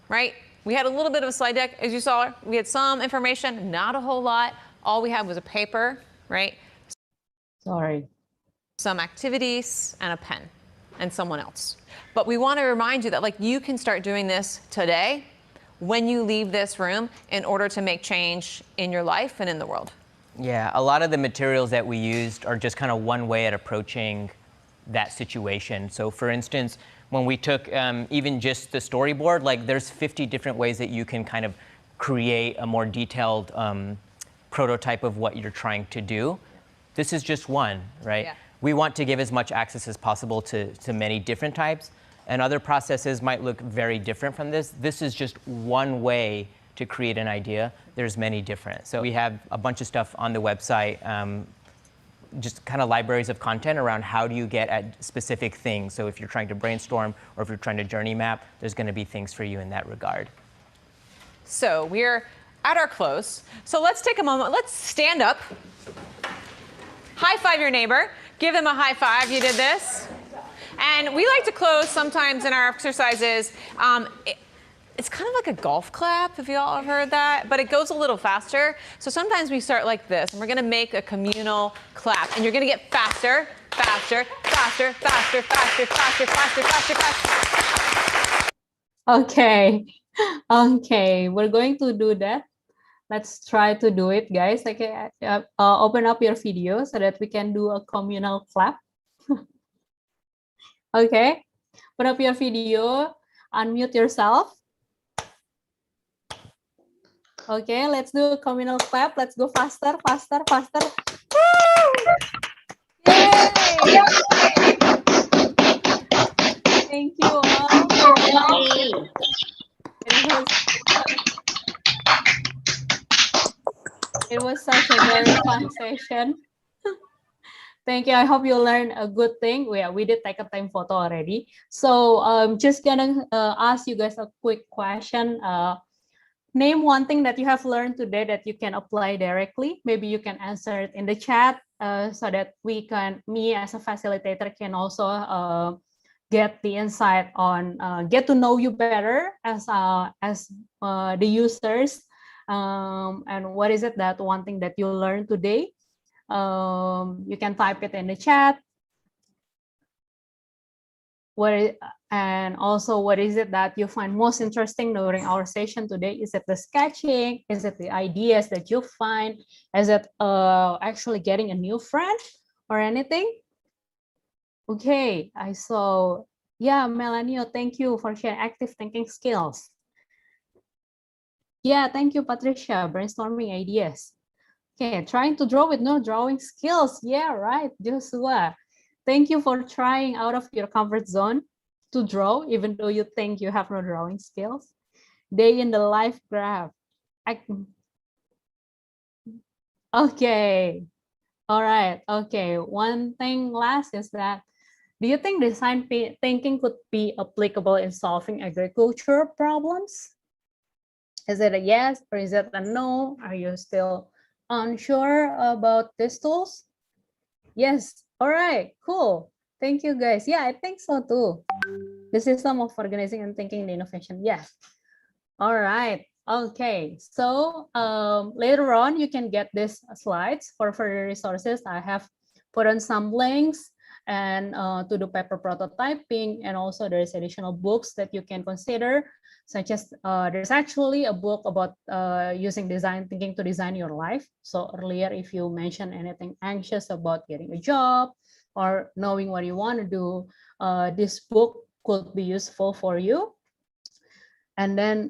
right? We had a little bit of a slide deck, as you saw. We had some information, not a whole lot. All we had was a paper, right? Sorry. Some activities and a pen and someone else. But we want to remind you that like you can start doing this today when you leave this room in order to make change in your life and in the world. Yeah, a lot of the materials that we used are just kind of one way at approaching that situation. So for instance, when we took even just the storyboard, like there's 50 different ways that you can kind of create a more detailed prototype of what you're trying to do. This is just one, right? Yeah. We want to give as much access as possible to many different types, and other processes might look very different from this. This is just one way to create an idea. There's many different. So we have a bunch of stuff on the website, just kind of libraries of content around how do you get at specific things. So if you're trying to brainstorm or if you're trying to journey map, there's going to be things for you in that regard. So we're at our close. So let's take a moment. Let's stand up. High five your neighbor. Give them a high five. You did this. And we like to close sometimes in our exercises. It's kind of like a golf clap, if you all have heard that, but it goes a little faster. So sometimes we start like this, and we're going to make a communal clap. And you're going to get faster, faster, faster, faster, faster, faster, faster, faster, faster. Okay. Okay, we're going to do that. Let's try to do it, guys. Okay, open up your video so that we can do a communal clap. Okay, put up your video, unmute yourself. Okay, let's do a communal clap. Let's go faster, faster, faster. Yay! Thank you all. It was such a very fun session. Thank you. I hope you learned a good thing. We did take a time photo already. So just gonna ask you guys a quick question. Name one thing that you have learned today that you can apply directly. Maybe you can answer it in the chat so that me as a facilitator can also get the insight on, get to know you better as the users. And what is it that one thing that you learned today? You can type it in the chat. And also, what is it that you find most interesting during our session today? Is it the sketching? Is it the ideas that you find? Is it actually getting a new friend or anything? Okay, I saw, yeah, Melanie, thank you for sharing active thinking skills. Yeah, thank you, Patricia, brainstorming ideas. Okay, trying to draw with no drawing skills. Yeah, right, Joshua. Thank you for trying out of your comfort zone to draw, even though you think you have no drawing skills. Day in the life graph. Okay, all right, okay. One thing last is that, do you think design thinking could be applicable in solving agriculture problems? Is it a yes or is it a no? Are you still unsure about these tools? Yes. All right, cool. Thank you, guys. Yeah, I think so too. The system of organizing and thinking the innovation. Yes. All right. Okay. So later on, you can get these slides for further resources. I have put on some links and to do paper prototyping, and also there's additional books that you can consider, such as there's actually a book about using design thinking to design your life. So earlier, if you mentioned anything anxious about getting a job or knowing what you want to do, this book could be useful for you. And then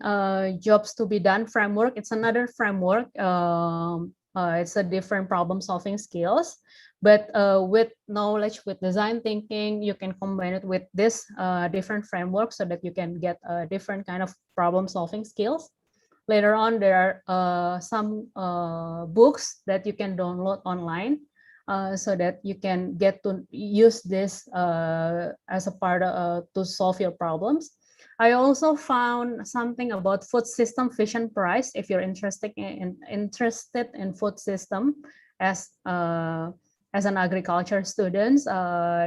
jobs to be done framework, it's another framework. It's a different problem solving skills, but with knowledge, with design thinking, you can combine it with this different framework so that you can get a different kind of problem solving skills. Later on, there are some books that you can download online so that you can get to use this as a part to solve your problems. I also found something about food system vision prize. If you're interested in food system as an agriculture student,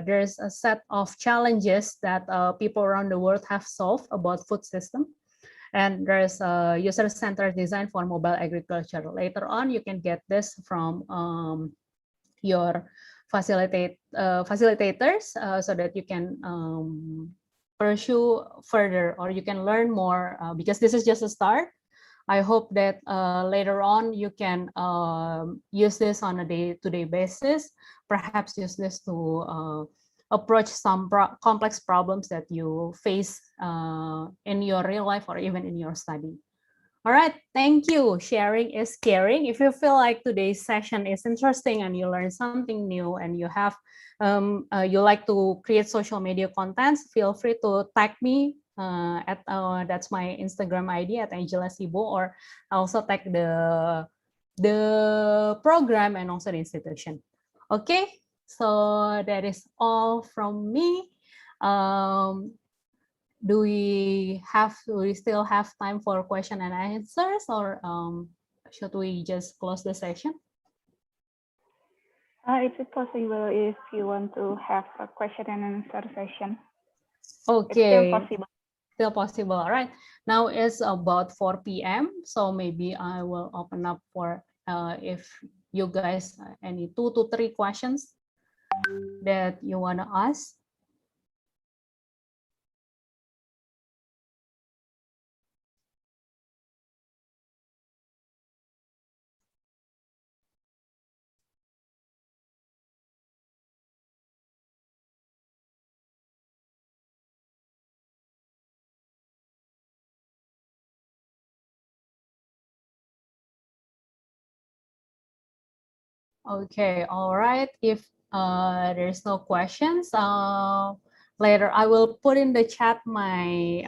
there's a set of challenges that people around the world have solved about food system. And there's a user-centered design for mobile agriculture. Later on, you can get this from your facilitators so that you can pursue further, or you can learn more because this is just a start. I hope that later on you can use this on a day-to-day basis, perhaps use this to approach some complex problems that you face in your real life or even in your study. All right, thank you. Sharing is caring. If you feel like today's session is interesting and you learn something new and you have you like to create social media contents, feel free to tag me at that's my Instagram ID at Angela Sibo, or also tag the program and also the institution. Okay, so that is all from me. Do we still have time for question and answers, or should we just close the session? Is it possible if you want to have a question and answer session? Okay. It's still possible. Still possible. All right. Now it's about 4 p.m. So maybe I will open up for if you guys any 2 to 3 questions that you want to ask. Okay, all right. If there's no questions, later I will put in the chat my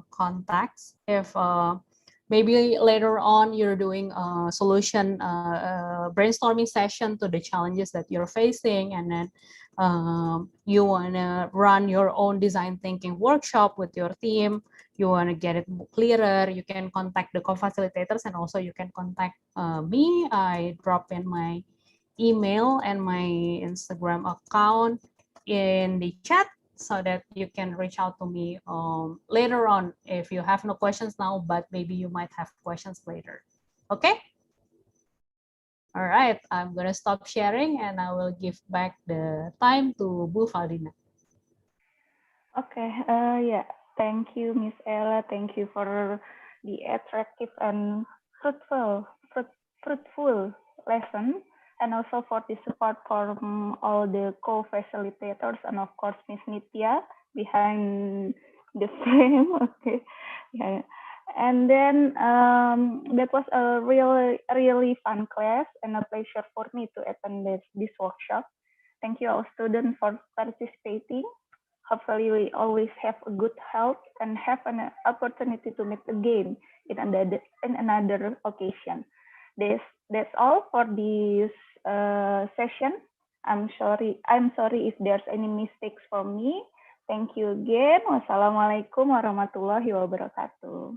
contacts. If maybe later on you're doing a solution brainstorming session to the challenges that you're facing, and then you want to run your own design thinking workshop with your team, you want to get it clearer, you can contact the co-facilitators, and also you can contact me. I drop in my email and my Instagram account in the chat so that you can reach out to me later on if you have no questions now, but maybe you might have questions later. Okay? All right, I'm going to stop sharing and I will give back the time to Bu Faldina. Okay, yeah, thank you, Miss Ella. Thank you for the attractive and fruitful lesson, and also for the support from all the co-facilitators, and of course, Miss Nitya behind the frame. Okay, yeah. And then that was a really fun class and a pleasure for me to attend this workshop. Thank you all students for participating. Hopefully we always have a good health and have an opportunity to meet again in another occasion. That's all for this session. I'm sorry if there's any mistakes from me. Thank you again. Wassalamualaikum warahmatullahi wabarakatuh.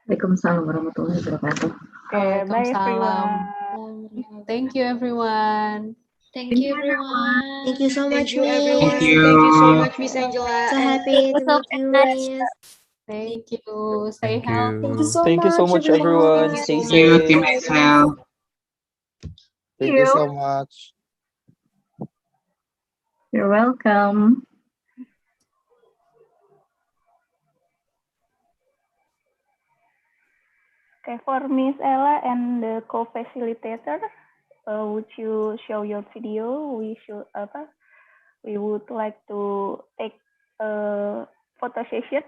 Waalaikumsalam warahmatullahi wabarakatuh. Okay, bye everyone. Thank you everyone. Thank you, everyone. Thank you so much, Thank you, Miss. everyone. Thank you so much, Miss Angela. So And happy to meet you, Miss. Thank you. Stay Thank you. healthy. Thank you so much, everyone. Stay Thank you, Team safe. Excel. Thank you so much. You're welcome. Okay, for Miss Ella and the co-facilitator, would you show your video? We would like to take a photo session.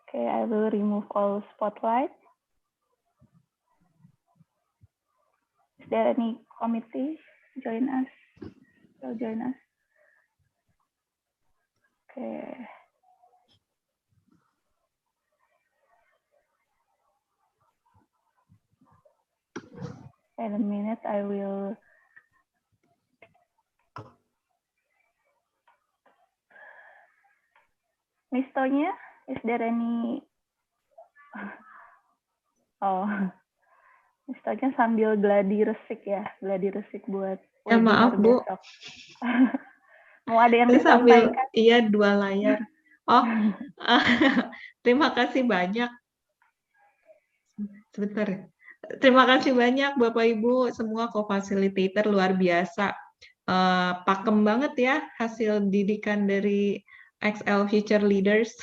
Okay, I will remove all spotlight. Is there any committee join us? Join us. Okay. In a minute, I will. Miss Tonya, is there any? Oh, Miss Tonya sambil gladi resik ya, gladi resik buat Ya maaf webinar Bu, besok. Mau ada yang saya sambil disampaikan? iya 2 layar. Oh, terima kasih banyak. Sebentar ya. Terima kasih banyak Bapak Ibu semua co-facilitator luar biasa. Pakem banget ya hasil didikan dari XL Future Leaders.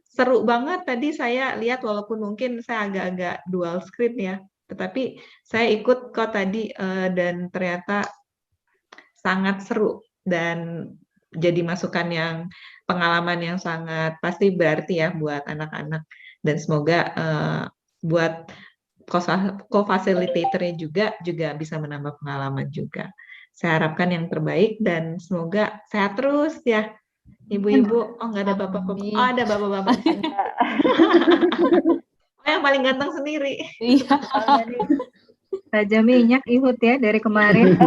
Seru banget tadi saya lihat walaupun mungkin saya agak-agak dual screen ya. Tetapi saya ikut kok tadi dan ternyata sangat seru dan jadi masukan yang pengalaman yang sangat pasti berarti ya buat anak-anak dan semoga buat co-facilitatornya juga bisa menambah pengalaman juga. Saya harapkan yang terbaik dan semoga sehat terus ya ibu-ibu. Oh nggak ada bapak-bapak, oh ada bapak-bapak. Oh yang paling ganteng sendiri. Iya. Raja minyak Ihud ya dari kemarin.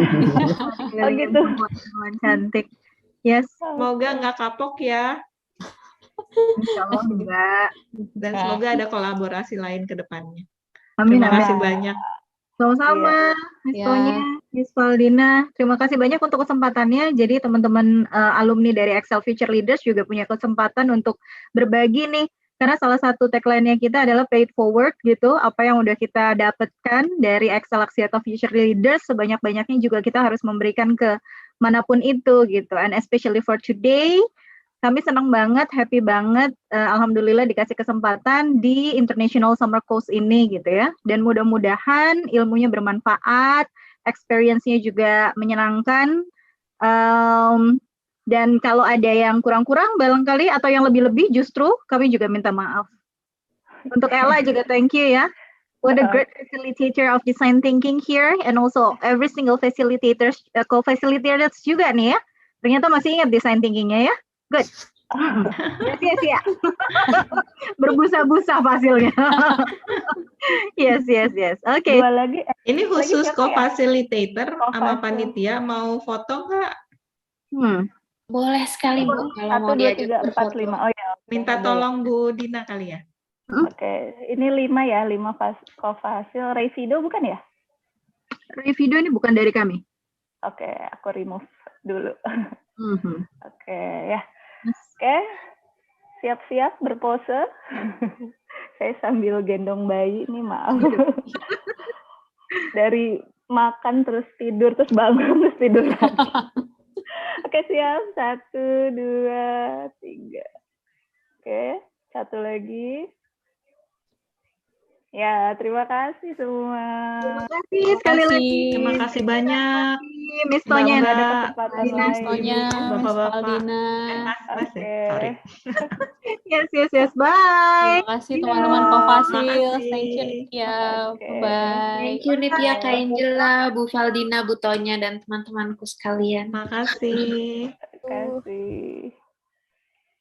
Oh gitu. Perempuan cantik. Yes. Semoga nggak kapok ya. Insya Allah enggak. Dan semoga ada kolaborasi lain ke depannya. Amin. Terima kasih banyak. Sama-sama, Miss Tonya, Miss Valdina. Terima kasih banyak untuk kesempatannya. Jadi teman-teman alumni dari Excel Future Leaders juga punya kesempatan untuk berbagi nih. Karena salah satu tagline-nya kita adalah paid forward gitu. Apa yang udah kita dapatkan dari Excel Axiata Future Leaders, sebanyak-banyaknya juga kita harus memberikan ke manapun itu gitu. And especially for today, kami senang banget, happy banget, alhamdulillah dikasih kesempatan di International Summer Course ini gitu ya. Dan mudah-mudahan ilmunya bermanfaat, experience-nya juga menyenangkan. Dan kalau ada yang kurang-kurang barangkali atau yang lebih-lebih justru kami juga minta maaf. Untuk Ella juga thank you ya. What a great facilitator of design thinking here and also every single facilitators, co-facilitators juga nih ya. Ternyata masih ingat design thinkingnya ya. Good. Yes. Berbusa-busa hasilnya. Yes. Oke. Dua lagi. Ini khusus co-facilitator sama panitia mau foto nggak? Boleh sekali Bu kalau mau 1, 2, diajak 3, 4, berfoto. 5. Oh ya. Minta tolong Bu Dina kali ya. Oke, ini 5 ya, 5 co-fasil. Revido bukan ya? Revido ini bukan dari kami. Oke, aku remove dulu. Oke, ya. Oke, siap-siap berpose. Saya sambil gendong bayi, nih maaf. Dari makan terus tidur, terus bangun, terus tidur lagi. Oke, siap. 1, 2, 3. Oke, satu lagi. Ya, terima kasih semua. Terima kasih sekali lagi. Terima kasih banyak. Miss Tonya. Ada kesempatan Miss lain. Tonya, Miss Valdina. Oke. Yes. Bye. Terima kasih teman-teman co-fasil. Thank you Nitya. Bye. Thank you Nitya, Kak Angela, Bu Valdina, Bu Tonya, dan teman-temanku sekalian. Makasih. Terima kasih.